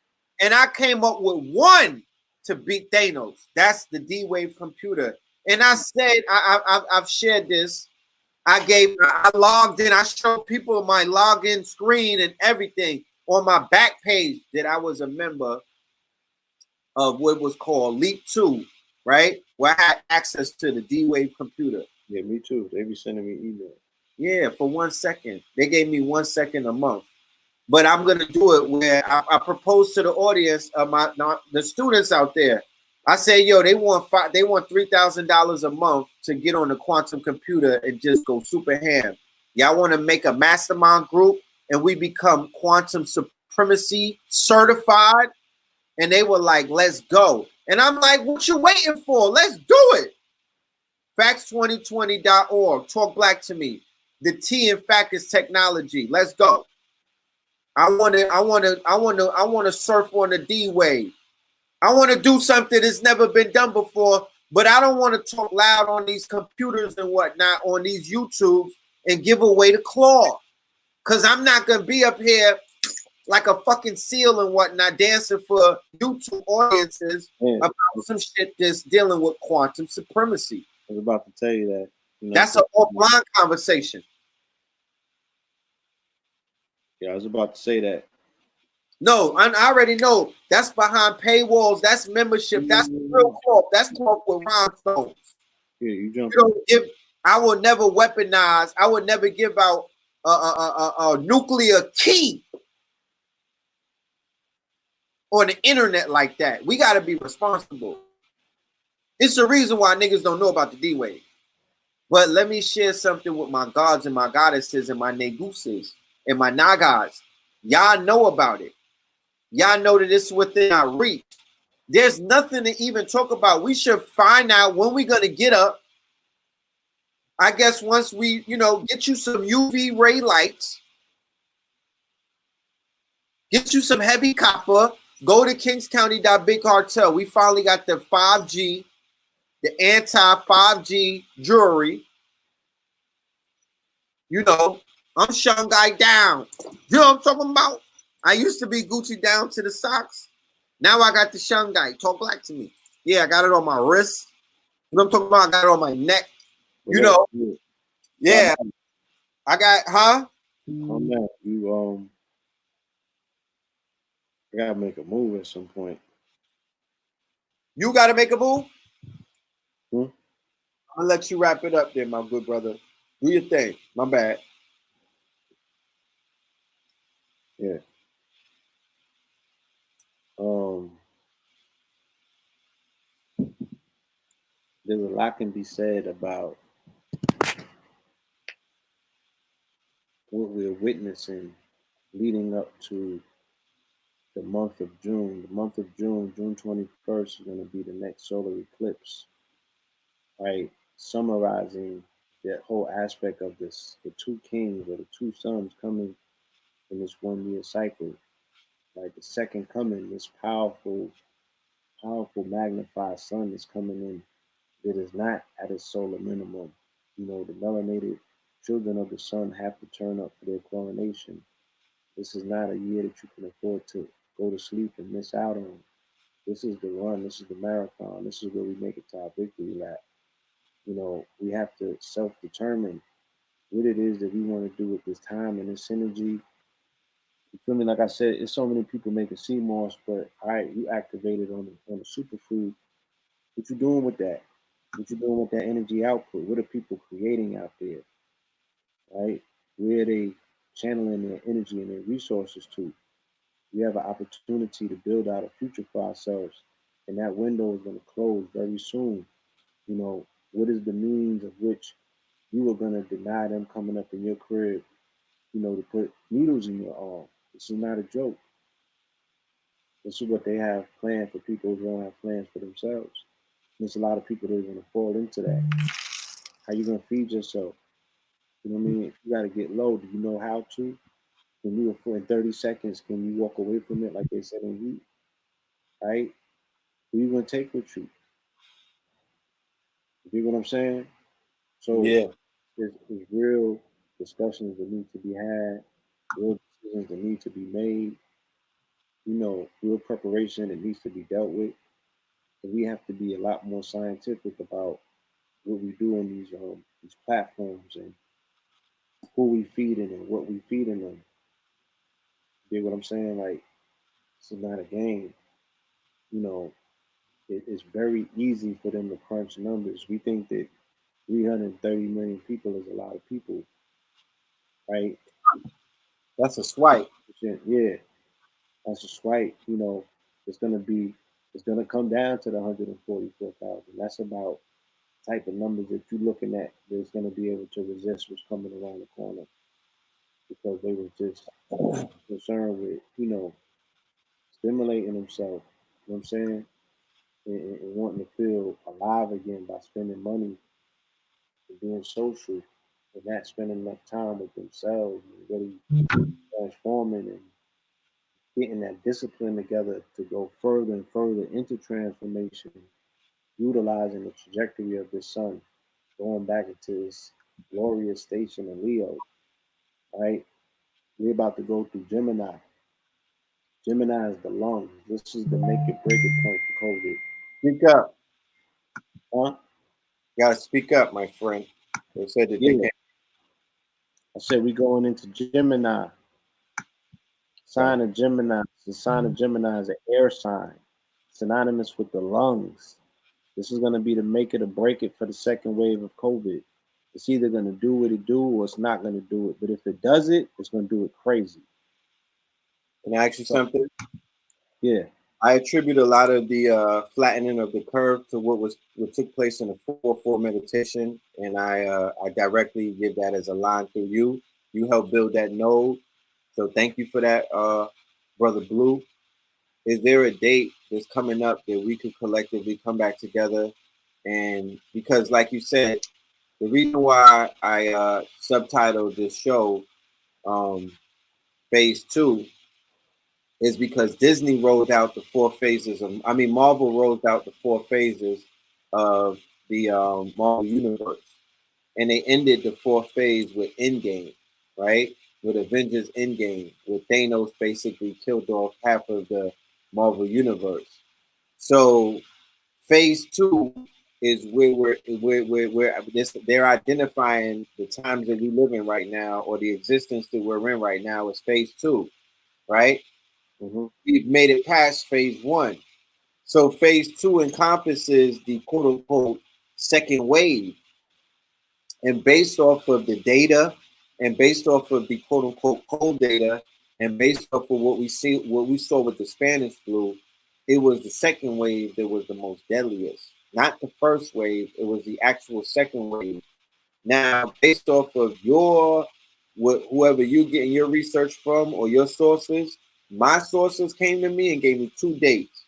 I came up with one to beat Thanos. That's the D-Wave computer. And I said, I've shared this. I logged in. I showed people my login screen and everything on my back page that I was a member of what was called Leap 2, right? Where I had access to the D-Wave computer. Yeah, me too. They be sending me email. Yeah, for 1 second. They gave me 1 second a month. But I'm going to do it where I propose to the audience, the students out there. I say, yo, they want $3,000 a month to get on the quantum computer and just go super ham. Y'all want to make a mastermind group and we become quantum supremacy certified? And they were like, let's go. And I'm like, what you waiting for? Let's do it. Facts2020.org. Talk black to me. The T in fact is technology. Let's go. I want to surf on the D wave. I want to do something that's never been done before, but I don't want to talk loud on these computers and whatnot, on these YouTubes, and give away the claw. Because I'm not going to be up here like a fucking seal and whatnot, dancing for YouTube audiences about some shit that's dealing with quantum supremacy. I was about to tell you that. That's an offline conversation. Yeah, I was about to say that. No, I already know. That's behind paywalls. That's membership. That's real cloth. That's cloth with rhinestones. Yeah, you jump. You don't give. I will never weaponize. I would never give out a nuclear key on the internet like that. We got to be responsible. It's the reason why niggas don't know about the D-Wave. But let me share something with my gods and my goddesses and my neguses and my nagas. Y'all know about it. Y'all know that it's within our reach. There's nothing to even talk about. We should find out when we're going to get up. I guess once we, get you some UV ray lights, get you some heavy copper, go to Kings County Big Cartel. We finally got the 5G, the anti-5G jewelry. I'm Shanghai down. You know what I'm talking about? I used to be Gucci down to the socks. Now I got the Shanghai. Talk black to me. Yeah, I got it on my wrist. You know what I'm talking about? I got it on my neck. Yeah. I got, Oh man, I gotta make a move at some point. You gotta make a move? Hmm? I'm gonna let you wrap it up there, my good brother. Do your thing. My bad. Yeah. There's a lot can be said about what we're witnessing leading up to the month of June. The month of June, June 21st, is going to be the next solar eclipse, right? Summarizing that whole aspect of this, the two kings or the two suns coming in this 1 year cycle, right? The second coming, this powerful, powerful magnified sun is coming in that is not at its solar minimum. The melanated children of the sun have to turn up for their coronation. This is not a year that you can afford to go to sleep and miss out on. This is the run. This is the marathon. This is where we make it to our victory lap. We have to self-determine what it is that we want to do with this time and this energy. You feel me? Like I said, it's so many people making sea moss, but all right, you activated on the superfood. What you doing with that? What you doing with that energy output? What are people creating out there? Right? Where are they channeling their energy and their resources to? We have an opportunity to build out a future for ourselves, and that window is going to close very soon. What is the means of which you are going to deny them coming up in your crib, to put needles in your arm? This is not a joke. This is what they have planned for people who don't have plans for themselves. There's a lot of people that are going to fall into that. How you going to feed yourself? You know what I mean? If you got to get low, do you know how to? Can you, in 30 seconds, can you walk away from it like they said in Heat? Right? Who you going to take with you? You get what I'm saying? So Yeah. there's real discussions that need to be had, real decisions that need to be made, real preparation that needs to be dealt with. And we have to be a lot more scientific about what we do on these platforms and who we feeding and what we feeding them. You get what I'm saying? Like, this is not a game. You know, it's very easy for them to crunch numbers. We think that 330 million people is a lot of people, right? That's a swipe. Yeah, that's a swipe. It's gonna be, it's gonna come down to the 144,000. That's about the type of numbers that you're looking at that's gonna be able to resist what's coming around the corner because they were just concerned with, stimulating themselves. You know what I'm saying? And wanting to feel alive again by spending money and being social and not spending enough time with themselves and really transforming and getting that discipline together to go further and further into transformation, utilizing the trajectory of this sun, going back into this glorious station in Leo, right? We're about to go through Gemini. Gemini is the lungs. This is the make it break it point for COVID. Speak up. Huh? You gotta speak up, my friend. They said that they Yeah. can't. I said we going into Gemini. Sign of Gemini. The sign of Gemini is an air sign, synonymous with the lungs. This is going to be the make it or break it for the second wave of COVID. It's either going to do what it do or it's not going to do it. But if it does it, it's going to do it crazy. Can I ask you something? Yeah. I attribute a lot of the flattening of the curve to what took place in the 4-4 meditation, and I directly give that as a line through you. You helped build that node, so thank you for that, Brother Blue. Is there a date that's coming up that we could collectively come back together? And because, like you said, the reason why I subtitled this show Phase 2 is because Disney rolled out the 4 phases of, Marvel rolled out the 4 phases of the Marvel Universe. And they ended the 4th phase with Endgame, right? With Avengers Endgame, where Thanos basically killed off half of the Marvel Universe. So phase 2 is where they're identifying the times that we live in right now, or the existence that we're in right now is phase 2, right? Mm-hmm. We've made it past phase 1. So phase 2 encompasses the quote unquote second wave. And based off of the data, and based off of the quote unquote cold data, and based off of what we saw with the Spanish flu, it was the second wave that was the most deadliest. Not the first wave, it was the actual second wave. Now, based off of whoever you getting your research from or your sources, my sources came to me and gave me 2 dates.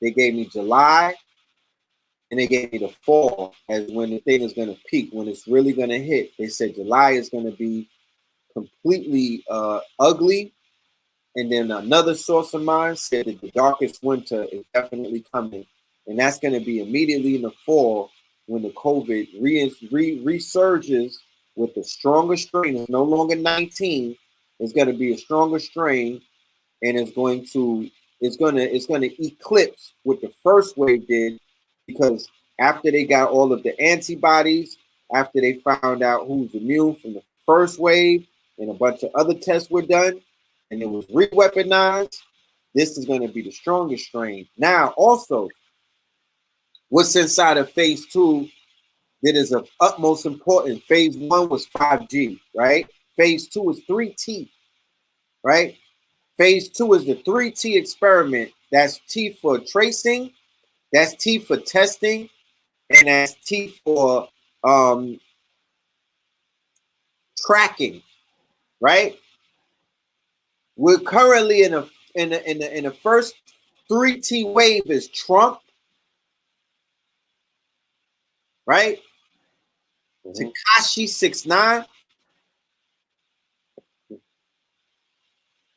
They gave me July and they gave me the fall as when the thing is going to peak, when it's really going to hit. They said July is going to be completely ugly. And then another source of mine said that the darkest winter is definitely coming. And that's going to be immediately in the fall when the COVID resurges with a stronger strain. It's no longer 19. It's going to be a stronger strain, and it's going to eclipse what the first wave did, because after they got all of the antibodies, after they found out who's immune from the first wave, and a bunch of other tests were done, and it was re-weaponized, this is going to be the strongest strain. Now, also, what's inside of phase 2 that is of utmost importance? Phase 1 was 5G, right? Phase 2 is 3T, right? Phase 2 is the 3T experiment. That's T for tracing, that's T for testing, and that's T for tracking, right? We're currently in the first 3T wave is Trump, right? Mm-hmm. Tekashi 6ix9ine,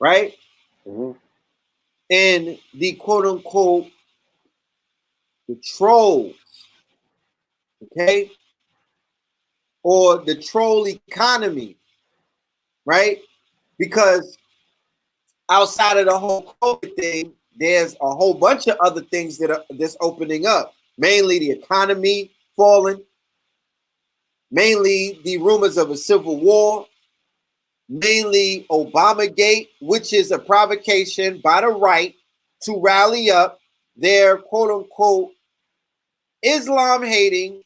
right? Mm-hmm. And the quote unquote the trolls, okay? Or the troll economy, right? Because outside of the whole COVID thing, there's a whole bunch of other things that's opening up. Mainly the economy falling, mainly the rumors of a civil war, mainly Obamagate, which is a provocation by the right to rally up their quote unquote Islam hating,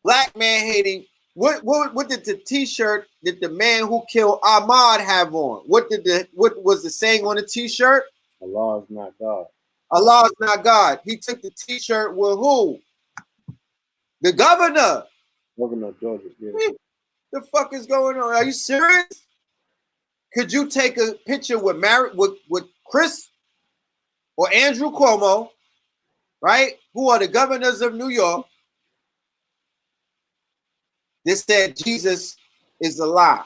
black man hating. What did the t-shirt that the man who killed Ahmad have on? What was the saying on the t-shirt? Allah is not God. Allah is not God. He took the t-shirt with who? The governor. Governor of Georgia. Yeah. The fuck is going on? Are you serious? Could you take a picture with Chris or Andrew Cuomo, right? Who are the governors of New York? They said Jesus is a lie.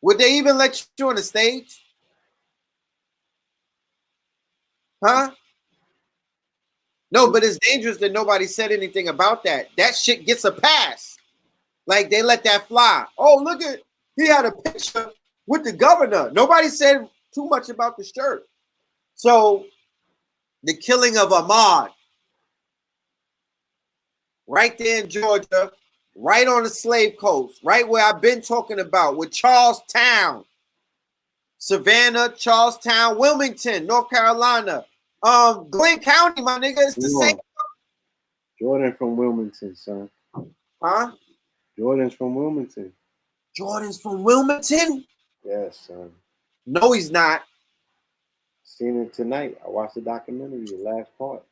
Would they even let you on the stage? Huh? No, but it's dangerous that nobody said anything about that. That shit gets a pass. Like they let that fly. Oh, look at, he had a picture with the governor. Nobody said too much about the shirt. So the killing of Ahmad, right there in Georgia, right on the slave coast, right where I've been talking about with Charlestown, Savannah, Charlestown, Wilmington, North Carolina, Glenn County, my nigga, it's the same. Jordan from Wilmington, son. Huh? Jordan's from Wilmington. Jordan's from Wilmington? Yes, son. No, he's not. Seen it tonight. I watched the documentary, the last part.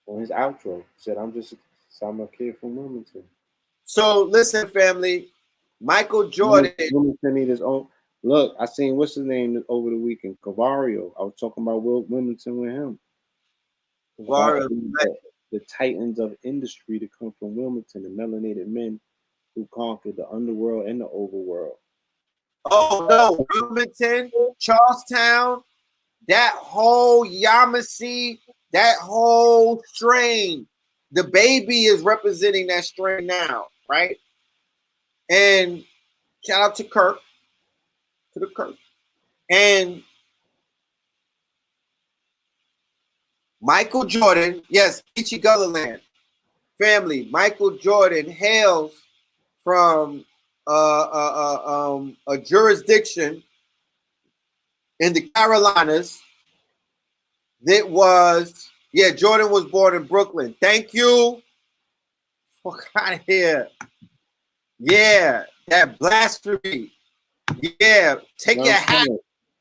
On his outro, said, I'm a kid from Wilmington. So listen, family. Michael Jordan. Wilmington need his own. Look, I seen what's his name over the weekend, Cavario. I was talking about Wilmington with him. About the titans of industry to come from Wilmington, the melanated men who conquered the underworld and the overworld. Oh no, Wilmington, Charlestown, that whole Yamasee, that whole strain. The baby is representing that strain now, right? And shout out to Kirk, to the Kirk. And Michael Jordan, yes, Ichi Gulliland family. Michael Jordan hails from a jurisdiction in the Carolinas that was, yeah, Jordan was born in Brooklyn. Thank you. Fuck out of here. Yeah, that blasphemy. Yeah, take your hat.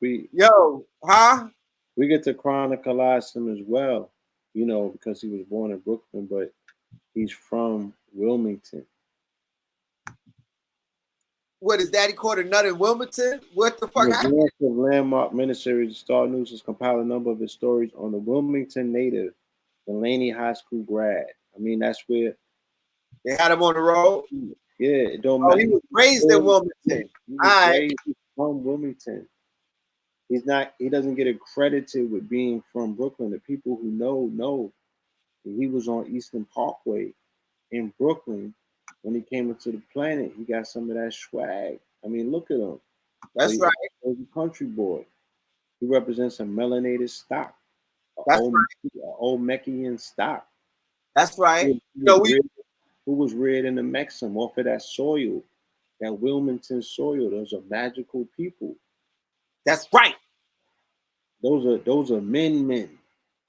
Yo, huh? We get to chronicleize him as well, you know, because he was born in Brooklyn, but he's from Wilmington. What is Daddy caught a nut in Wilmington? What the fuck? The landmark miniseries Star News has compiled a number of his stories on the Wilmington native, the Laney High School grad. I mean, that's where they had him on the road. Yeah, it don't matter. He was raised in Wilmington. He was raised from Wilmington. He doesn't get accredited with being from Brooklyn. The people who know he was on Eastern Parkway in Brooklyn when he came into the planet. He got some of that swag. I mean, look at him. That's right. He's a country boy. He represents a melanated stock. That's right. Old Mexican stock. That's right. Who was reared in the Mexim off of that soil, that Wilmington soil. Those are magical people. That's right. Those are men,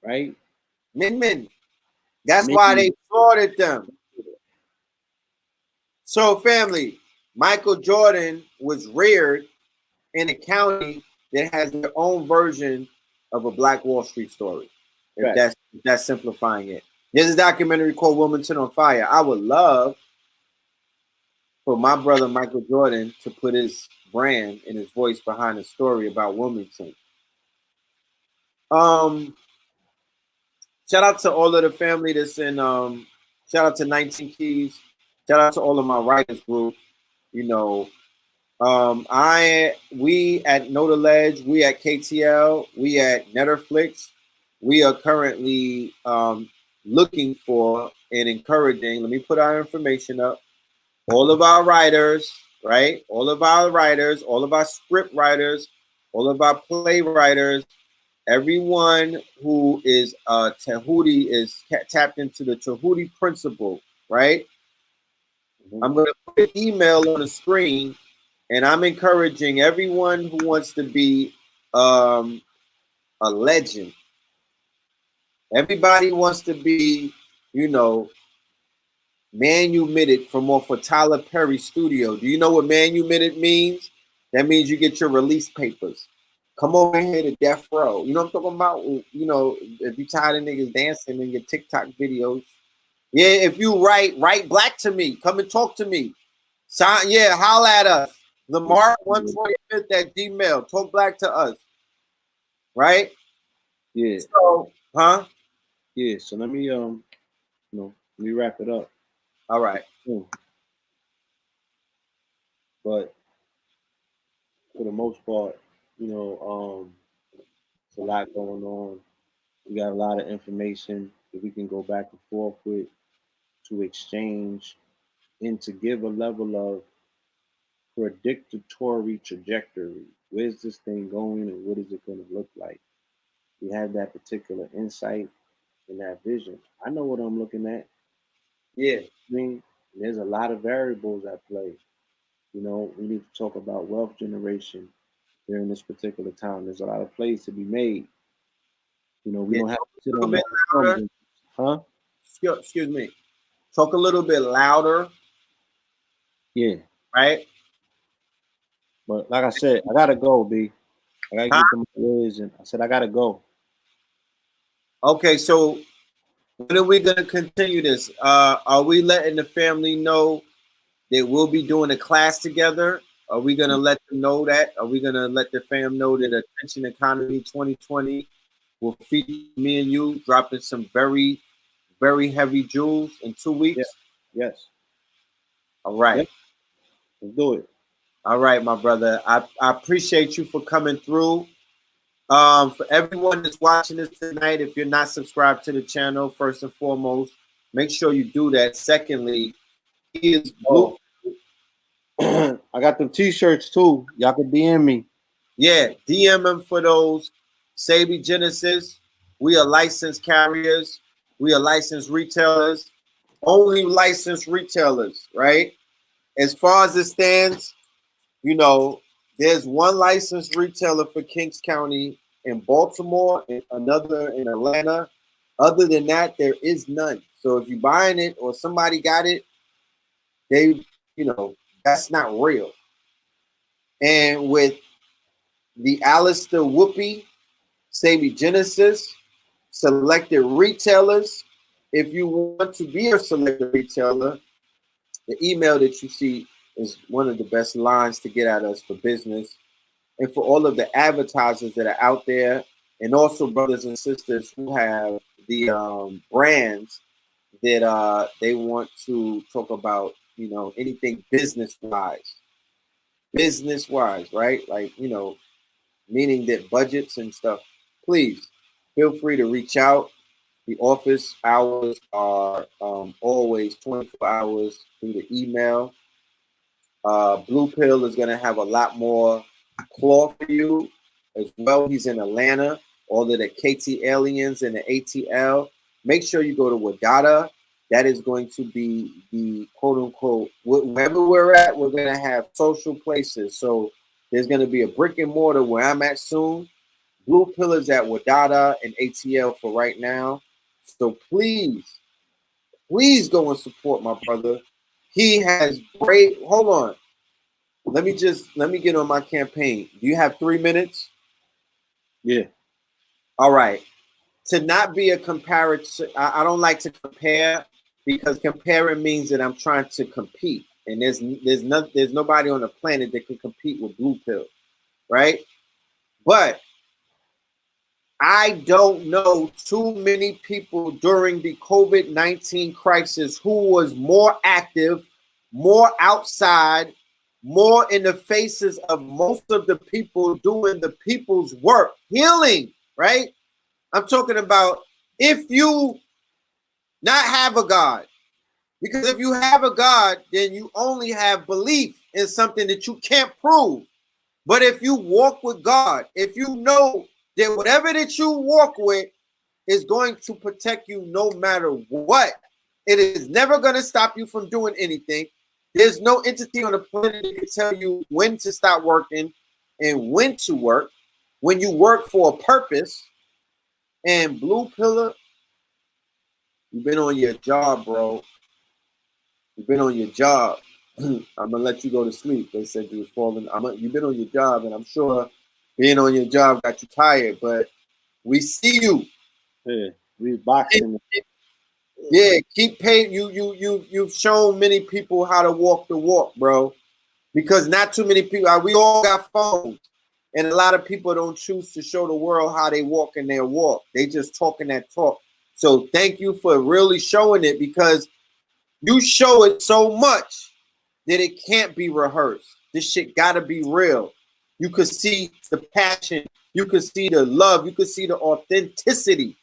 right? Men. That's why they slaughtered them. So, family, Michael Jordan was reared in a county that has their own version of a Black Wall Street story. If that's simplifying it. There's a documentary called Wilmington on Fire. I would love for my brother Michael Jordan to put his brand and his voice behind a story about Wilmington. Shout out to all of the family that's in shout out to 19 Keys. Shout out to all of my writers group. You know, we at Know the Ledge, we at KTL, we at Netterflix, we are currently looking for and encouraging. Let me put our information up. All of our writers, right? All of our writers, all of our script writers, all of our playwriters, everyone who is Tahuti is tapped into the Tahuti principle, right? I'm going to put an email on the screen, and I'm encouraging everyone who wants to be a legend. Everybody wants to be, you know, manumitted from off of Tyler Perry Studio. Do you know what manumitted means? That means you get your release papers. Come over here to Death Row. You know what I'm talking about? You know, if you tired of niggas dancing in your TikTok videos. Yeah, if you write black to me. Come and talk to me. Yeah, holla at us. Lamar125th at Gmail. Talk black to us. Right? Yeah. So, huh? Yeah, so let me let me wrap it up. All right. But for the most part, you know, it's a lot going on. We got a lot of information that we can go back and forth with, to exchange, and to give a level of predictory trajectory. Where's this thing going and what is it going to look like? We have that particular insight and that vision. I know what I'm looking at. Yeah. I mean, there's a lot of variables at play. You know, we need to talk about wealth generation during this particular time. There's a lot of plays to be made. You know, we don't have to sit on that. Huh? excuse me. Talk a little bit louder, Yeah. right? But like I said, I gotta go, B. I gotta Huh? get them words, and I said I gotta go. Okay, so when are we gonna continue this? Are we letting the family know that we'll be doing a class together? Are we gonna let them know that? Are we gonna let the fam know that Attention Economy 2020 will feature me and you dropping some very, very heavy jewels in 2 Yeah. weeks? Yes. All right. Yep. Let's do it. All right, my brother. I appreciate you for coming through. For everyone that's watching this tonight, if you're not subscribed to the channel, first and foremost, make sure you do that. Secondly, he is blue. Oh. I got them t-shirts too. Y'all can DM me. Yeah, DM him for those. Sabi Genesis. We are licensed carriers. We are licensed retailers. Only licensed retailers, right? As far as it stands, you know, there's one licensed retailer for Kings County in Baltimore and another in Atlanta. Other than that, there is none. So if you're buying it or somebody got it, they, you know, that's not real. And with the Alistair Whoopi, Sabi Genesis, selected retailers, if you want to be a selected retailer, the email that you see is one of the best lines to get at us for business. And for all of the advertisers that are out there, and also brothers and sisters who have the brands that they want to talk about, you know, anything business wise, right? Like, you know, meaning that budgets and stuff. Please feel free to reach out. The office hours are always 24 hours through the email. Blue Pill is going to have a lot more cloth for you as well. He's in Atlanta. All of the KT Aliens and the ATL. Make sure you go to Wadada. That is going to be the quote unquote, wherever we're at, we're going to have social places. So there's going to be a brick and mortar where I'm at soon. Blue Pill is at Wadada and ATL for right now. So please go and support my brother. He has great, hold on. Let me get on my campaign. Do you have 3 minutes? Yeah. All right. To not be a comparison, I don't like to compare because comparing means that I'm trying to compete. And there's nobody on the planet that can compete with Blue Pill, right? But I don't know too many people during the COVID-19 crisis who was more active, more outside, more in the faces of most of the people doing the people's work, healing, right? I'm talking about if you not have a God, because if you have a God, then you only have belief in something that you can't prove. But if you walk with God, if you know that whatever that you walk with is going to protect you no matter what, it is never going to stop you from doing anything. There's no entity on the planet that can tell you when to stop working and when to work. When you work for a purpose, and Blue Pillar, you've been on your job, bro. You've been on your job. I'm gonna let you go to sleep. They said you was falling. You've been on your job, and I'm sure being on your job got you tired. But we see you. Yeah. We boxing. Yeah, keep paying. You've shown many people how to walk the walk, bro. Because not too many people. We all got phones, and a lot of people don't choose to show the world how they walk in their walk. They just talking that talk. So thank you for really showing it, because you show it so much that it can't be rehearsed. This shit gotta be real. You could see the passion. You could see the love. You could see the authenticity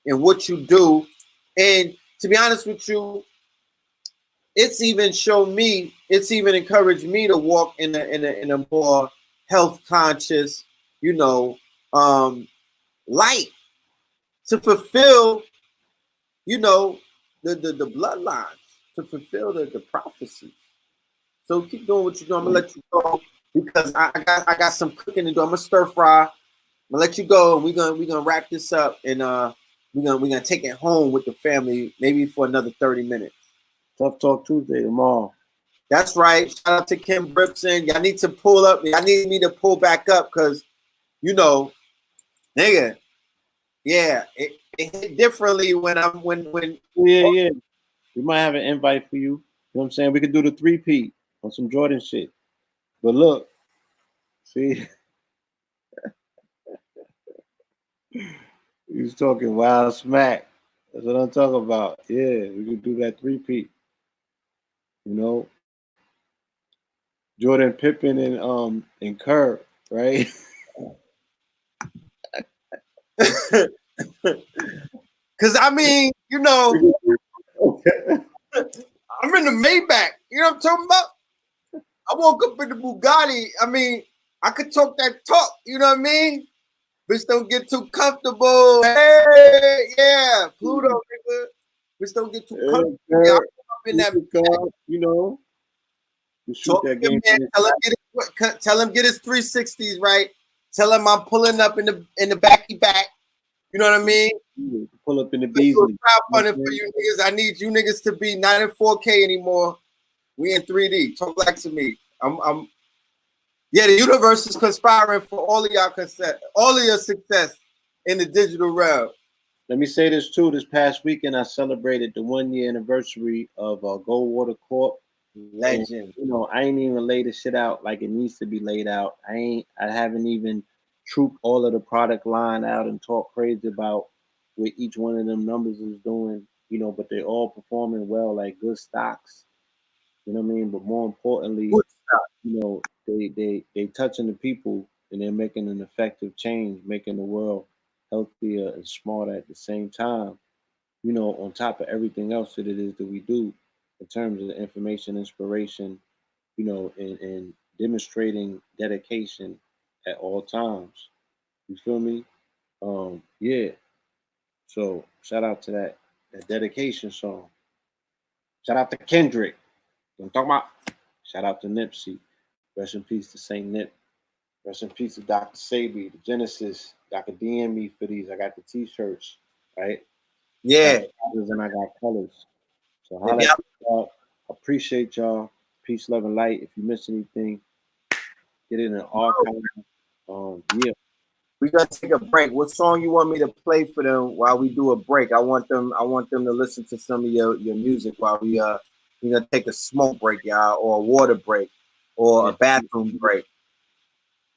in what you do. And to be honest with you, it's even shown me, it's even encouraged me to walk in a more health conscious, you know, light, to fulfill, you know, the bloodlines, to fulfill the prophecy. So keep doing what you're doing. I'm gonna let you go because I got some cooking to do. I'm gonna stir fry. I'm gonna let you go, and we're gonna wrap this up. And we're gonna take it home with the family, maybe for another 30 minutes. Tough Talk Tuesday tomorrow. That's right. Shout out to Kim Bripson. Y'all need to pull up. Y'all need me to pull back up because, you know, nigga, yeah, it hit differently when Yeah. We might have an invite for you. You know what I'm saying? We could do the 3-peat on some Jordan shit. But look, see, he's talking wild smack. That's what I'm talking about. Yeah, we could do that 3-peat. You know, Jordan, Pippen, and Kerr, right? Because I mean, you know, I'm in the Maybach. You know what I'm talking about? I woke up in the Bugatti. I mean, I could talk that talk. You know what I mean? Bitch, don't get too comfortable. Hey, yeah, Pluto, nigga. Bitch, don't get too comfortable. Yeah, I'm up in that. You know, you shoot Talk that to game. man. Tell him get his 360s right. Tell him I'm pulling up in the backy back. You know what I mean? Pull up in the Beasley. Crowdfunding for you niggas. I need you niggas to be not in 4K anymore. We in 3D. Talk back to me. Yeah, the universe is conspiring for all of your success in the digital realm. Let me say this too. This past weekend, I celebrated the 1-year anniversary of Goldwater Corp. Legend. And, you know, I ain't even laid the shit out like it needs to be laid out. I haven't even trooped all of the product line out and talk crazy about what each one of them numbers is doing. You know, but they're all performing well, like good stocks. You know what I mean? But more importantly, you know, they touching the people and they're making an effective change, making the world healthier and smarter at the same time. You know, on top of everything else that it is that we do in terms of information, inspiration, you know, and demonstrating dedication at all times. You feel me? Yeah. So shout out to that dedication song. Shout out to Kendrick. I'm talking about. Shout out to Nipsey. Rest in peace to Saint Nip. Rest in peace to Dr. Sabi, the Genesis. Y'all can DM me for these. I got the t-shirts, right? Yeah. And I got colors. So y'all. Appreciate y'all. Peace, love, and light. If you miss anything, get it in an archive. Yeah. We gotta take a break. What song you want me to play for them while we do a break? I want them to listen to some of your music while we're gonna take a smoke break, y'all, or a water break, or a bathroom break.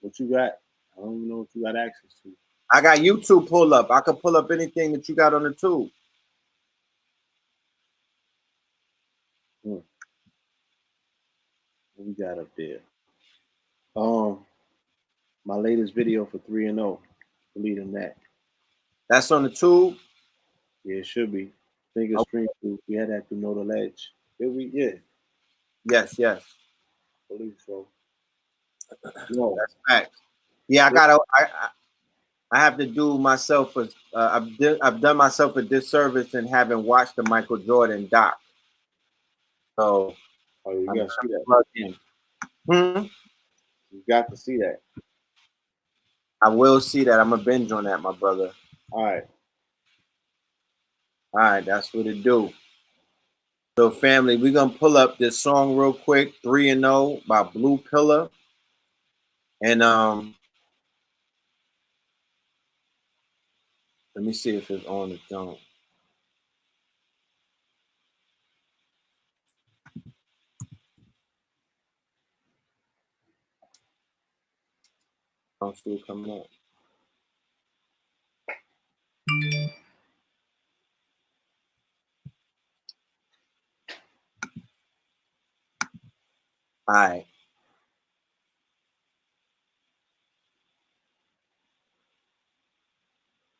What you got? I don't even know what you got access to. I got YouTube pull up. I can pull up anything that you got on the tube. What we got up there? My latest video for 3-0. Deleting that. That's on the tube? Yeah, it should be. Finger stream through. We had that through Know the Ledge. Did we? Yeah. Yes. I believe so. No. That's facts. Yeah, I have to do myself I've done myself a disservice in having watched the Michael Jordan doc. So you got to see that. You got to see that. I will see that. I'm a binge on that, my brother. All right, that's what it do. So, family, we're gonna pull up this song real quick, 3-0 by Blue Pillar. And let me see if it's on the don't. I'm still coming up. All right.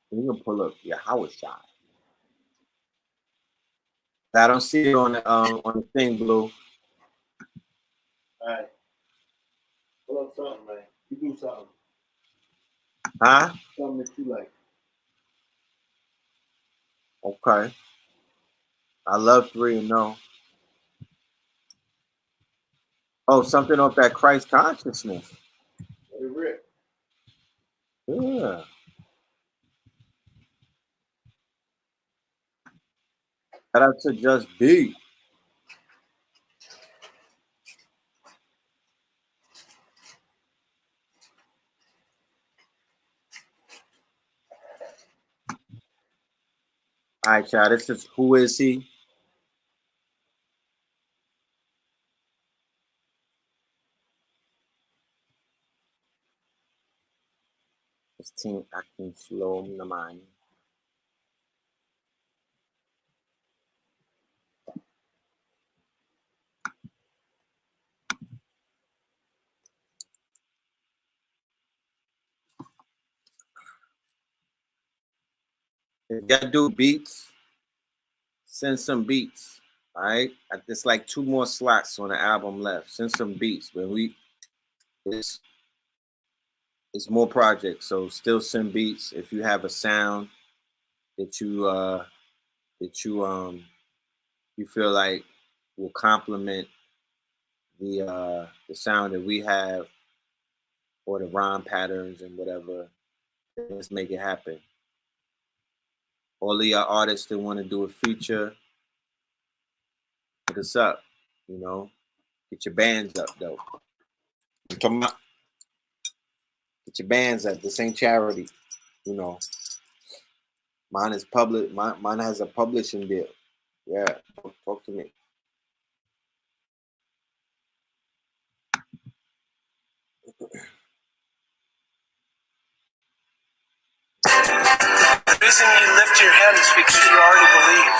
We're gonna pull up your Howard shot. I don't see it on the thing, Blue. All right. Pull up something, man. You do something. Huh? Something that you like. Okay. I love 3-0. Oh, something off that Christ consciousness. Let it rip. Yeah. Shout out to Just B. All right, y'all. This is Who Is He? This team acting slow in the mind. If y'all do beats, send some beats. All right. There's like 2 more slots on the album left. Send some beats. When it's more projects, so still send beats. If you have a sound that you feel like will complement the sound that we have or the rhyme patterns and whatever, let's make it happen. All of y'all artists that want to do a feature, hit us up. You know, get your bands up though. I'm talking about get your bands up. This ain't charity. You know, mine is public. Mine has a publishing deal. Yeah, talk to me. The reason you lift your hand is because you already believe.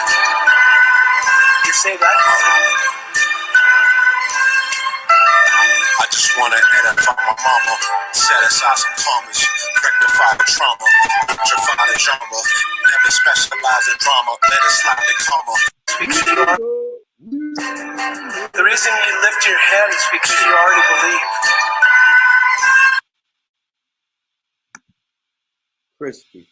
You say that. I just want to edify my mama, set aside some commas, rectify the trauma, electrify the genre, never specialize in drama, let it slide the comma. The reason you lift your hand is because you already believe. Crispy.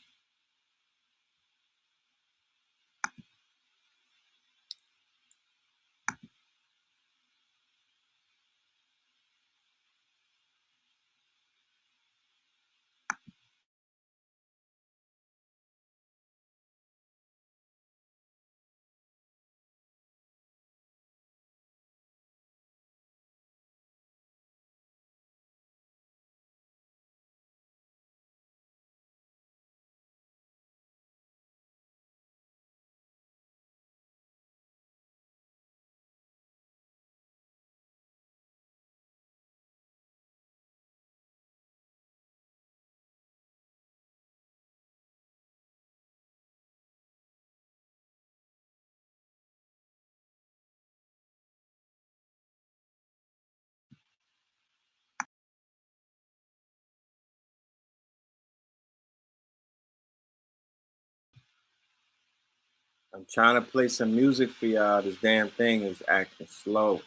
I'm trying to play some music for y'all. This damn thing is acting slow.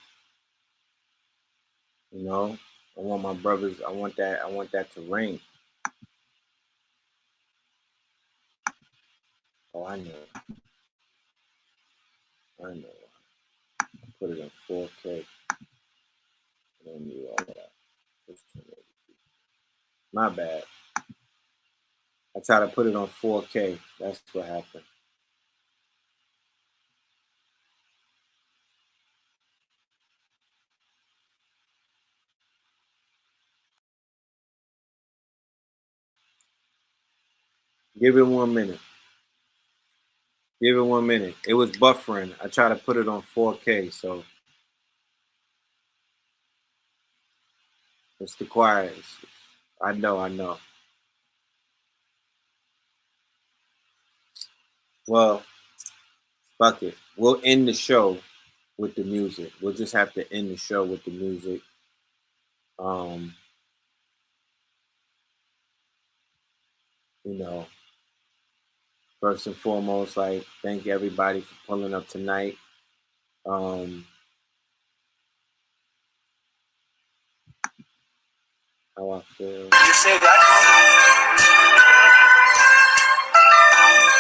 You know, I want my brothers. I want that. I want that to ring. Oh, I know. I know. I put it in 4K. I don't need all that. It's 1080p. My bad. I try to put it on 4K. That's what happened. Give it 1 minute. Give it 1 minute. It was buffering. I tried to put it on 4K, so it's the quiet. I know. I know. Well, fuck it. We'll end the show with the music. We'll just have to end the show with the music. You know, first and foremost, like, thank everybody for pulling up tonight. How I feel. You say that.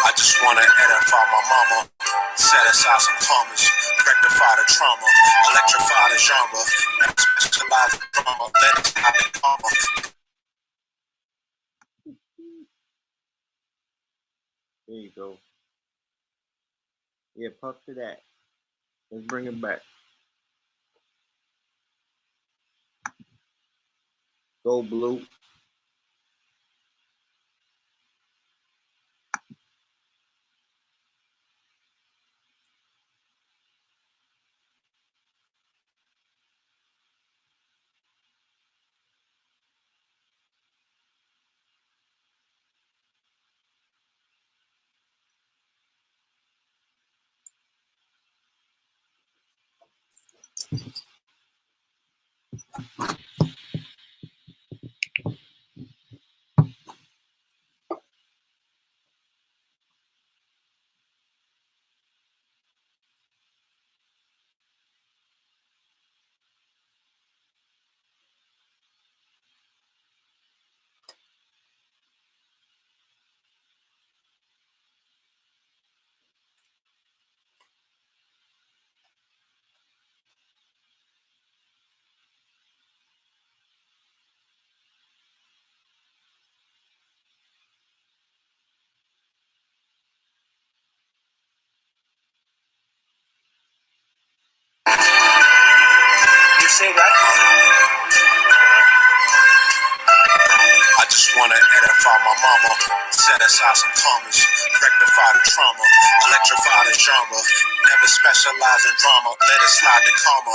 I just want to edify my mama, set aside some commas, rectify the trauma, electrify the genre, never specialize in drama, let it slide the comma. There you go. Yeah, puff to that. Let's bring it back. Go blue. You say that? I just wanna edify my mama, set aside some commas, rectify the trauma, electrify the genre, never specialize in drama, let it slide to karma.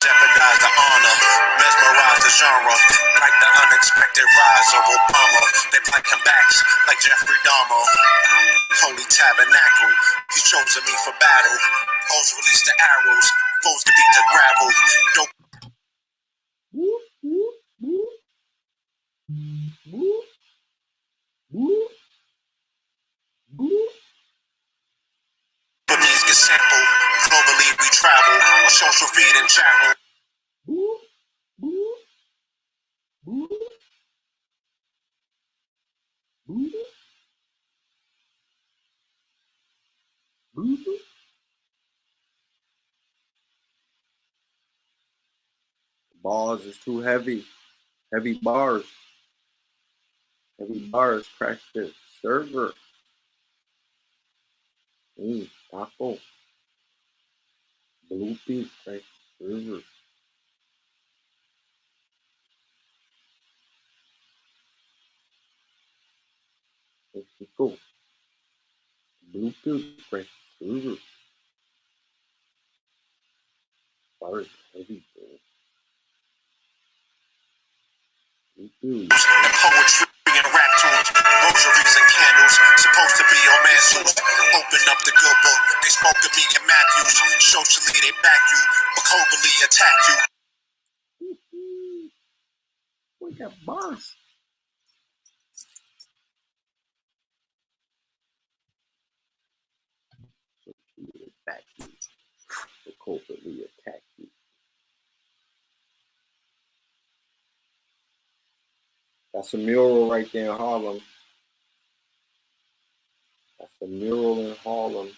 Jeopardize the honor, mesmerize the genre, like the unexpected rise of Obama. They black him backs like Jeffrey Dahmer. Holy tabernacle, he's chosen me for battle. Hoes release the arrows, foes to beat the gravel. Dope. Means get sampled. Globally we travel on social feed and channel. Bars is too heavy. Heavy bars. Heavy bars. Crash the server. Taco. Blue Peak. Crash the server. Mexico. Blue Peak. Crash the server. Bars heavy, bro. And poetry and rap tunes, rosaries and candles, supposed to be on mantles. Open up the good book, they spoke to me in Matthews. Socially they back you, but covertly attack you. We got bars. Socially attack you. They covertly attack you. That's a mural right there in Harlem. That's a mural in Harlem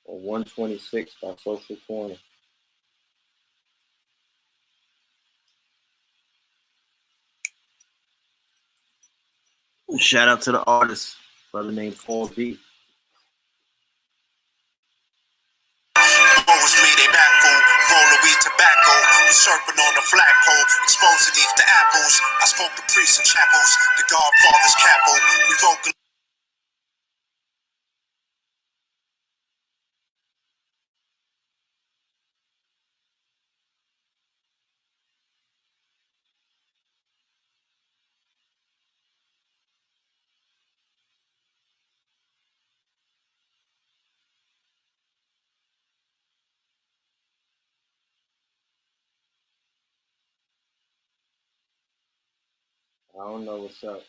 on 126 by Social Corner. Shout out to the artist, brother named Paul B. Woe is me, they back fool, roll of weed tobacco. Serpent on the flagpole, exposing beneath the apples. I spoke to priests and chapels, the Godfather's capo. Revoking. I don't know what's up.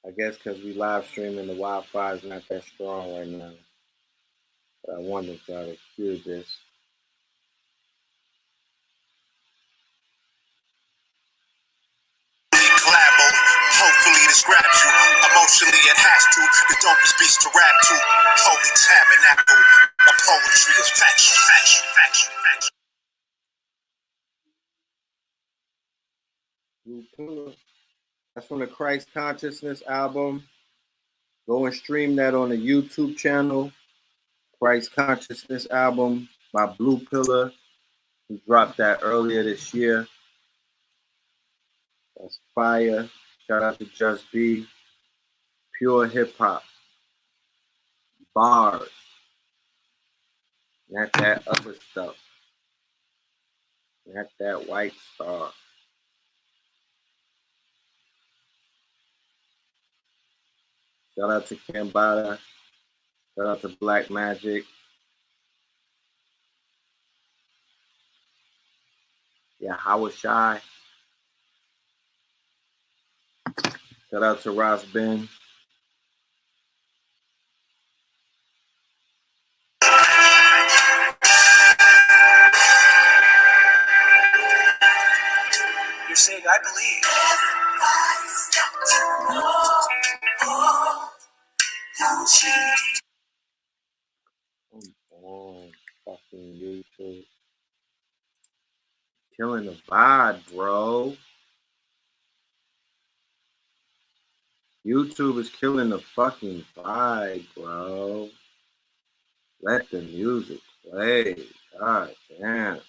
I guess because we live streaming, the Wi-Fi is not that strong right now. But I wanted y'all to hear this. Collabo. Hopefully this grabs you. Emotionally it has to. The dopest beast to rap to. Holy tabernacle. My poetry is factual, factual, factual, factual. Blue Pillar. That's from the Christ Consciousness album. Go and stream that on the YouTube channel. Christ Consciousness album by Blue Pillar. We dropped that earlier this year. That's fire. Shout out to Just B. Pure hip hop. Bars. Not that other stuff. Not that white star. Shout out to Kambada. Shout out to Black Magic. Yeah, Howard Shy. Shout out to Ross Ben. You're saying I believe. Oh, fucking YouTube. Killing the vibe, bro. YouTube is killing the fucking vibe, bro. Let the music play. God damn.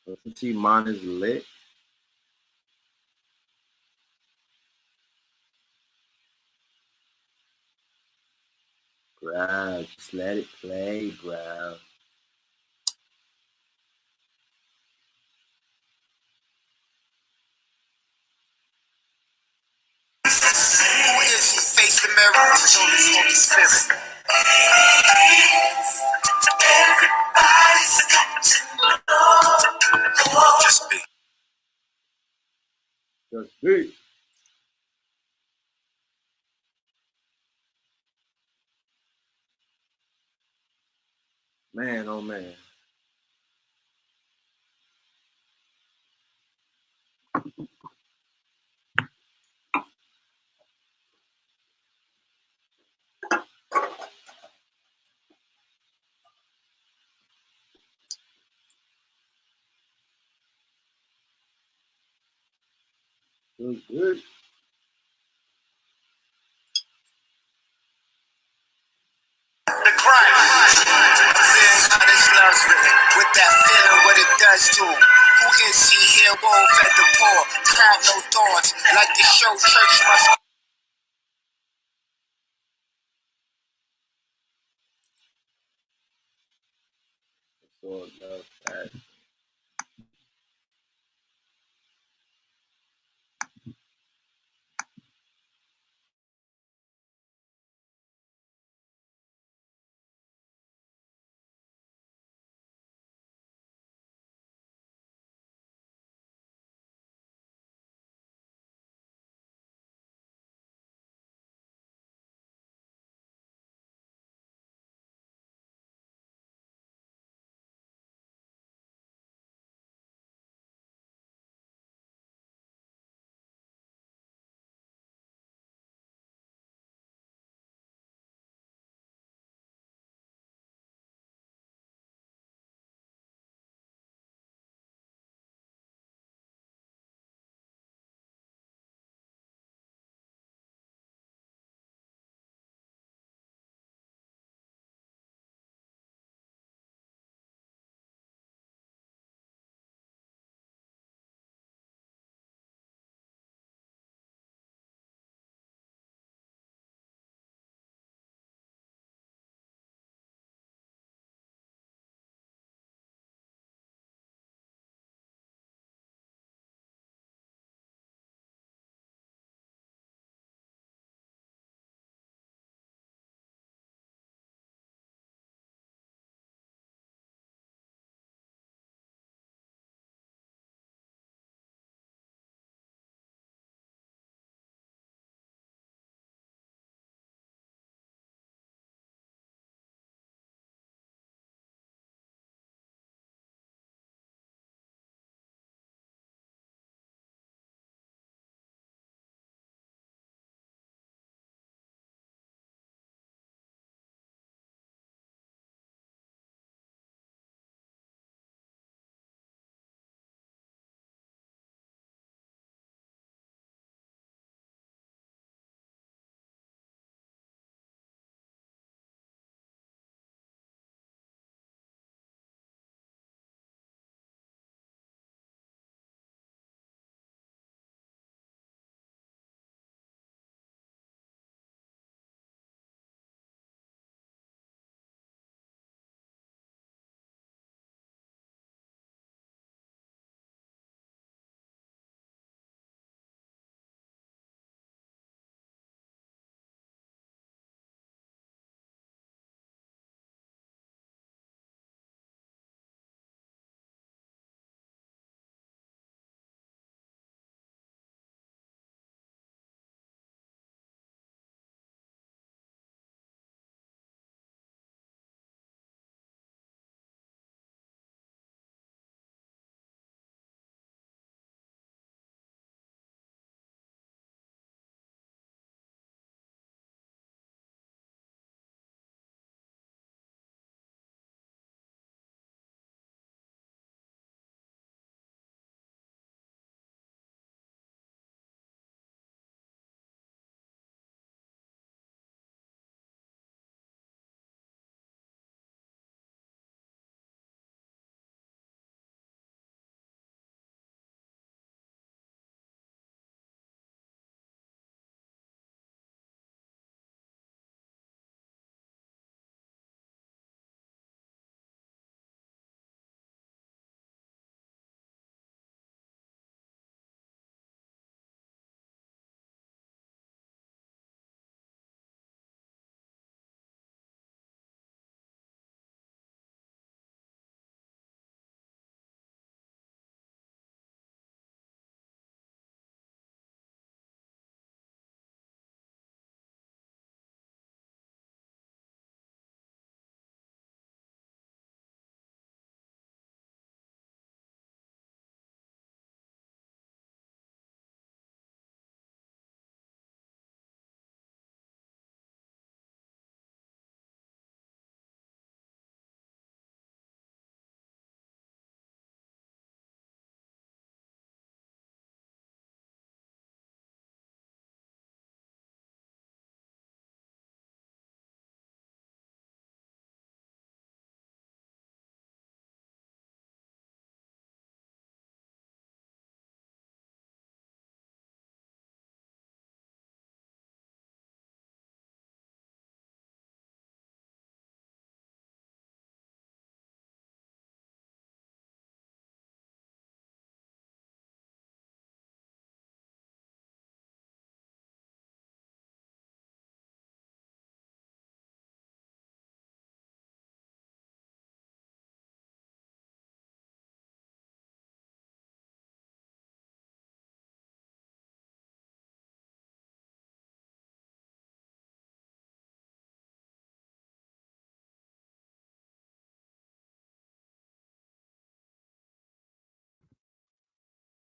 Don't you see mine is lit? Bro, just let it play, bro. Who is he? Face the mirror. Know this Holy Spirit. Everybody's got to know. Just be. Just be. Man, oh man. Just be. The crime. Feeling how this love's written. With that feeling, what it does to him. Who is he here? Won't fed the poor. Count no thorns. Like the show church must. It's all love, passion.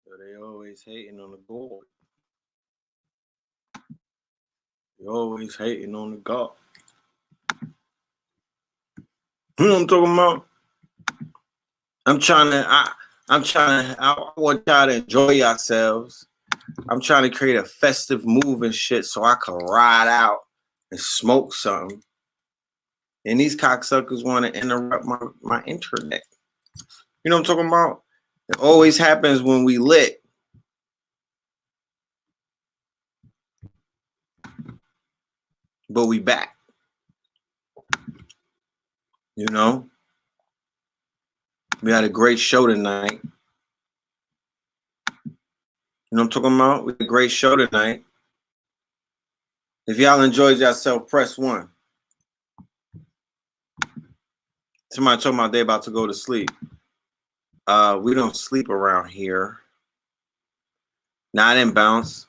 So they always hating on the gold. They always hating on the God. You know what I'm talking about? I want y'all to enjoy yourselves. I'm trying to create a festive move and shit so I can ride out and smoke something. And these cocksuckers want to interrupt my internet. You know what I'm talking about? It always happens when we lit. But we back. You know? We had a great show tonight. You know what I'm talking about? We had a great show tonight. If y'all enjoyed yourself, press 1. Somebody told me they about to go to sleep. We don't sleep around here. Nah, I didn't bounce.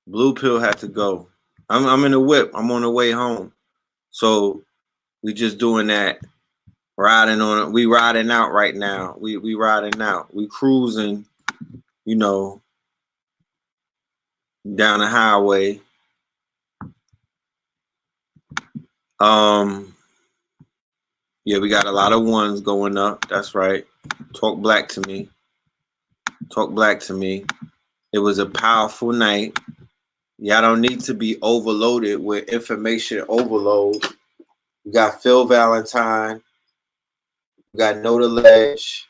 Blue Pill had to go. I'm in the whip. I'm on the way home. So we just doing that. Riding on it. We riding out right now. We riding out. We cruising, you know, down the highway. Yeah, we got a lot of ones going up. That's right. Talk black to me. Talk black to me. It was a powerful night. Y'all don't need to be overloaded with information overload. We got Phil Valentine. We got Know the Ledge.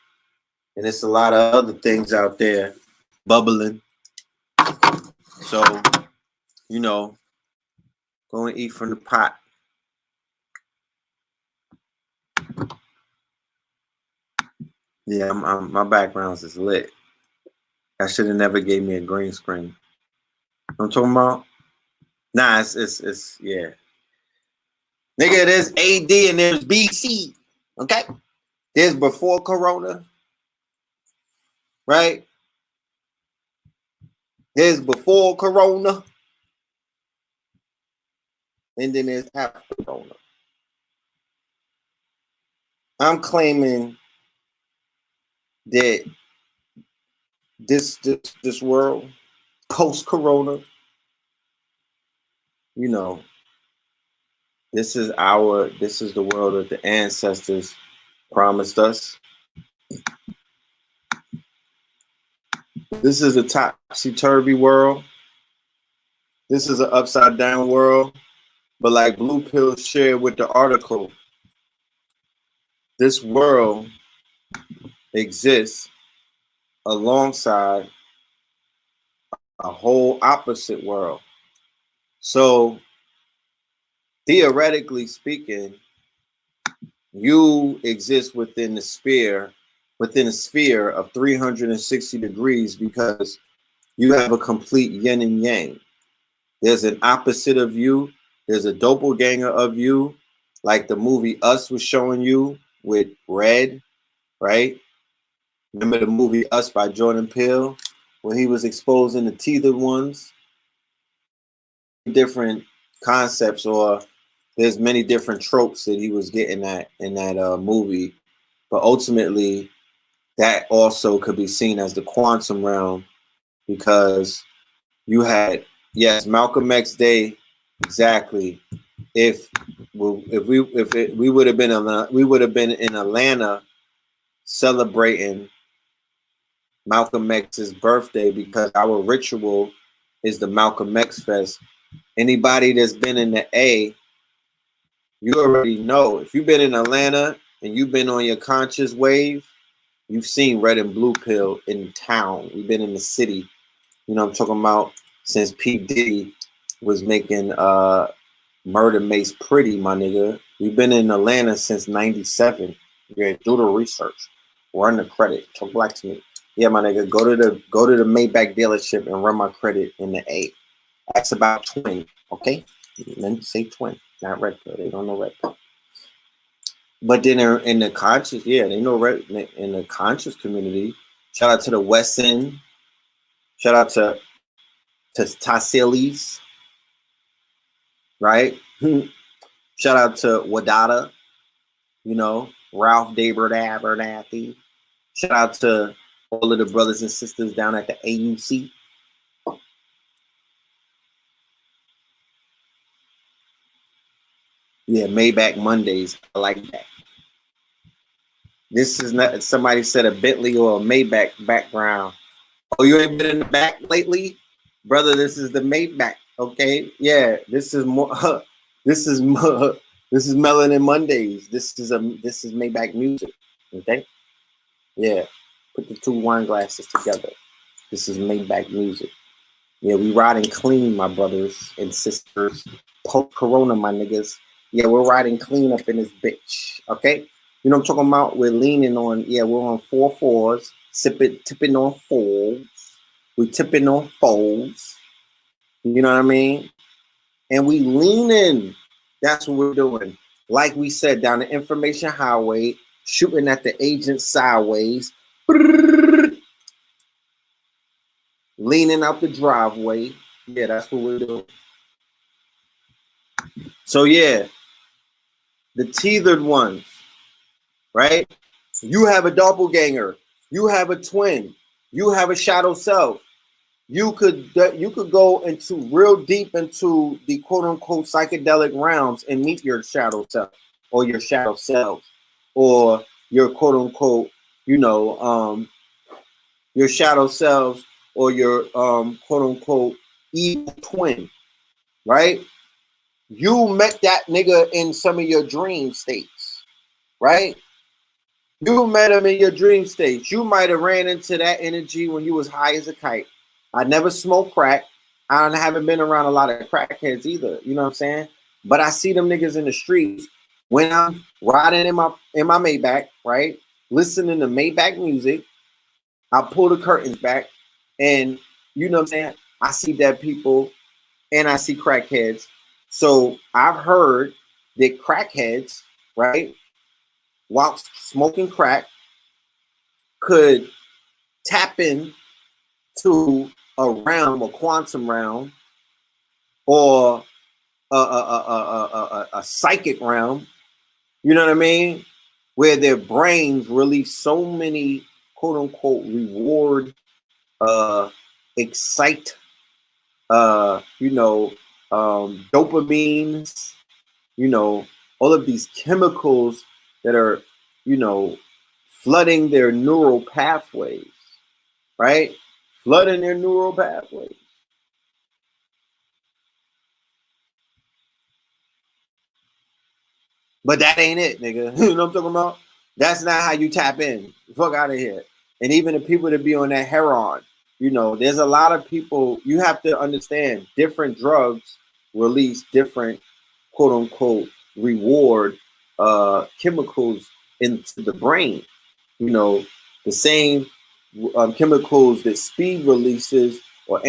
And it's a lot of other things out there bubbling. So, you know, go and eat from the pot. Yeah, my background is lit. I should have never gave me a green screen. You know what I'm talking about? Nah, it's yeah. Nigga, there's AD and there's BC. Okay? There's before Corona. Right? There's before Corona. And then there's after Corona. I'm claiming that this world, post-Corona, you know, this is the world that the ancestors promised us. This is a topsy-turvy world. This is an upside-down world. But like Blue Pill shared with the article, this world exists alongside a whole opposite world. So theoretically speaking, you exist within the sphere of 360 degrees because you have a complete yin and yang. There's an opposite of you. There's a doppelganger of you, like the movie Us was showing you with Red, right? Remember the movie Us by Jordan Peele, when he was exposing the tethered ones? Different concepts, or there's many different tropes that he was getting at in that movie. But ultimately, that also could be seen as the quantum realm, because you had, yes, Malcolm X Day, exactly. If we would have been in Atlanta celebrating Malcolm X's birthday, because our ritual is the Malcolm X Fest. Anybody that's been in the A, you already know. If you've been in Atlanta and you've been on your conscious wave, you've seen Red and Blue Pill in town. We've been in the city. You know what I'm talking about? Since P. Diddy was making Murder Mace pretty, my nigga. We've been in Atlanta since '97. Yeah, do the research. Run the credit. Talk black to me. Yeah, my nigga. Go to the Maybach dealership and run my credit in the A. That's about twin. Okay? Then say twin, not red pill. They don't know red pill. But then in the conscious, yeah, they know red in the conscious community. Shout out to the West End. Shout out to Tassilis. Right? Shout out to Wadada, you know, Ralph David Abernathy. Shout out to All of the brothers and sisters down at the AUC. Yeah, Maybach Mondays. I like that. This is not, somebody said a Bentley or a Maybach background. Oh, you ain't been in the back lately? Brother, this is the Maybach, okay? Yeah, this is more this is more, this is Melanin Mondays. This is Maybach music. Okay? Yeah. Put the two wine glasses together. This is Maybach music. Yeah, we riding clean, my brothers and sisters. Post-corona, my niggas. Yeah, we're riding clean up in this bitch. Okay? You know what I'm talking about? We're leaning on, yeah, we're on 4-4s, tipping on folds. We tipping on folds. You know what I mean? And we leaning. That's what we're doing. Like we said, down the information highway, shooting at the agent sideways. Leaning out the driveway. Yeah, that's what we're doing. So yeah, the tethered ones, right? You have a doppelganger. You have a twin. You have a shadow self. You could go into real deep into the quote unquote psychedelic realms and meet your shadow self or your shadow selves or your quote unquote, your shadow selves or your quote unquote evil twin, right? You met that nigga in some of your dream states, right? You met him in your dream states. You might have ran into that energy when you was high as a kite. I never smoked crack. I haven't been around a lot of crackheads either. You know what I'm saying? But I see them niggas in the streets when I'm riding in my Maybach, right? Listening to Maybach music. I pull the curtains back, and you know what I'm saying? I see dead people, and I see crackheads. So I've heard that crackheads, right, while smoking crack, could tap in to a realm, a quantum realm, or a psychic realm, you know what I mean? Where their brains release so many quote unquote reward, excite, dopamines, all of these chemicals that are, flooding their neural pathways, right? Flooding their neural pathways. But that ain't it, nigga. You know what I'm talking about? That's not how you tap in. Fuck out of here. And even the people that be on that heroin, there's a lot of people. You have to understand different drugs release different quote unquote reward chemicals into the brain. The same chemicals that speed releases or or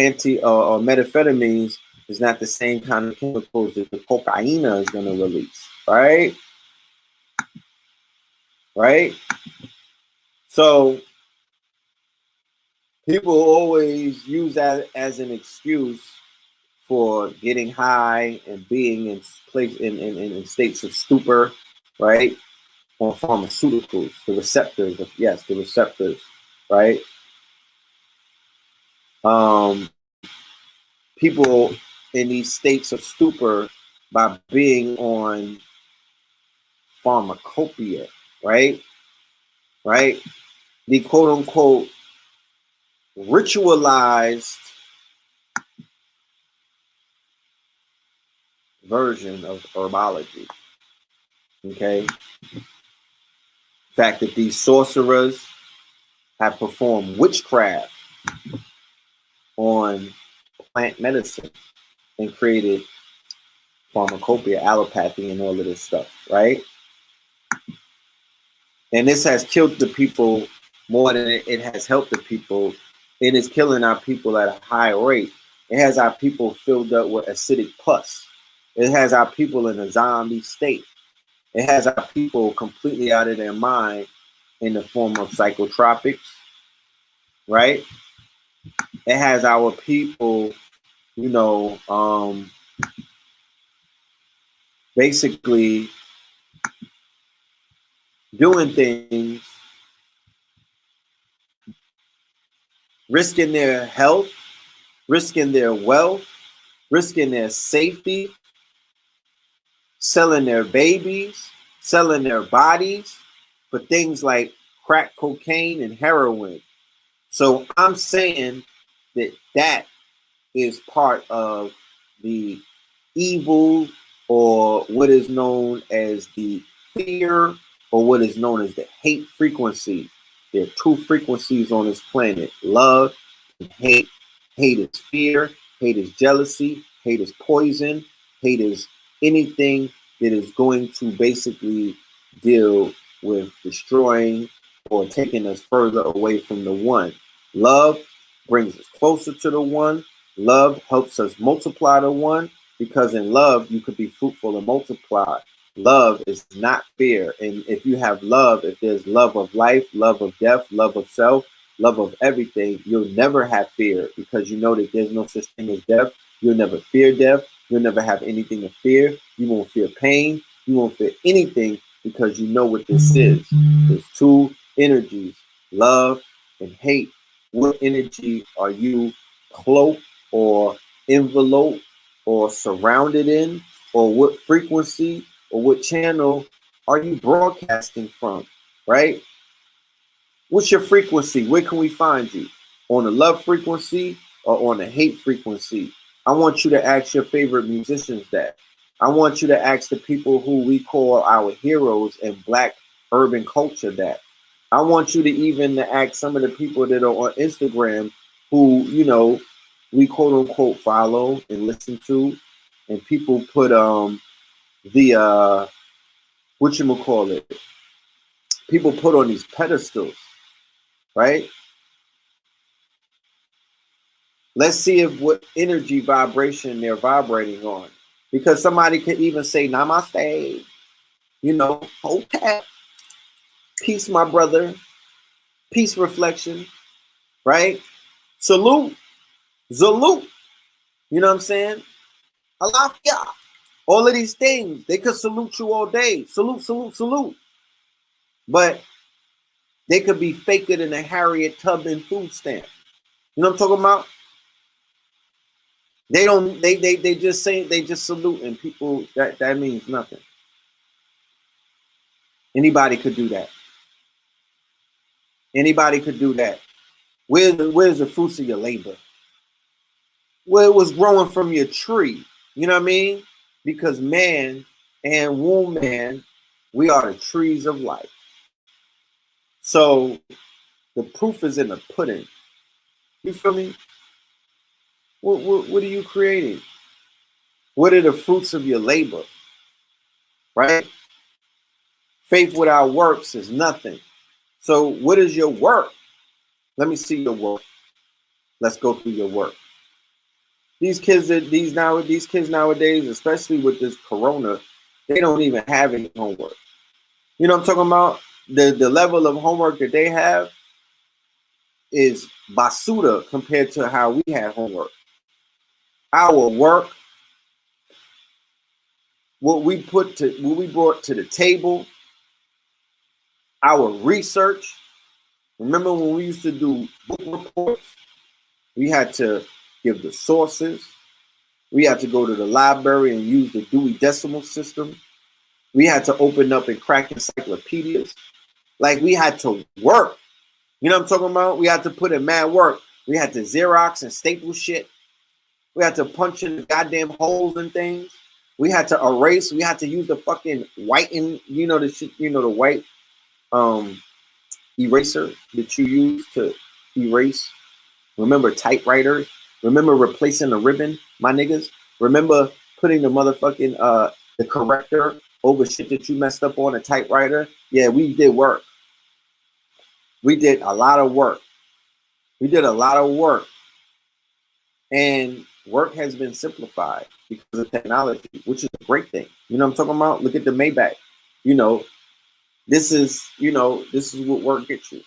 methamphetamines is not the same kind of chemicals that the cocaine is going to release, right? Right? So people always use that as an excuse for getting high and being in states of stupor, right? On pharmaceuticals, the receptors, right? People in these states of stupor by being on pharmacopoeia, right? Right? The quote unquote ritualized version of herbology. Okay. The fact that these sorcerers have performed witchcraft on plant medicine and created pharmacopoeia, allopathy, and all of this stuff, right? And this has killed the people more than it has helped the people. It is killing our people at a high rate. It has our people filled up with acidic pus. It has our people in a zombie state. It has our people completely out of their mind in the form of psychotropics, right? It has our people, basically doing things risking their health, risking their wealth, risking their safety, selling their babies, selling their bodies for things like crack cocaine and heroin. So I'm saying that that is part of the evil, or what is known as the fear, or what is known as the hate frequency. There are two frequencies on this planet: love and hate. Hate is fear, hate is jealousy, hate is poison, hate is anything that is going to basically deal with destroying or taking us further away from the one. Love brings us closer to the one. Love helps us multiply the one, because in love you could be fruitful and multiply. Love is not fear. And if you have love, if there's love of life, love of death, love of self, love of everything, you'll never have fear, because you know that there's no such thing as death. You'll never fear death. You'll never have anything to fear. You won't fear pain. You won't fear anything, because you know what this is. There's two energies, love and hate. What energy are you cloaked or envelope or surrounded in, or what frequency or what channel are you broadcasting from, right? What's your frequency? Where can we find you? On the love frequency or on the hate frequency? I want you to ask your favorite musicians that. I want you to ask the people who we call our heroes in Black urban culture that. I want you to even ask some of the people that are on Instagram who, you know, we quote unquote follow and listen to, and people put the whatchamacallit, people put on these pedestals, right? Let's see if what energy vibration they're vibrating on. Because somebody could even say namaste, you know, hotep, peace, my brother, peace reflection, right? Salute, salute, you know what I'm saying? Alafia. All of these things, they could salute you all day. Salute, salute, salute. But they could be faker than a Harriet Tubman food stamp. You know what I'm talking about? They don't, they just say, they just salute, and people, that means nothing. Anybody could do that. Anybody could do that. Where's the fruits of your labor? Where it was growing from your tree. You know what I mean? Because man and woman, we are the trees of life. So the proof is in the pudding. You feel me? What are you creating? What are the fruits of your labor? Right? Faith without works is nothing. So what is your work? Let me see your work. Let's go through your work. These kids nowadays, especially with this corona, they don't even have any homework. You know what I'm talking about? The level of homework that they have is basura compared to how we had homework. Our work, what we brought to the table, our research. Remember when we used to do book reports? We had to give the sources. We had to go to the library and use the Dewey Decimal System. We had to open up and crack encyclopedias. Like, we had to work. You know what I'm talking about? We had to put in mad work. We had to Xerox and staple shit. We had to punch in the goddamn holes and things. We had to erase. We had to use the fucking whiten, you know, the shit, you know, the white eraser that you use to erase. Remember typewriters? Remember replacing the ribbon, my niggas? Remember putting the motherfucking the corrector over shit that you messed up on a typewriter? Yeah, we did work. We did a lot of work. We did a lot of work. And work has been simplified because of technology, which is a great thing. You know what I'm talking about? Look at the Maybach. You know, this is what work gets you.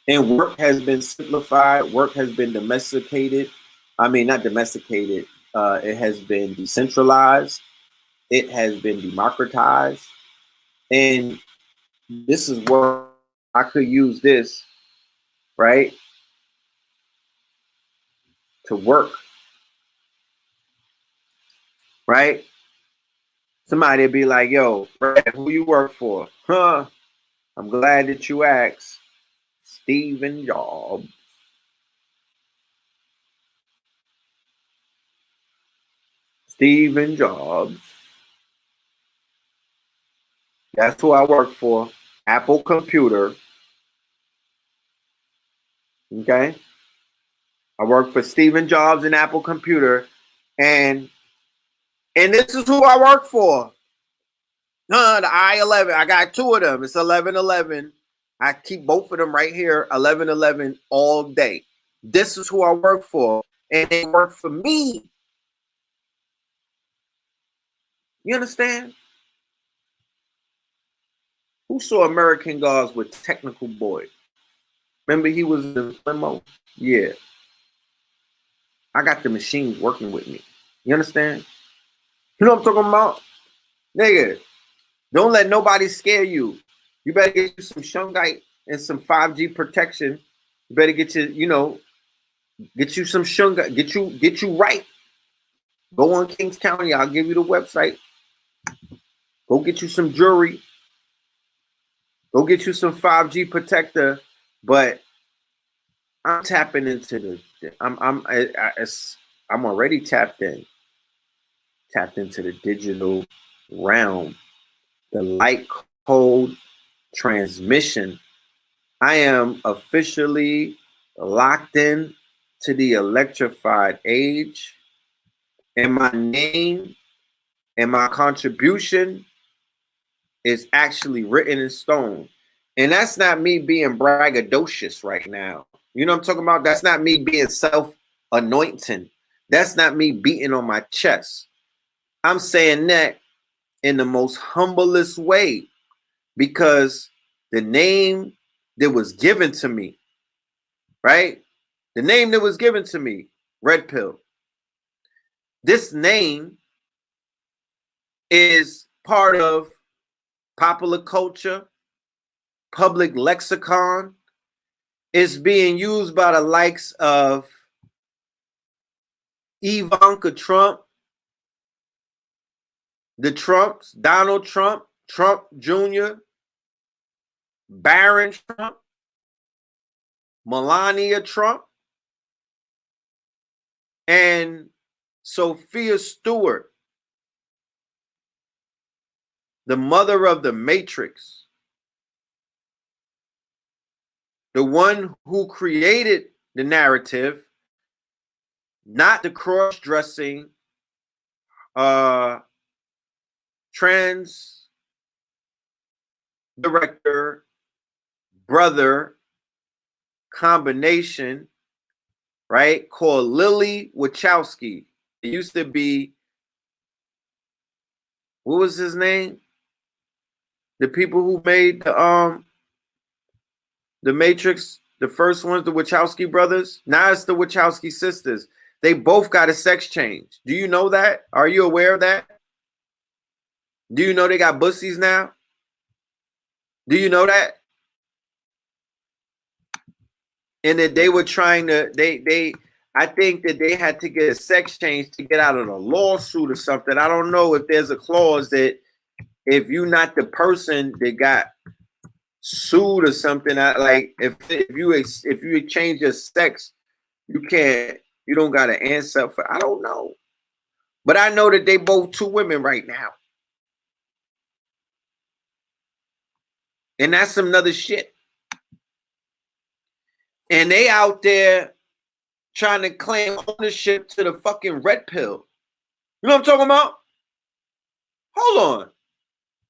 And work has been simplified. Work has been domesticated. I mean, not domesticated. It has been decentralized. It has been democratized. And this is work I could use this, right, to work, right? Somebody be like, yo, Brad, who you work for? Huh? I'm glad that you asked. Stephen Jobs. Stephen Jobs. That's who I work for. Apple Computer. Okay? I work for Stephen Jobs and Apple Computer. And this is who I work for. The i11. I got two of them. It's 1111. I keep both of them right here, 1111 all day. This is who I work for. And they work for me. You understand? Who saw American Gods with Technical Boy? Remember he was in the limo? Yeah. I got the machines working with me. You understand? You know what I'm talking about? Nigga, don't let nobody scare you. You better get you some shungite and some 5G protection. You better get get you some shungite. Get you right. Go on Kings County. I'll give you the website. Go get you some jewelry. Go get you some 5G protector. But I'm tapping into I'm already tapped into the digital realm, the light code transmission. I am officially locked in to the electrified age, and my name and my contribution is actually written in stone. And that's not me being braggadocious right now. You know what I'm talking about? That's not me being self-anointing. That's not me beating on my chest. I'm saying that in the most humblest way, because the name that was given to me, right? The name that was given to me, Red Pill. This name is part of popular culture, public lexicon. It's being used by the likes of Ivanka Trump, the Trumps, Donald Trump, Trump Jr., Barron Trump, Melania Trump, and Sophia Stewart, the mother of the Matrix, the one who created the narrative, not the cross-dressing, trans director, brother combination, right? Called Lily Wachowski. It used to be, what was his name? The people who made the Matrix, the first ones, the Wachowski brothers. Now it's the Wachowski sisters. They both got a sex change. Do you know that? Are you aware of that? Do you know they got bussies now? Do you know that? And that they were trying to, I think that they had to get a sex change to get out of the lawsuit or something. I don't know if there's a clause that if you're not the person that got sued or something, like if you change your sex, you don't got to answer for. I don't know, but I know that they both two women right now, and that's some other shit. And they out there trying to claim ownership to the fucking red pill. You know what I'm talking about? Hold on.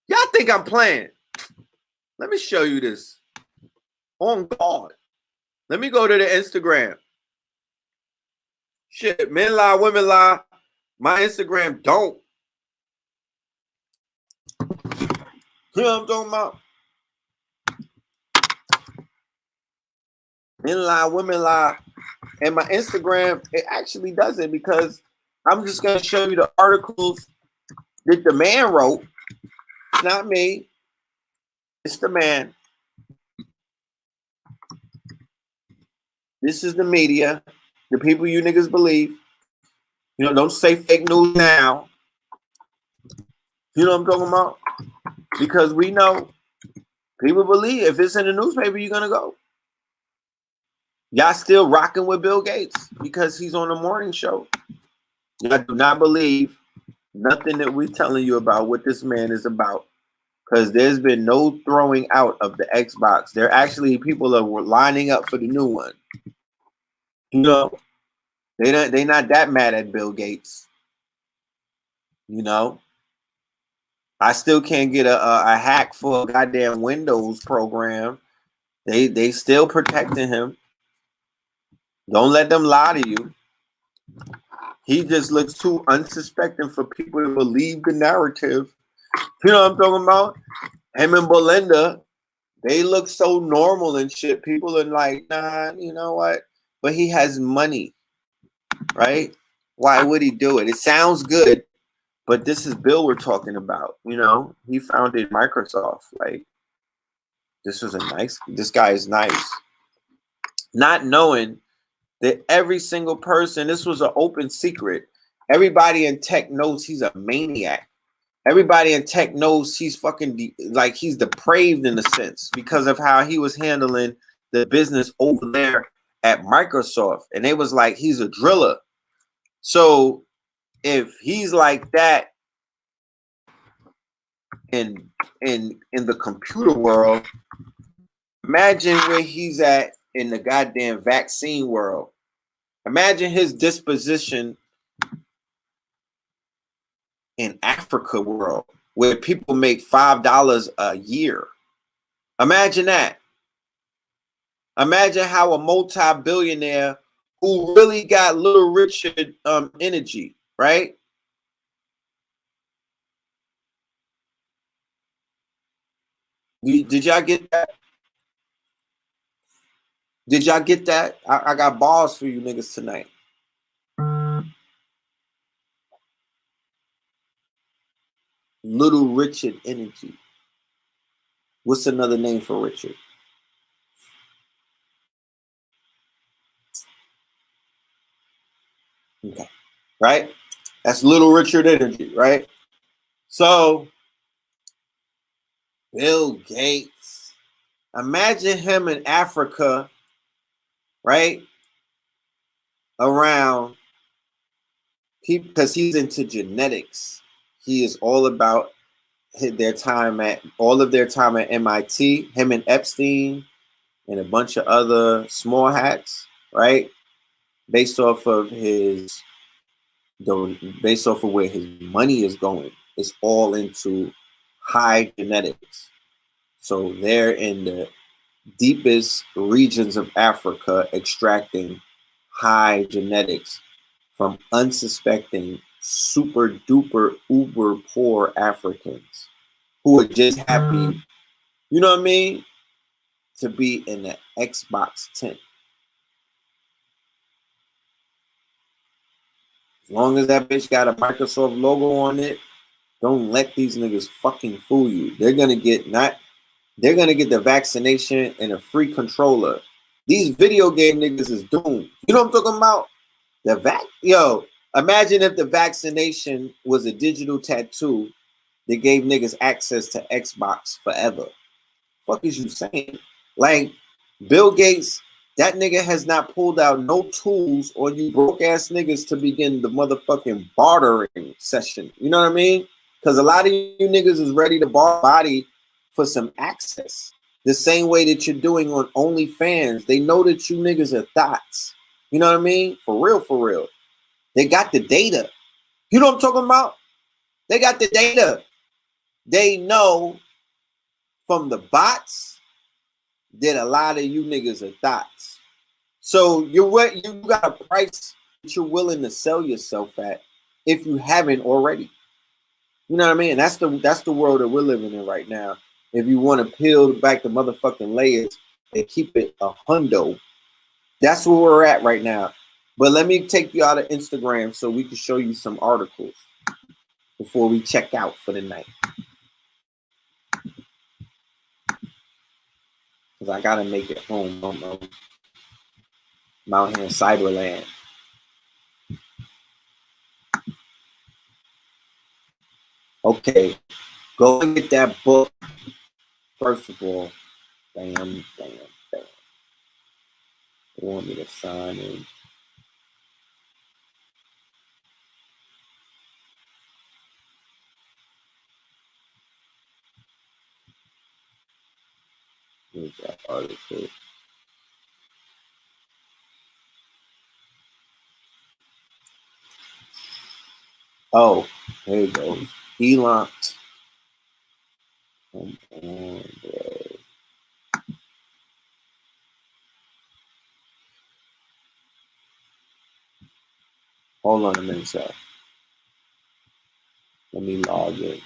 Y'all think I'm playing? Let me show you this. On God. Let me go to the Instagram. Shit, men lie, women lie. My Instagram don't. You know what I'm talking about? Men lie, women lie. And my Instagram, it actually doesn't, because I'm just going to show you the articles that the man wrote. It's not me. It's the man. This is the media, the people you niggas believe. You know, don't say fake news now. You know what I'm talking about? Because we know people believe if it's in the newspaper, you're gonna go. Y'all still rocking with Bill Gates because he's on the morning show. Y'all do not believe nothing that we're telling you about what this man is about. Because there's been no throwing out of the Xbox. There actually people are lining up for the new one. You know, they not that mad at Bill Gates. You know, I still can't get a hack for a goddamn Windows program. They still protecting him. Don't let them lie to you. He just looks too unsuspecting for people to believe the narrative. You know what I'm talking about? Him and Belinda, they look so normal and shit. People are like, nah, you know what? But he has money, right? Why would he do it? It sounds good, but this is Bill we're talking about. You know, he founded Microsoft. Like, this guy is nice. Not knowing that every single person, this was an open secret. Everybody in tech knows he's a maniac. Everybody in tech knows he's fucking like he's depraved in a sense because of how he was handling the business over there at Microsoft. And they was like, he's a driller. So if he's like that in the computer world, imagine where he's at in the goddamn vaccine world. Imagine his disposition in Africa world where people make $5 a year. Imagine that. Imagine how a multi-billionaire who really got Little Richard energy, right? Did y'all get that? Did y'all get that? I got balls for you niggas tonight. Little Richard energy. What's another name for Richard? Okay. Right? That's Little Richard energy, right? So, Bill Gates. Imagine him in Africa, right? Around people, because he's into genetics. He is all about all of their time at MIT, him and Epstein and a bunch of other small hats, right? Based off of where his money is going. It's all into high genetics. So they're in the deepest regions of Africa extracting high genetics from unsuspecting super duper uber poor Africans who are just happy, you know what I mean, to be in the Xbox tent. As long as that bitch got a Microsoft logo on it, don't let these niggas fucking fool you. They're gonna get the vaccination and a free controller. These video game niggas is doomed. You know what I'm talking about? Yo, imagine if the vaccination was a digital tattoo that gave niggas access to Xbox forever. Fuck is you saying? Like, Bill Gates, that nigga has not pulled out no tools on you broke ass niggas to begin the motherfucking bartering session. You know what I mean? Because a lot of you niggas is ready to bar body for some access. The same way that you're doing on OnlyFans. They know that you niggas are thoughts. You know what I mean? For real, for real. They got the data. You know what I'm talking about? They got the data. They know from the bots that a lot of you niggas are thoughts. So you got a price that you're willing to sell yourself at if you haven't already. You know what I mean? That's the world that we're living in right now. If you want to peel back the motherfucking layers and keep it a hundo, that's where we're at right now. But let me take you out of Instagram so we can show you some articles before we check out for the night. Because I gotta make it home. I'm out here in Cyberland. Okay, go and get that book. First of all, bam. They want me to sign in. Here's that article. Oh, here it goes. Elon. Come on, bro. Hold on a minute, sir. Let me log in.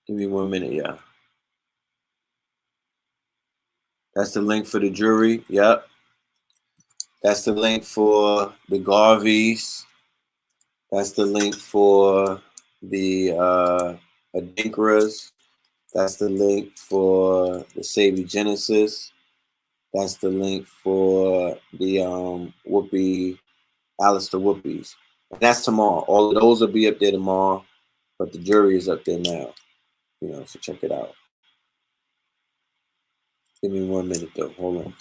Give me 1 minute, yeah. That's the link for the jury. Yep. That's the link for the Garveys. That's the link for the Adinkras. That's the link for the Savvy Genesis. That's the link for the Whoopi, Alistair Whoopies. And that's tomorrow. All of those will be up there tomorrow, but the jury is up there now. You know, so check it out. Give me 1 minute though. Hold on.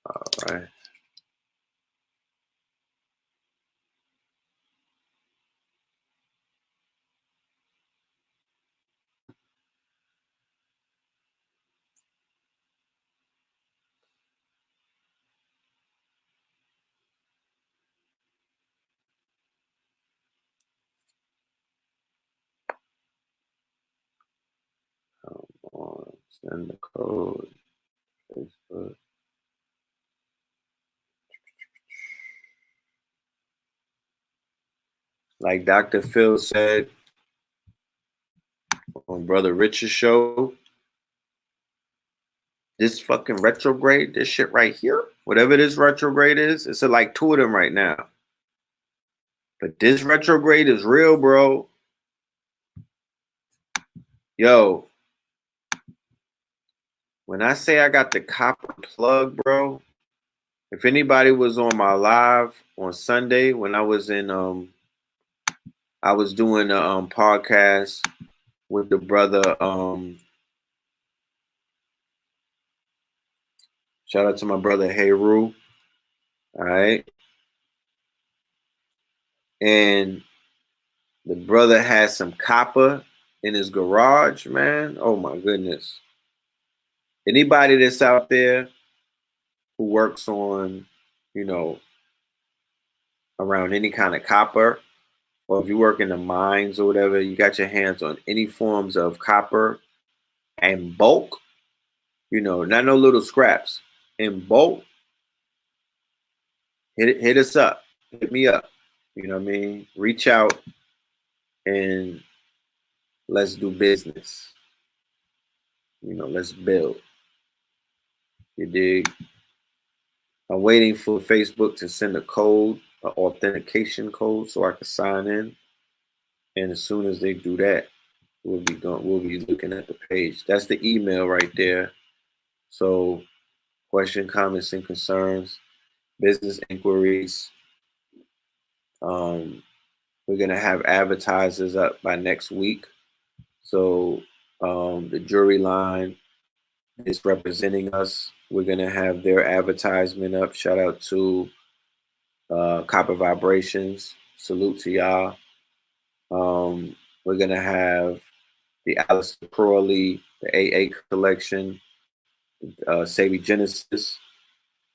All right. Come on. Send the code. Facebook. Like Dr. Phil said on Brother Rich's show, this fucking retrograde, this shit right here, whatever this retrograde is, it's like 2 of them right now. But this retrograde is real, bro. Yo, when I say I got the copper plug, bro, if anybody was on my live on Sunday when I was in I was doing a podcast with the brother shout out to my brother Heyru. All right. And the brother has some copper in his garage, man. Oh my goodness. Anybody that's out there who works on, you know, around any kind of copper, or if you work in the mines or whatever, you got your hands on any forms of copper and bulk, you know, not no little scraps, in bulk, hit us up, hit me up. You know what I mean? Reach out and let's do business. You know, let's build. You dig? I'm waiting for Facebook to send a code, an authentication code, so I can sign in. And as soon as they do that, we'll be looking at the page. That's the email right there. So question, comments, and concerns, business inquiries. We're gonna have advertisers up by next week. So the jury line is representing us. We're gonna have their advertisement up. Shout out to Copper Vibrations. Salute to y'all. We're gonna have the Alistair Crowley, the AA collection, Savvy Genesis.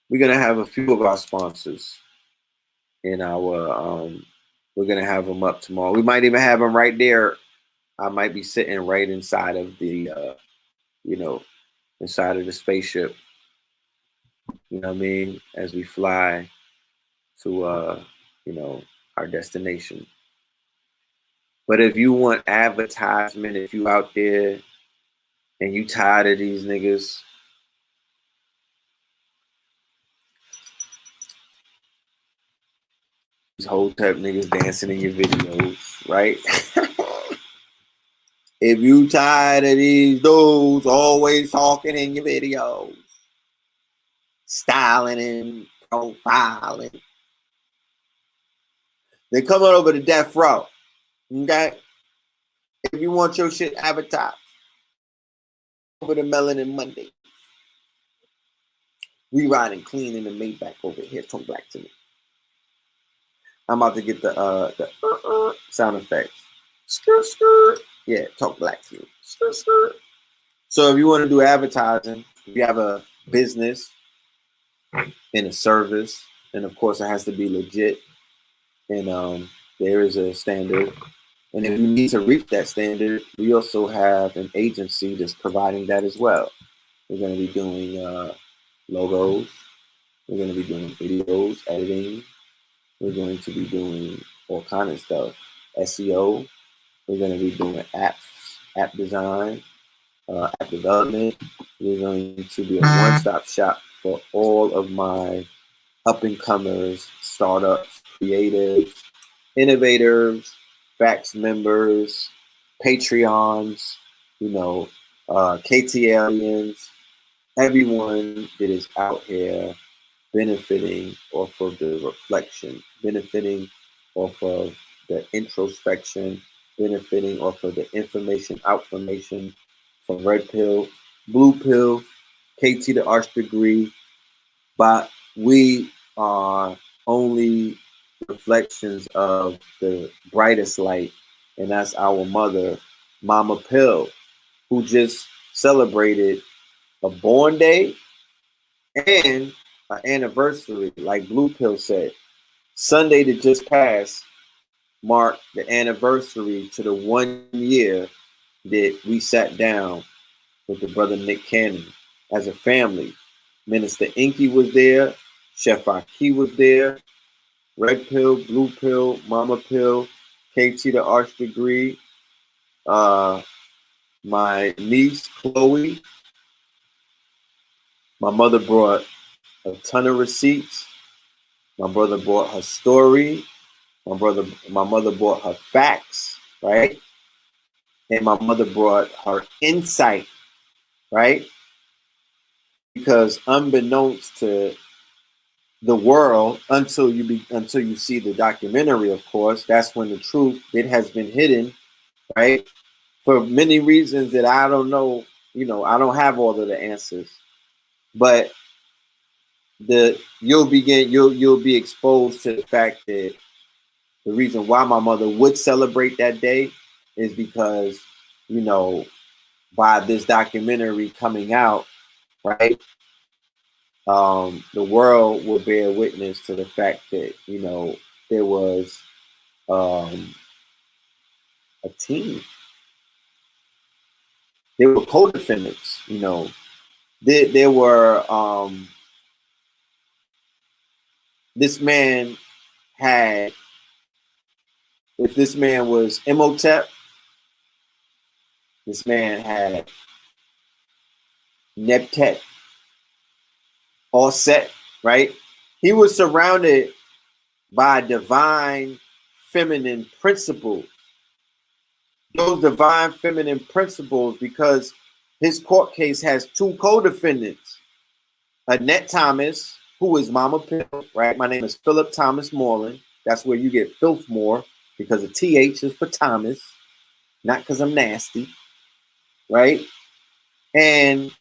We're gonna have a few of our sponsors in our. We're gonna have them up tomorrow. We might even have them right there. I might be sitting right inside of the, inside of the spaceship. You know what I mean? As we fly to, our destination. But if you want advertisement, if you out there and you tired of these niggas, these whole type niggas dancing in your videos, right? If you tired of these dudes always talking in your videos, styling and profiling, then come on over to Death Row, okay? If you want your shit advertised, over to Melanin Monday. We riding clean in the Maybach over here. Talk black to me. I'm about to get the sound effects. Skirt, skirt. Yeah, talk black to me. Skirt, skirt. So if you want to do advertising, if you have a business and a service, and of course it has to be legit, and there is a standard. And if you need to reach that standard, we also have an agency that's providing that as well. We're going to be doing logos. We're going to be doing videos, editing. We're going to be doing all kind of stuff. SEO. We're going to be doing apps, app design, app development. We're going to be a one-stop shop for all of my up-and-comers, startups, creatives, innovators, Fax members, Patreons, KT aliens, everyone that is out here benefiting off of the reflection, benefiting off of the introspection, benefiting off of the information, outformation from red pill, blue pill, KT the arch degree, but we are only reflections of the brightest light, and that's our mother, Mama Pill, who just celebrated a born day and an anniversary, like Blue Pill said. Sunday that just passed marked the anniversary to the 1 year that we sat down with the brother Nick Cannon as a family. Minister Inky was there, Chef Aki was there, Red Pill, Blue Pill, Mama Pill, KT the Arch Degree, my niece Chloe. My mother brought a ton of receipts. My brother brought her story. My mother brought her facts, right? And my mother brought her insight, right? Because unbeknownst to the world, until you see the documentary, of course, that's when the truth, it has been hidden, right? For many reasons that I don't know, I don't have all of the answers, but you'll be exposed to the fact that the reason why my mother would celebrate that day is because, by this documentary coming out, right? the world will bear witness to the fact that, you know, there was a team. There were co-defendants, you know. There were this man had, if this man was Imhotep, this man had Nebtet, all set, right? He was surrounded by divine feminine principles. Those divine feminine principles, because his court case has two co-defendants, Annette Thomas, who is Mama Pill, right? My name is Philip Thomas Moreland. That's where you get Filthmore, because the TH is for Thomas, not because I'm nasty, right? And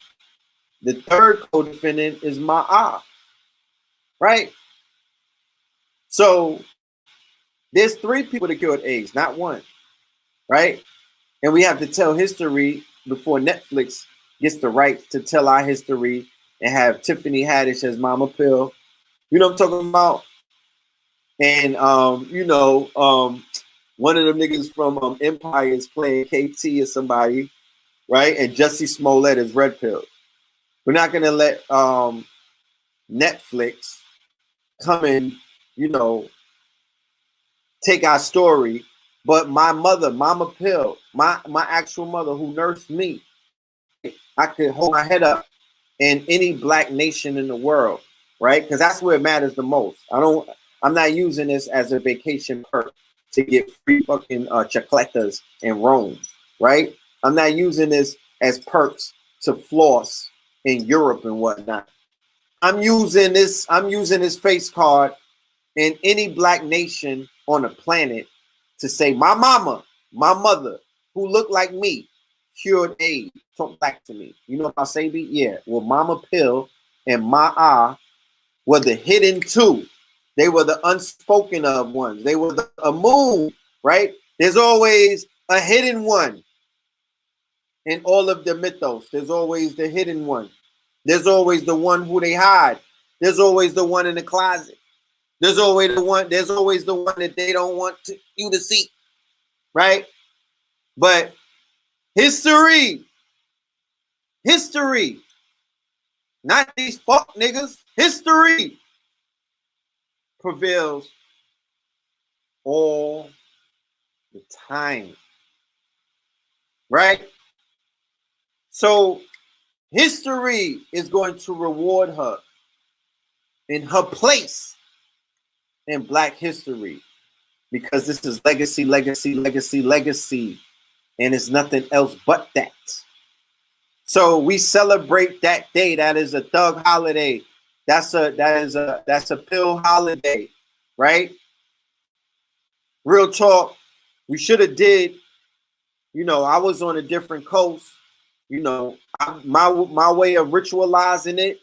the third co-defendant is Ma'a, right? So there's three people that killed AIDS, not one, right? And we have to tell history before Netflix gets the right to tell our history and have Tiffany Haddish as Mama Pill. You know what I'm talking about? And one of them niggas from Empire is playing KT or somebody, right? And Jussie Smollett is Red Pill. We're not gonna let Netflix come and, you know, take our story. But my mother, Mama Pill, my actual mother who nursed me, I could hold my head up in any black nation in the world, right? Because that's where it matters the most. I'm not using this as a vacation perk to get free fucking chocolates in Rome, right? I'm not using this as perks to floss in Europe and whatnot. I'm using this face card in any black nation on the planet to say my mama, my mother, who looked like me, cured AIDS. Talk back to me. You know about Sabi? Yeah. Well, Mama Pill and Ma'a were the hidden two. They were the unspoken of ones. They were the moon, right? There's always a hidden one in all of the mythos. There's always the hidden one. There's always the one who they hide. There's always the one in the closet. There's always the one that they don't want you to see, right? But history, not these fuck niggas, history prevails all the time, right? So history is going to reward her in her place in black history, because this is legacy, legacy, legacy, legacy, and it's nothing else but that. So we celebrate that day. That is a thug holiday. That's a pill holiday, right? Real talk. We should have did. You know, I was on a different coast. You know, my way of ritualizing it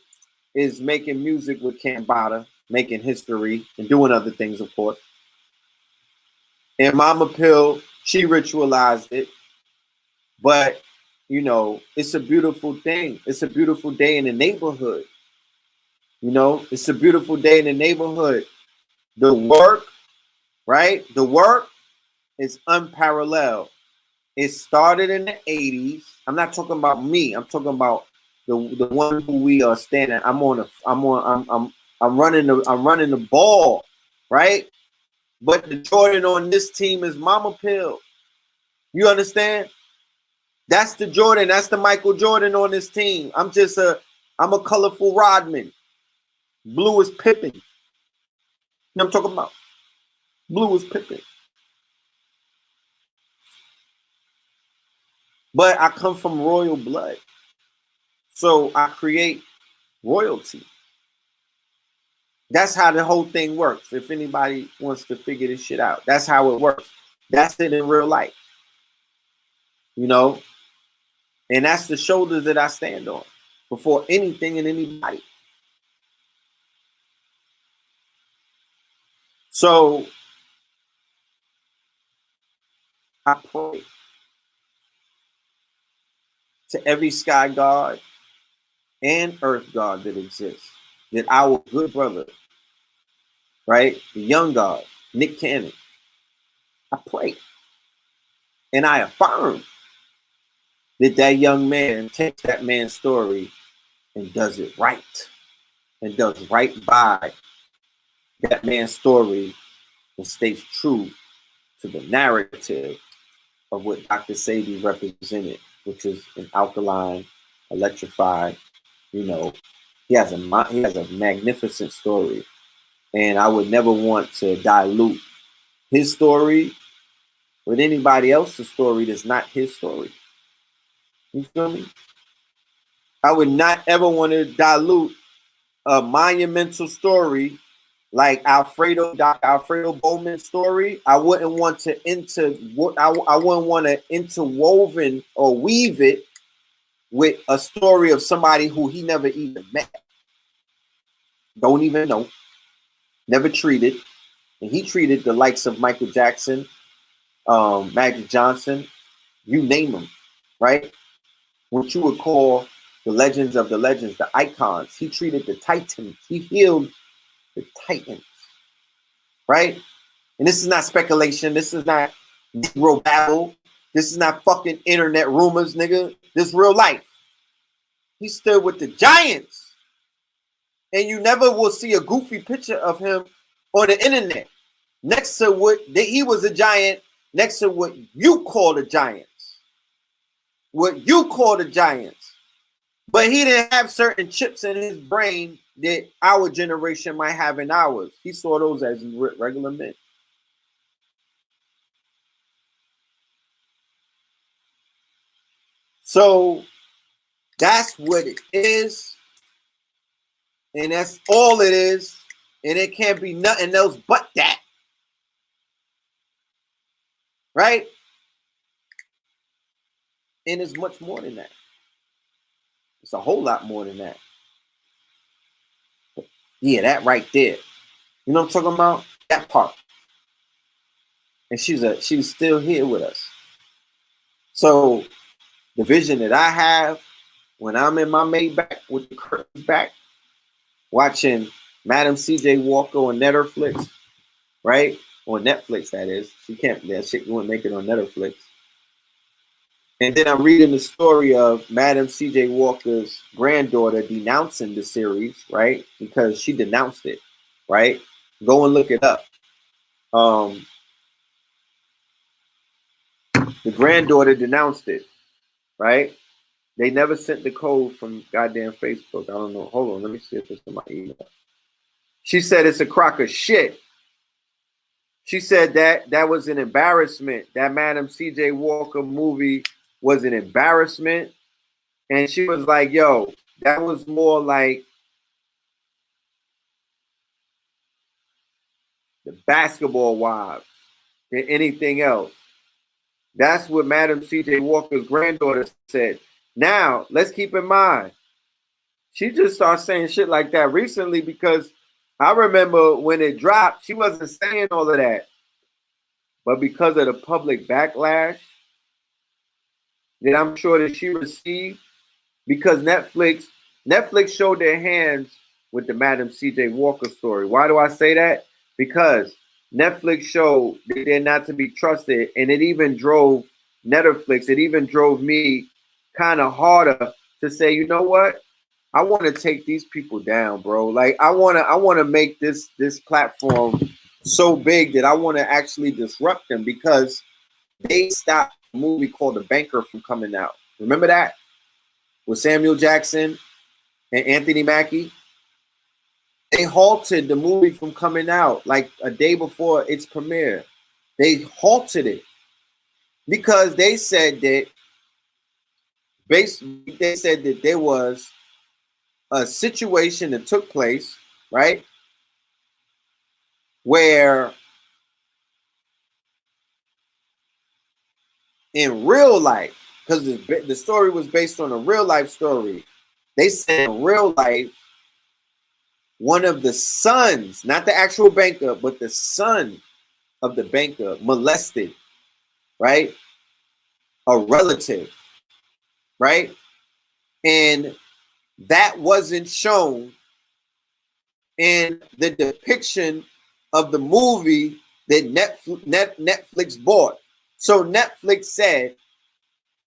is making music with Cambada, making history, and doing other things, of course. And Mama Pill, she ritualized it. But, you know, it's a beautiful thing. It's a beautiful day in the neighborhood. You know, it's a beautiful day in the neighborhood. The work, right? The work is unparalleled. It started in the 80s. I'm not talking about me. I'm talking about the one who we are standing. I'm running the ball, right? But the Jordan on this team is Mama Pill. You understand? That's the Jordan. That's the Michael Jordan on this team. I'm a colorful Rodman. Blue is Pippen. You know what I'm talking about? Blue is Pippen. But I come from royal blood. So I create royalty. That's how the whole thing works. If anybody wants to figure this shit out, that's how it works. That's it in real life. You know? And that's the shoulders that I stand on before anything and anybody. So I pray to every sky god and earth god that exists. that our good brother, right, the young God, Nick Cannon, I pray and I affirm that that young man takes that man's story and does it right, and does right by that man's story and stays true to the narrative of what Dr. Sadie represented, which is an alkaline, electrified, you know, he has a magnificent story. And I would never want to dilute his story with anybody else's story that's not his story. You feel me? I would not ever want to dilute a monumental story like Dr. Alfredo Bowman's story. I wouldn't want to I wouldn't want to interwoven or weave it with a story of somebody who he never even met, don't even know, never treated. And he treated the likes of Michael Jackson, Magic Johnson, you name them, right? What you would call the legends of the legends, the icons. He treated the titans. He healed the titans, right? And this is not speculation. This is not Negro babble. This is not fucking internet rumors, nigga. This is real life. He stood with the giants. And you never will see a goofy picture of him on the internet next to what he was a giant, next to what you call the giants. What you call the giants. But he didn't have certain chips in his brain that our generation might have in ours. He saw those as regular men. So that's what it is. And that's all it is. And it can't be nothing else but that. Right? And it's much more than that. It's a whole lot more than that. Yeah, that right there. You know what I'm talking about? That part. And she's still here with us. So the vision that I have when I'm in my Maybach with the curtains back, watching Madam C.J. Walker on Netflix, right? On Netflix, that is. She can't, that shit wouldn't make it on Netflix. And then I'm reading the story of Madam C.J. Walker's granddaughter denouncing the series, right? Because she denounced it, right? Go and look it up. The granddaughter denounced it, right? They never sent the code from goddamn Facebook. I don't know. Hold on. Let me see if it's in my email. She said it's a crock of shit. She said that was an embarrassment. That Madam C.J. Walker movie was an embarrassment. And she was like, yo, that was more like the Basketball Wives than anything else. That's what Madam C.J. Walker's granddaughter said. Now, let's keep in mind, she just started saying shit like that recently because I remember when it dropped, she wasn't saying all of that. But because of the public backlash that I'm sure that she received, because Netflix showed their hands with the Madam C.J. Walker story. Why do I say that? Because Netflix showed that they're not to be trusted, and it even drove Netflix, it even drove me kind of harder to say, you know what? I want to take these people down, bro. Like I want to make this platform so big that I want to actually disrupt them because they stopped a movie called The Banker from coming out. Remember that? With Samuel Jackson and Anthony Mackie? They halted the movie from coming out like a day before its premiere. They halted it because they said that there was a situation that took place, right? Where in real life, because the story was based on a real life story, they said in real life, one of the sons, not the actual banker, but the son of the banker molested, right? A relative, right? And that wasn't shown in the depiction of the movie that Netflix bought. So Netflix said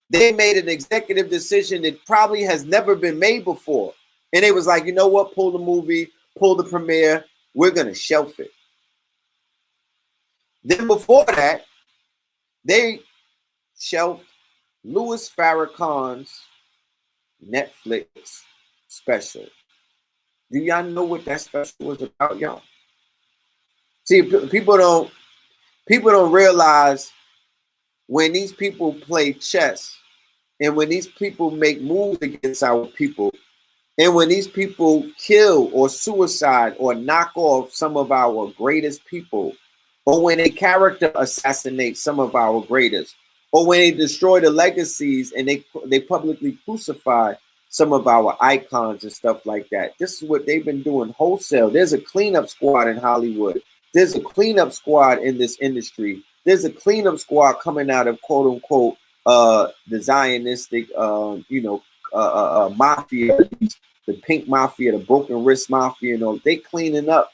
they made an executive decision that probably has never been made before. And it was like, you know what? Pull the movie, pull the premiere. We're going to shelf it. Then before that, they shelved Louis Farrakhan's Netflix special. Do y'all know what that special was about, y'all? See, people don't realize when these people play chess and when these people make moves against our people and when these people kill or suicide or knock off some of our greatest people, or when they character assassinate some of our greatest, or when they destroy the legacies and they publicly crucify some of our icons and stuff like that. This is what they've been doing wholesale. There's a cleanup squad in Hollywood. There's a cleanup squad in this industry. There's a cleanup squad coming out of quote unquote the Zionistic mafia, the pink mafia, the broken wrist mafia, they cleaning up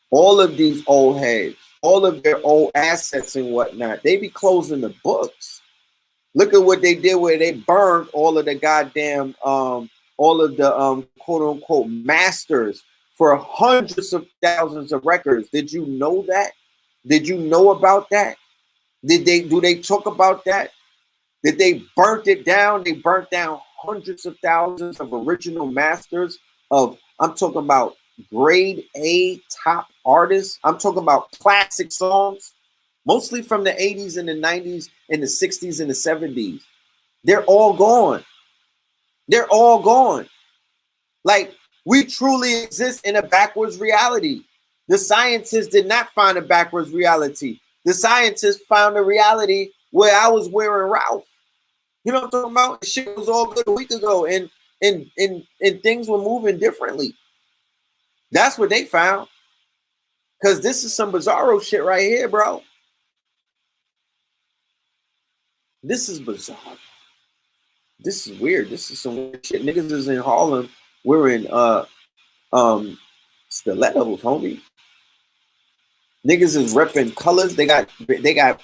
all of these old heads, all of their old assets and whatnot. They be closing the books. Look at what they did where they burned all of the goddamn all of the quote unquote masters for hundreds of thousands of records. Did you know that? Did you know about that? Do they talk about that? Did they burnt it down? They burnt down hundreds of thousands of original masters of, I'm talking about grade A top artists. I'm talking about classic songs, mostly from the 80s and the 90s and the 60s and the 70s. They're all gone. They're all gone. Like, we truly exist in a backwards reality. The scientists did not find a backwards reality. The scientists found a reality where I was wearing Ralph. You know what I'm talking about? The shit was all good a week ago, and things were moving differently. That's what they found. Because this is some bizarro shit right here, bro. This is bizarre. This is weird. This is some weird shit. Niggas is in Harlem wearing stilettos, homie. Niggas is repping colors. They got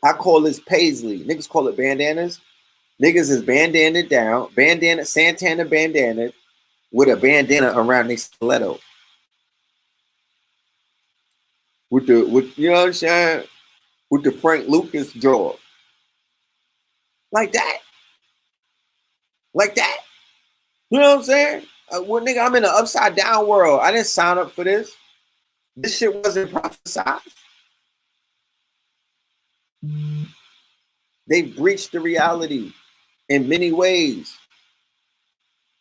I call this paisley. Niggas call it bandanas. Niggas is bandana down, Santana bandana with a bandana around their stiletto. With you know what I'm saying? With the Frank Lucas jaw. Like that. Like that. You know what I'm saying? Well, nigga, I'm in an upside down world. I didn't sign up for this. This shit wasn't prophesied. They breached the reality in many ways.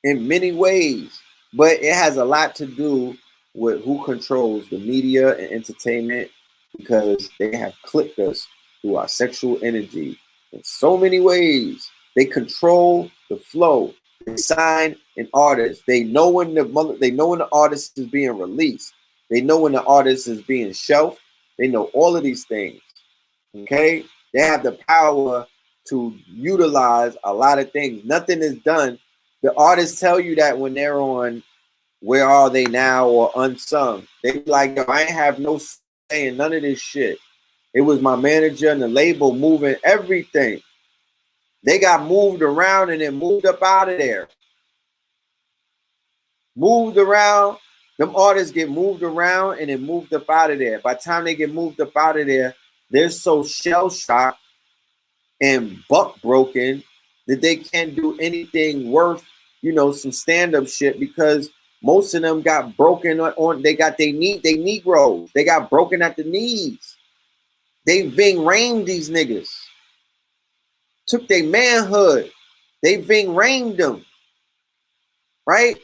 In many ways. But it has a lot to do with who controls the media and entertainment, because they have clipped us through our sexual energy in so many ways. They control the flow. They sign an artist. They know when the artist is being released. They know when the artist is being shelved. They know all of these things. Okay? They have the power to utilize a lot of things. Nothing is done. The artists tell you that when they're on Where Are They Now or Unsung. They be like, yo, I ain't have no say in none of this shit. It was my manager and the label moving everything. They got moved around and then moved up out of there. Moved around. Them artists get moved around and then moved up out of there. By the time they get moved up out of there, they're so shell-shocked and buck-broken that they can't do anything worth, some stand-up shit, because most of them got broken on they got they Negroes. They got broken at the knees. They Ving Rhamed these niggas. Took their manhood. They Ving Rhamed them. Right?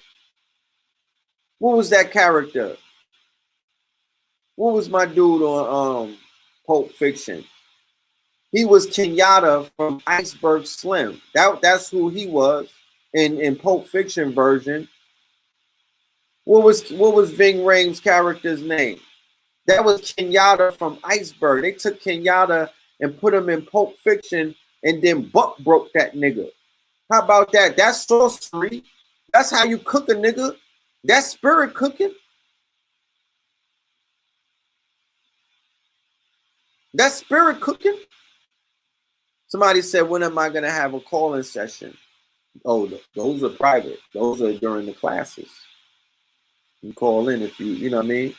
What was that character? What was my dude on Pulp Fiction? He was Kenyatta from Iceberg Slim. That's who he was in Pulp Fiction version. What was Ving Rhames' character's name? That was Kenyatta from Iceberg. They took Kenyatta and put him in Pulp Fiction and then buck broke that nigga. How about that? That's sorcery. That's how you cook a nigga. That's spirit cooking. That's spirit cooking. Somebody said, when am I going to have a call-in session? Oh, those are private. Those are during the classes. You call in if you know what I mean?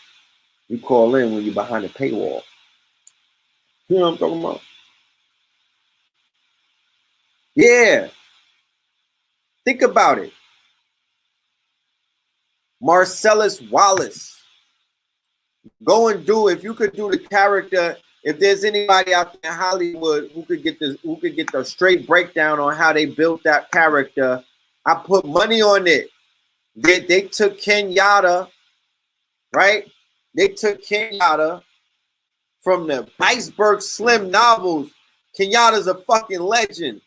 You call in when you're behind a paywall. You know what I'm talking about? Yeah. Think about it. Marcellus Wallace. Go and do, if you could do the character, if there's anybody out there in Hollywood who could get the straight breakdown on how they built that character, I put money on it. They took Kenyatta, right? They took Kenyatta from the Iceberg Slim novels. Kenyatta's a fucking legend.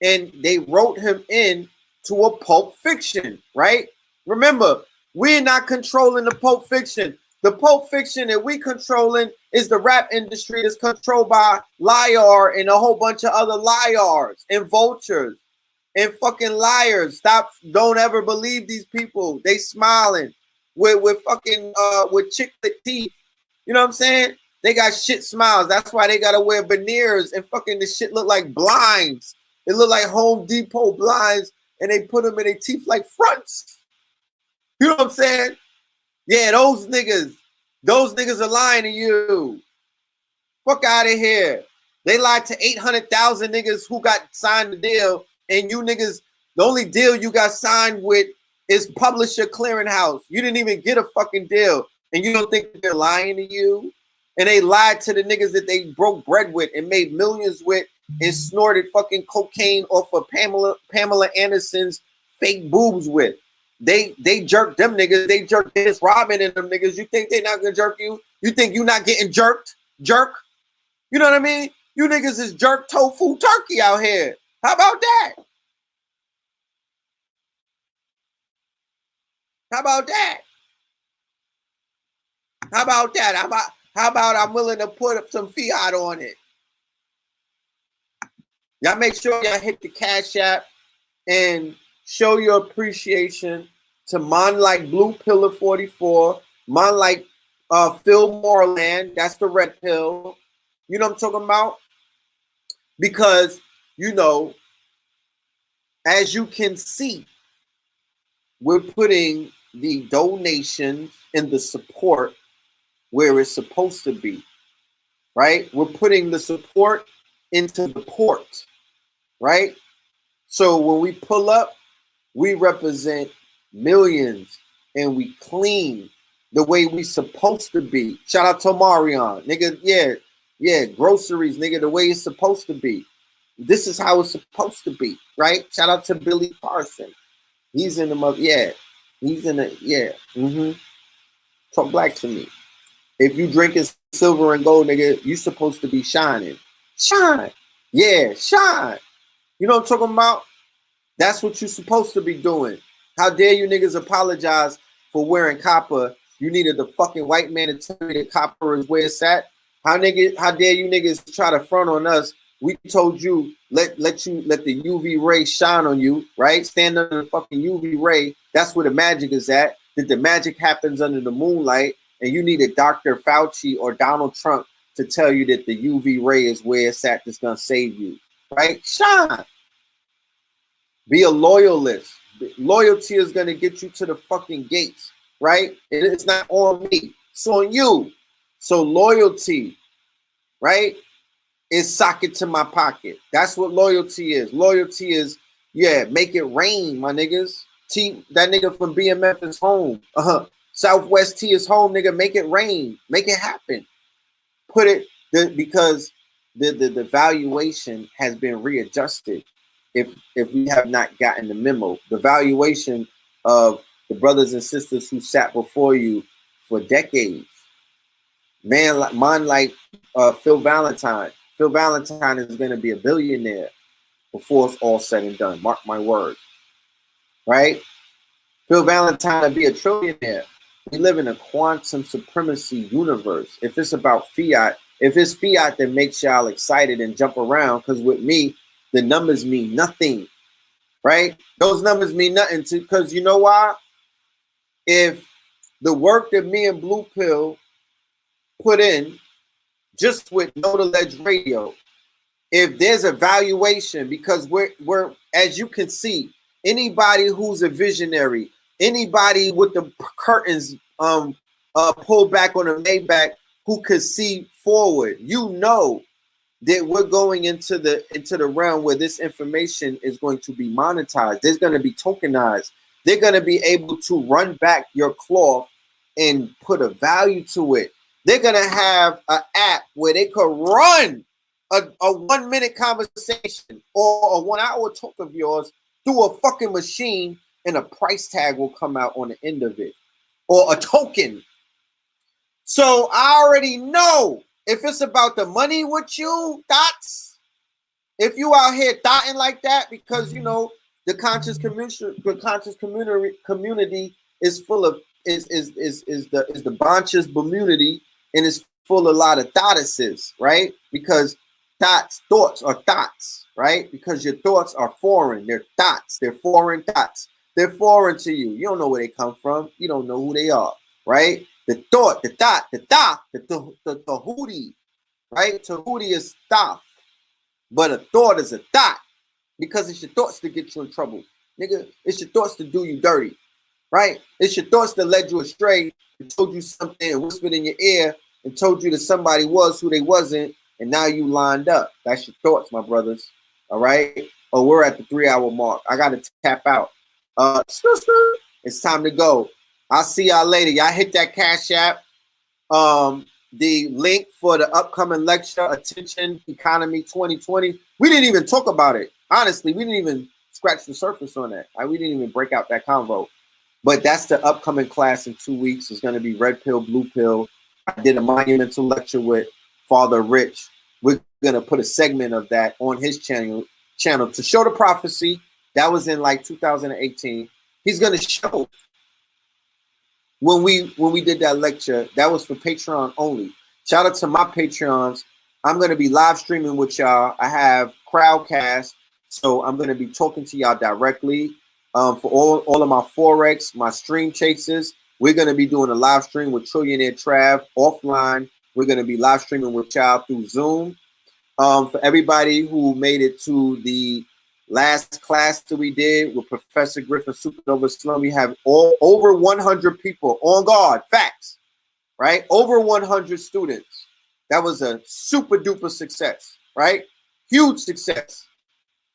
And they wrote him in to a Pulp Fiction, right? Remember, we're not controlling the Pulp Fiction. The Pulp Fiction that we controlling is the rap industry that's controlled by Liar and a whole bunch of other liars and vultures and fucking liars. Stop, don't ever believe these people. They smiling with fucking with chicklet teeth. You know what I'm saying? They got shit smiles. That's why they gotta wear veneers and fucking this shit look like blinds. It look like Home Depot blinds, and they put them in their teeth like fronts. You know what I'm saying? Yeah, those niggas are lying to you. Fuck out of here. They lied to 800,000 niggas who got signed the deal, and you niggas, the only deal you got signed with is Publisher Clearinghouse. You didn't even get a fucking deal, and you don't think they're lying to you? And they lied to the niggas that they broke bread with and made millions with and snorted fucking cocaine off of Pamela Anderson's fake boobs with. They jerked them niggas. They jerked Dennis Rodman and them niggas. You think they not gonna jerk you? You think you not getting jerked? Jerk? You know what I mean? You niggas is jerk tofu turkey out here. How about that? How about that? How about that? How about I'm willing to put up some fiat on it? Y'all make sure y'all hit the Cash App and show your appreciation to man like Blue Pillar 44, man like PHILMORELAND, that's the red pill. You know what I'm talking about? Because, you know, as you can see, we're putting the donations and the support where it's supposed to be, right? We're putting the support into the port, right? So when we pull up, we represent millions and we clean the way we supposed to be. Shout out to Marion, nigga. Yeah, groceries, nigga, the way it's supposed to be. This is how it's supposed to be, right? Shout out to Billy Carson. He's in the mother, yeah. He's in the, yeah. Talk black to me. If you drinking silver and gold, nigga, you supposed to be shining. Shine. Yeah, shine. You know what I'm talking about? That's what you're supposed to be doing. How dare you niggas apologize for wearing copper? You needed the fucking white man to tell you that copper is where it's at. How dare you niggas try to front on us? We told you let the UV ray shine on you, right? Stand under the fucking UV ray. That's where the magic is at. That the magic happens under the moonlight, and you need a Dr. Fauci or Donald Trump to tell you that the UV ray is where it's at that's gonna save you, right? Shine. Be a loyalist. Loyalty is gonna get you to the fucking gates, right? And it's not on me, it's on you. So loyalty, right, is socket to my pocket. That's what loyalty is. Loyalty is, yeah, make it rain, my niggas. That nigga from BMF is home. Southwest T is home, nigga. Make it rain. Make it happen. Put it, because the valuation has been readjusted. If we have not gotten the memo, the valuation of the brothers and sisters who sat before you for decades, man like Phil Valentine. Phil Valentine is going to be a billionaire before it's all said and done. Mark my word. Right? Phil Valentine will be a trillionaire. We live in a quantum supremacy universe. If it's about fiat, if it's fiat that makes y'all excited and jump around, because with me, the numbers mean nothing, right? Those numbers mean nothing because you know why? If the work that me and Blue Pill put in just with Know the Ledge Radio. If there's a valuation, because we're as you can see, anybody who's a visionary, anybody with the curtains pulled back on the Maybach who could see forward, you know that we're going into the realm where this information is going to be monetized. There's going to be tokenized. They're going to be able to run back your cloth and put a value to it. They're going to have an app where they could run a 1 minute conversation or a 1 hour talk of yours through a fucking machine, and a price tag will come out on the end of it, or a token. So I already know if it's about the money with you, dots. If you out here dotting like that, because you know the conscious community is full of is the conscious community, and it's full of a lot of thoughtises, right? Because thoughts are thoughts, right? Because your thoughts are foreign. They're thoughts. They're foreign thoughts. They're foreign to you. You don't know where they come from. You don't know who they are, right? The thought, the thought, the hootie, right? Tahuti is thought, but a thought is a thought, because it's your thoughts to get you in trouble, nigga. It's your thoughts to do you dirty, right? It's your thoughts that led you astray and told you something and whispered in your ear and told you that somebody was who they wasn't, and now you lined up. That's your thoughts, my brothers. All right. Oh, we're at the 3 hour mark. I gotta tap out. It's time to go. I'll see y'all later. Y'all hit that Cash App. The link for the upcoming lecture, Attention Economy 2020. We didn't even talk about it. Honestly, we didn't even scratch the surface on that. We didn't even break out that convo. But that's the upcoming class in 2 weeks. It's going to be Red Pill, Blue Pill. I did a monumental lecture with Father Rich. We're going to put a segment of that on his channel to show the prophecy. That was in like 2018. He's going to show when we did that lecture. That was for Patreon only. Shout out to my Patreons. I'm going to be live streaming with y'all. I have Crowdcast, so I'm going to be talking to y'all directly. For all of my Forex, my stream chasers, we're going to be doing a live stream with Trillionaire Trav offline. We're going to be live streaming with y'all through Zoom. For everybody who made it to the last class that we did with Professor Griffin Supernova Slum, we have over 100 people on guard. Facts, right? Over 100 students. That was a super duper success, right? Huge success.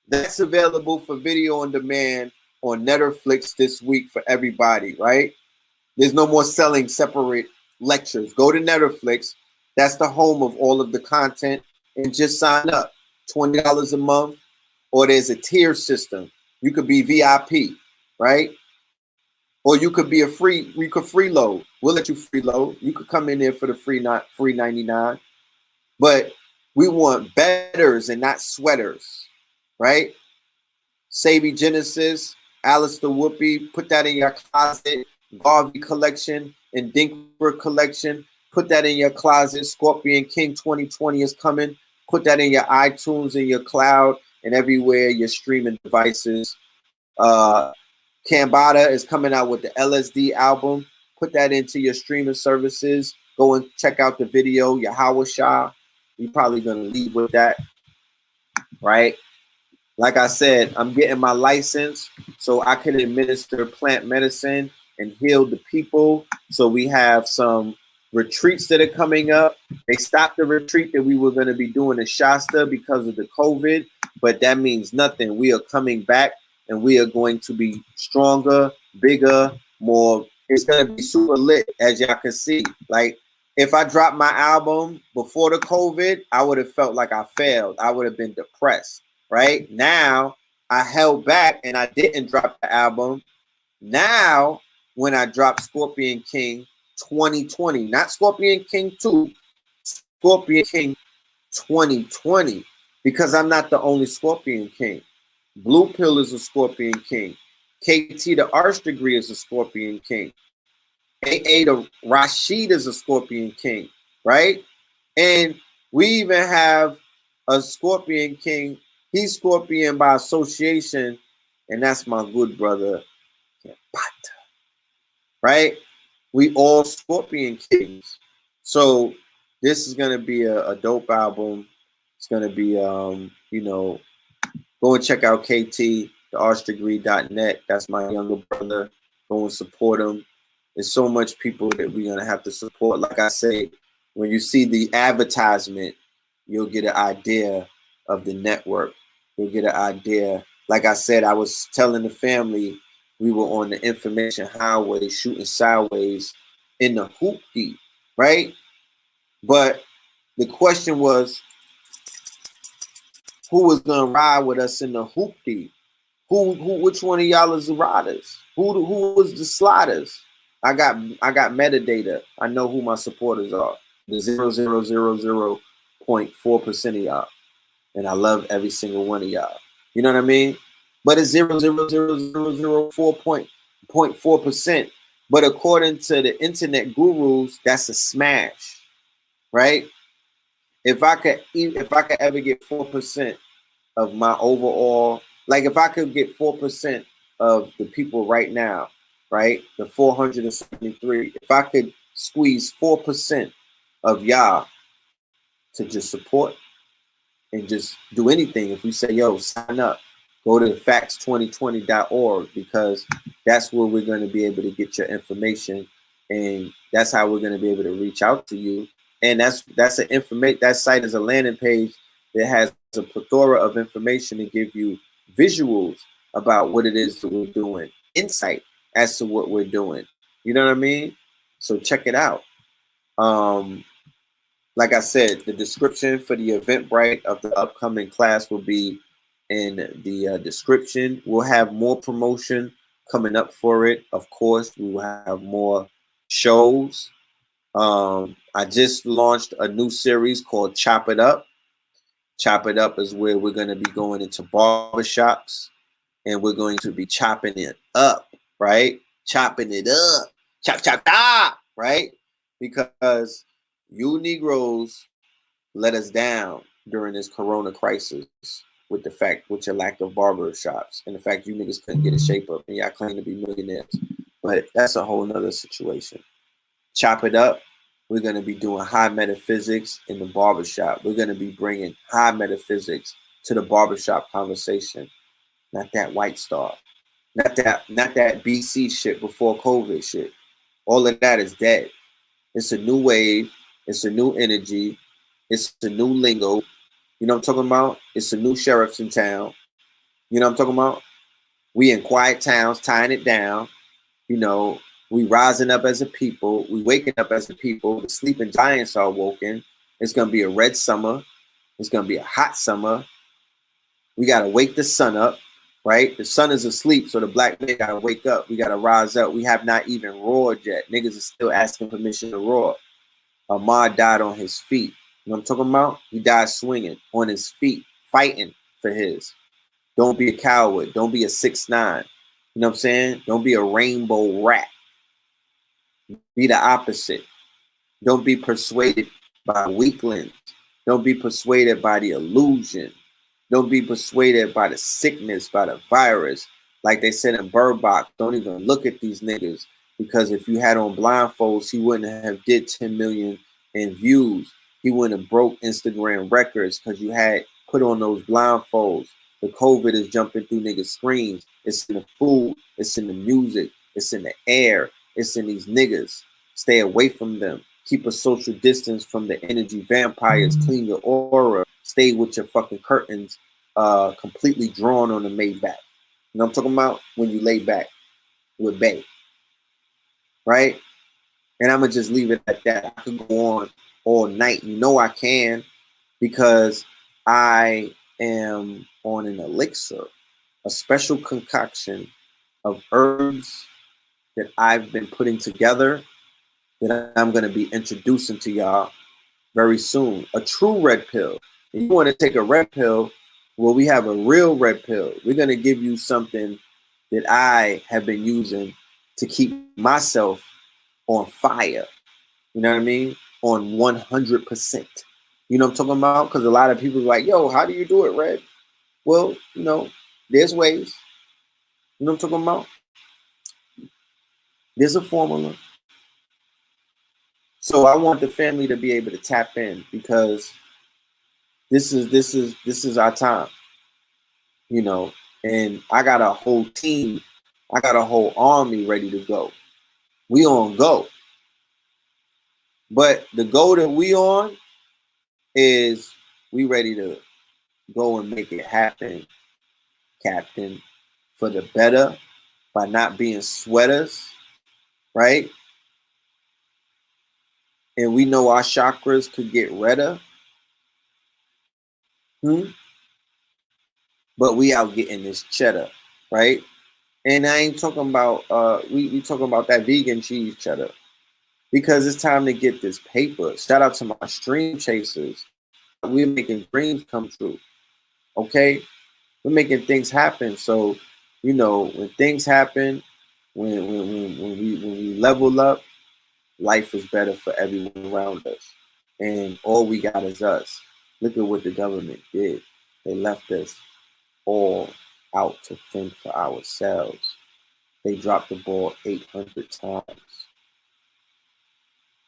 That's available for video on demand on Netflix this week for everybody, right? There's no more selling separate lectures. Go to Netflix. That's the home of all of the content, and just sign up. $20 a month, or there's a tier system. You could be VIP, right? Or you could be you could freeload. We'll let you freeload. You could come in there for the free 99. But we want betters and not sweaters, right? Sabi Genesis, Alistair Whoopi, put that in your closet. Garvey collection and Dinkler collection, put that in your closet. Scorpion King 2020 is coming. Put that in your iTunes, in your cloud, and everywhere your streaming devices. Cambada is coming out with the LSD album. Put that into your streaming services. Go and check out the video. Yahweh Shah. You're probably going to leave with that, right? Like I said, I'm getting my license so I can administer plant medicine and heal the people. So we have some retreats that are coming up. They stopped the retreat that we were going to be doing in Shasta because of the COVID, but that means nothing. We are coming back, and we are going to be stronger, bigger, more. It's going to be super lit, as y'all can see. Like, if I dropped my album before the COVID, I would have felt like I failed. I would have been depressed, right? Now, I held back and I didn't drop the album. Now, when I drop Scorpion King 2020, not Scorpion King 2, Scorpion King 2020, because I'm not the only Scorpion King. Blue Pill is a Scorpion King. KT the Arch Degree is a Scorpion King. AA the Rashid is a Scorpion King, right? And we even have a Scorpion King. He's Scorpion by association, and that's my good brother, right? We all Scorpion Kings. So this is gonna be a dope album. It's gonna be you know, go and check out KT, theartsdegree.net. That's my younger brother. Go and support him. There's so much people that we're gonna have to support. Like I say, when you see the advertisement, you'll get an idea of the network. You'll get an idea. Like I said, I was telling the family we were on the information highway shooting sideways in the hoopty, right? But the question was, who was gonna ride with us in the hoopty? Which one of y'all is the riders? Who was the sliders? I got metadata. I know who my supporters are. The 0.4% of y'all. And I love every single one of y'all. You know what I mean? But it's 0.4%. But according to the internet gurus, that's a smash, right? If I could ever get 4% of my overall, like if I could get 4% of the people right now, right, the 473, if I could squeeze 4% of y'all to just support and just do anything, if we say, yo, sign up, go to facts2020.org, because that's where we're going to be able to get your information, and that's how we're going to be able to reach out to you. And that's an information. That site is a landing page that has a plethora of information to give you visuals about what it is that we're doing, insight as to what we're doing. You know what I mean? So check it out. Like I said, the description for the Eventbrite of the upcoming class will be in the description. We'll have more promotion coming up for it. Of course, we will have more shows. I just launched a new series called Chop It Up. Chop It Up is where we're going to be going into barbershops, and we're going to be chopping it up, right? Chopping it up. Chop, chop, chop, right? Because you Negroes let us down during this corona crisis with your lack of barber shops and the fact you niggas couldn't get a shape up and y'all claim to be millionaires. But that's a whole nother situation. Chop it up. We're going to be doing high metaphysics in the barbershop. We're going to be bringing high metaphysics to the barbershop conversation. Not that White Star. Not that BC shit before COVID shit. All of that is dead. It's a new wave. It's a new energy. It's a new lingo. You know what I'm talking about? It's a new sheriffs in town. You know what I'm talking about? We in quiet towns, tying it down. You know, we rising up as a people. We waking up as a people. The sleeping giants are woken. It's going to be a red summer. It's going to be a hot summer. We got to wake the sun up, right? The sun is asleep, so the black man got to wake up. We got to rise up. We have not even roared yet. Niggas are still asking permission to roar. Ahmad died on his feet. You know what I'm talking about? He died swinging on his feet, fighting for his. Don't be a coward. Don't be a 6ix9ine. You know what I'm saying? Don't be a rainbow rat. Be the opposite. Don't be persuaded by weaklings. Don't be persuaded by the illusion. Don't be persuaded by the sickness, by the virus. Like they said in Bird Box, don't even look at these niggas, because if you had on blindfolds, he wouldn't have did 10 million in views. He wouldn't have broke Instagram records because you had put on those blindfolds. The COVID is jumping through niggas' screens. It's in the food. It's in the music. It's in the air. It's in these niggas. Stay away from them. Keep a social distance from the energy vampires. Clean your aura. Stay with your fucking curtains completely drawn on the Maybach. You know what I'm talking about? When you lay back with Bay. Right? And I'm going to just leave it at that. I could go on all night. You know I can, because I am on an elixir, a special concoction of herbs that I've been putting together that I'm going to be introducing to y'all very soon. A true red pill. If you want to take a red pill, well, we have a real red pill. We're going to give you something that I have been using to keep myself on fire. You know what I mean? On 100%. You know what I'm talking about? Because a lot of people are like, yo, how do you do it, Red? Well, you know, there's ways. You know what I'm talking about? There's a formula. So I want the family to be able to tap in because this is our time, you know. And I got a whole team, I got a whole army ready to go. We on go. But the goal that we on is we ready to go and make it happen, Captain, for the better by not being sweaters, right? And we know our chakras could get redder, but we out getting this cheddar, right? And I ain't talking about we talking about that vegan cheese cheddar because it's time to get this paper. Shout out to my stream chasers. We're making dreams come true. Okay, we're making things happen. So, you know, when things happen, when we level up, life is better for everyone around us. And all we got is us. Look at what the government did. They left us all out to fend for ourselves. They dropped the ball 800 times.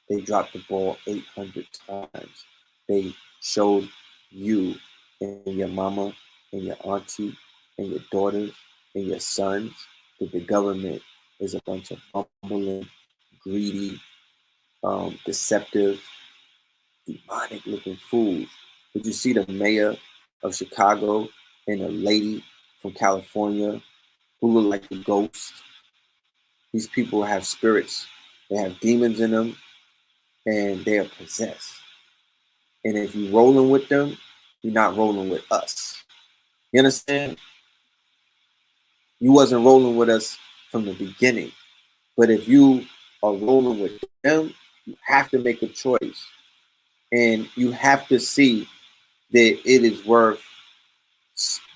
They dropped the ball 800 times. They showed you and your mama and your auntie and your daughters and your sons that the government is a bunch of bumbling, greedy, deceptive, demonic looking fools. Did you see the mayor of Chicago and a lady from California who look like a ghost? These people have spirits. They have demons in them and they are possessed. And if you're rolling with them, you're not rolling with us. You understand? You wasn't rolling with us from the beginning. But if you are rolling with them, you have to make a choice. And you have to see that it is worth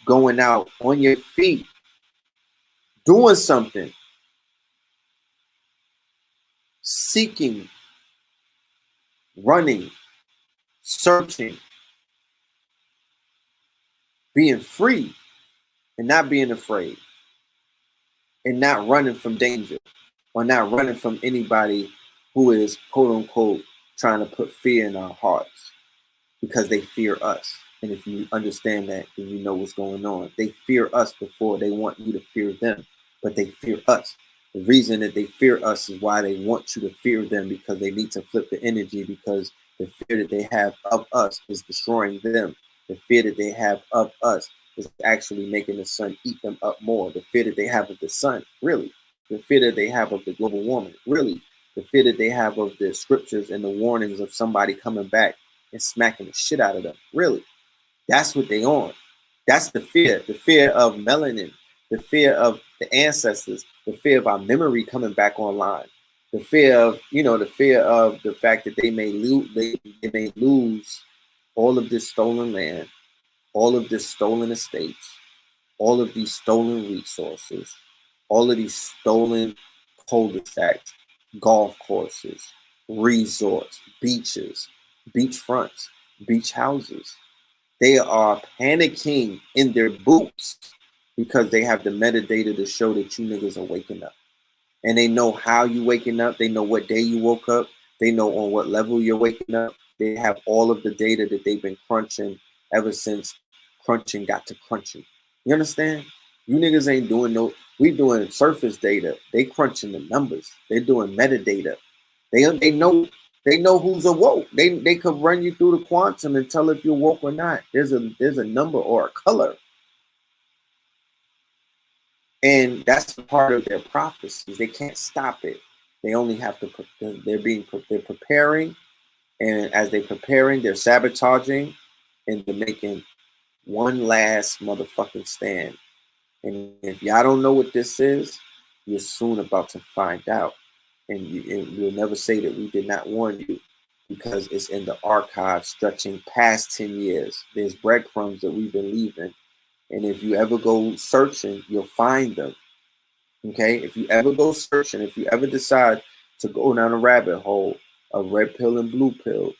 going out on your feet, doing something, seeking, running, searching, being free, and not being afraid, and not running from danger, or not running from anybody who is quote unquote trying to put fear in our hearts because they fear us. And if you understand that, then you know what's going on. They fear us before they want you to fear them, but they fear us. The reason that they fear us is why they want you to fear them, because they need to flip the energy, because the fear that they have of us is destroying them. The fear that they have of us is actually making the sun eat them up more. The fear that they have of the sun, really. The fear that they have of the global warming, really. The fear that they have of the scriptures and the warnings of somebody coming back and smacking the shit out of them, really. That's what they on. That's the fear of melanin, the fear of the ancestors, the fear of our memory coming back online, the fear of, you know, the fear of the fact that they may lose all of this stolen land, all of this stolen estates, all of these stolen resources, all of these stolen cul-de-sacs, golf courses, resorts, beaches, beach fronts, beach houses. They are panicking in their boots because they have the metadata to show that you niggas are waking up. And they know how you waking up. They know what day you woke up. They know on what level you're waking up. They have all of the data that they've been crunching ever since crunching got to crunching. You understand? You niggas ain't doing no, we doing surface data. They crunching the numbers. They're doing metadata. They know who's awoke. They could run you through the quantum and tell if you're woke or not. There's a number or a color. And that's part of their prophecies. They can't stop it. They only have to, they're preparing. And as they're preparing, they're sabotaging and they're making one last motherfucking stand. And if y'all don't know what this is, you're soon about to find out. And you'll never say that we did not warn you, because it's in the archive stretching past 10 years. There's breadcrumbs that we've been leaving. And if you ever go searching, you'll find them. Okay? If you ever go searching, if you ever decide to go down a rabbit hole of red pill and blue pill,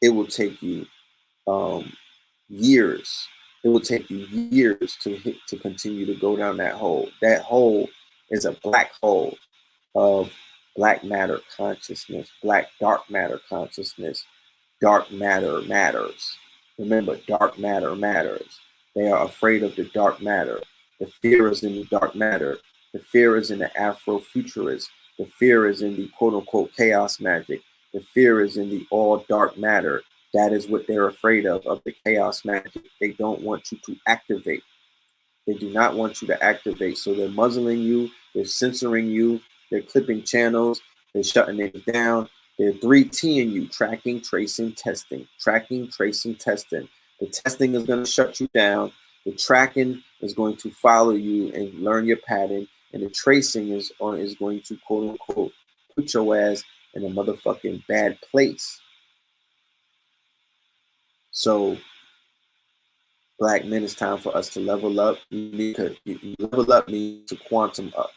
it will take you years. It will take you years to continue to go down that hole. That hole is a black hole of Black matter consciousness, black dark matter consciousness. Dark matter matters. Remember, dark matter matters. They are afraid of the dark matter. The fear is in the dark matter. The fear is in the Afrofuturist. The fear is in the quote unquote chaos magic. The fear is in the all dark matter. That is what they're afraid of the chaos magic. They don't want you to activate. They do not want you to activate. So they're muzzling you, they're censoring you, they're clipping channels, they're shutting it down. They're 3T'ing you, tracking, tracing, testing. Tracking, tracing, testing. The testing is going to shut you down. The tracking is going to follow you and learn your pattern. And the tracing is going to, quote unquote, put your ass in a motherfucking bad place. So, Black men, it's time for us to level up. Level up means to quantum up.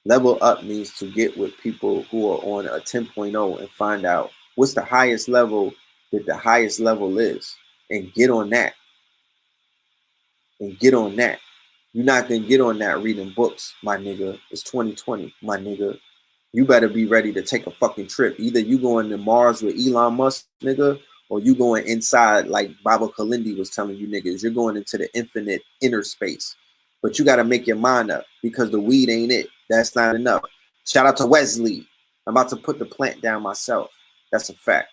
Level up means to get with people who are on a 10.0 and find out what's the highest level that the highest level is, and get on that. And get on that. You're not going to get on that reading books, my nigga. It's 2020, my nigga. You better be ready to take a fucking trip. Either you going to Mars with Elon Musk, nigga, or you going inside like Baba Kalindi was telling you niggas. You're going into the infinite inner space. But you got to make your mind up, because the weed ain't it. That's not enough. Shout out to Wesley. I'm about to put the plant down myself. That's a fact.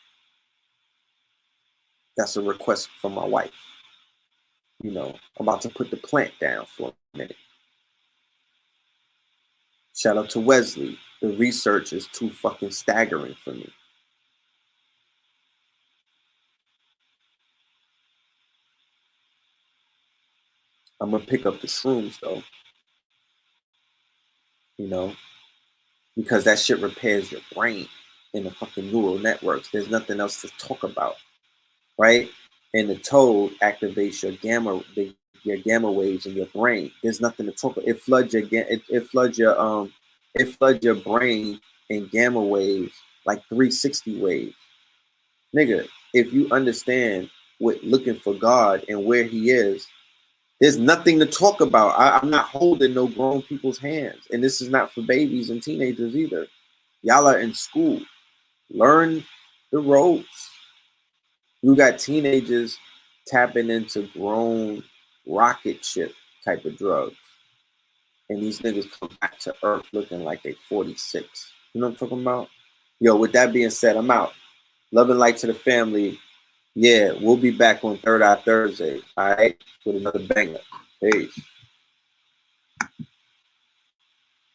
That's a request from my wife. You know, I'm about to put the plant down for a minute. Shout out to Wesley. The research is too fucking staggering for me. I'm gonna pick up the shrooms though. You know, because that shit repairs your brain in the fucking neural networks. There's nothing else to talk about, right? And the toad activates your gamma waves in your brain. There's nothing to talk about. It floods your brain in gamma waves, like 360 waves. Nigga, if you understand what looking for God and where he is, there's nothing to talk about. I'm not holding no grown people's hands. And this is not for babies and teenagers either. Y'all are in school. Learn the ropes. You got teenagers tapping into grown rocket ship type of drugs. And these niggas come back to Earth looking like they 46. You know what I'm talking about? Yo, with that being said, I'm out. Love and light to the family. Yeah, we'll be back on Third Eye Thursday, all right, with another banger. Peace.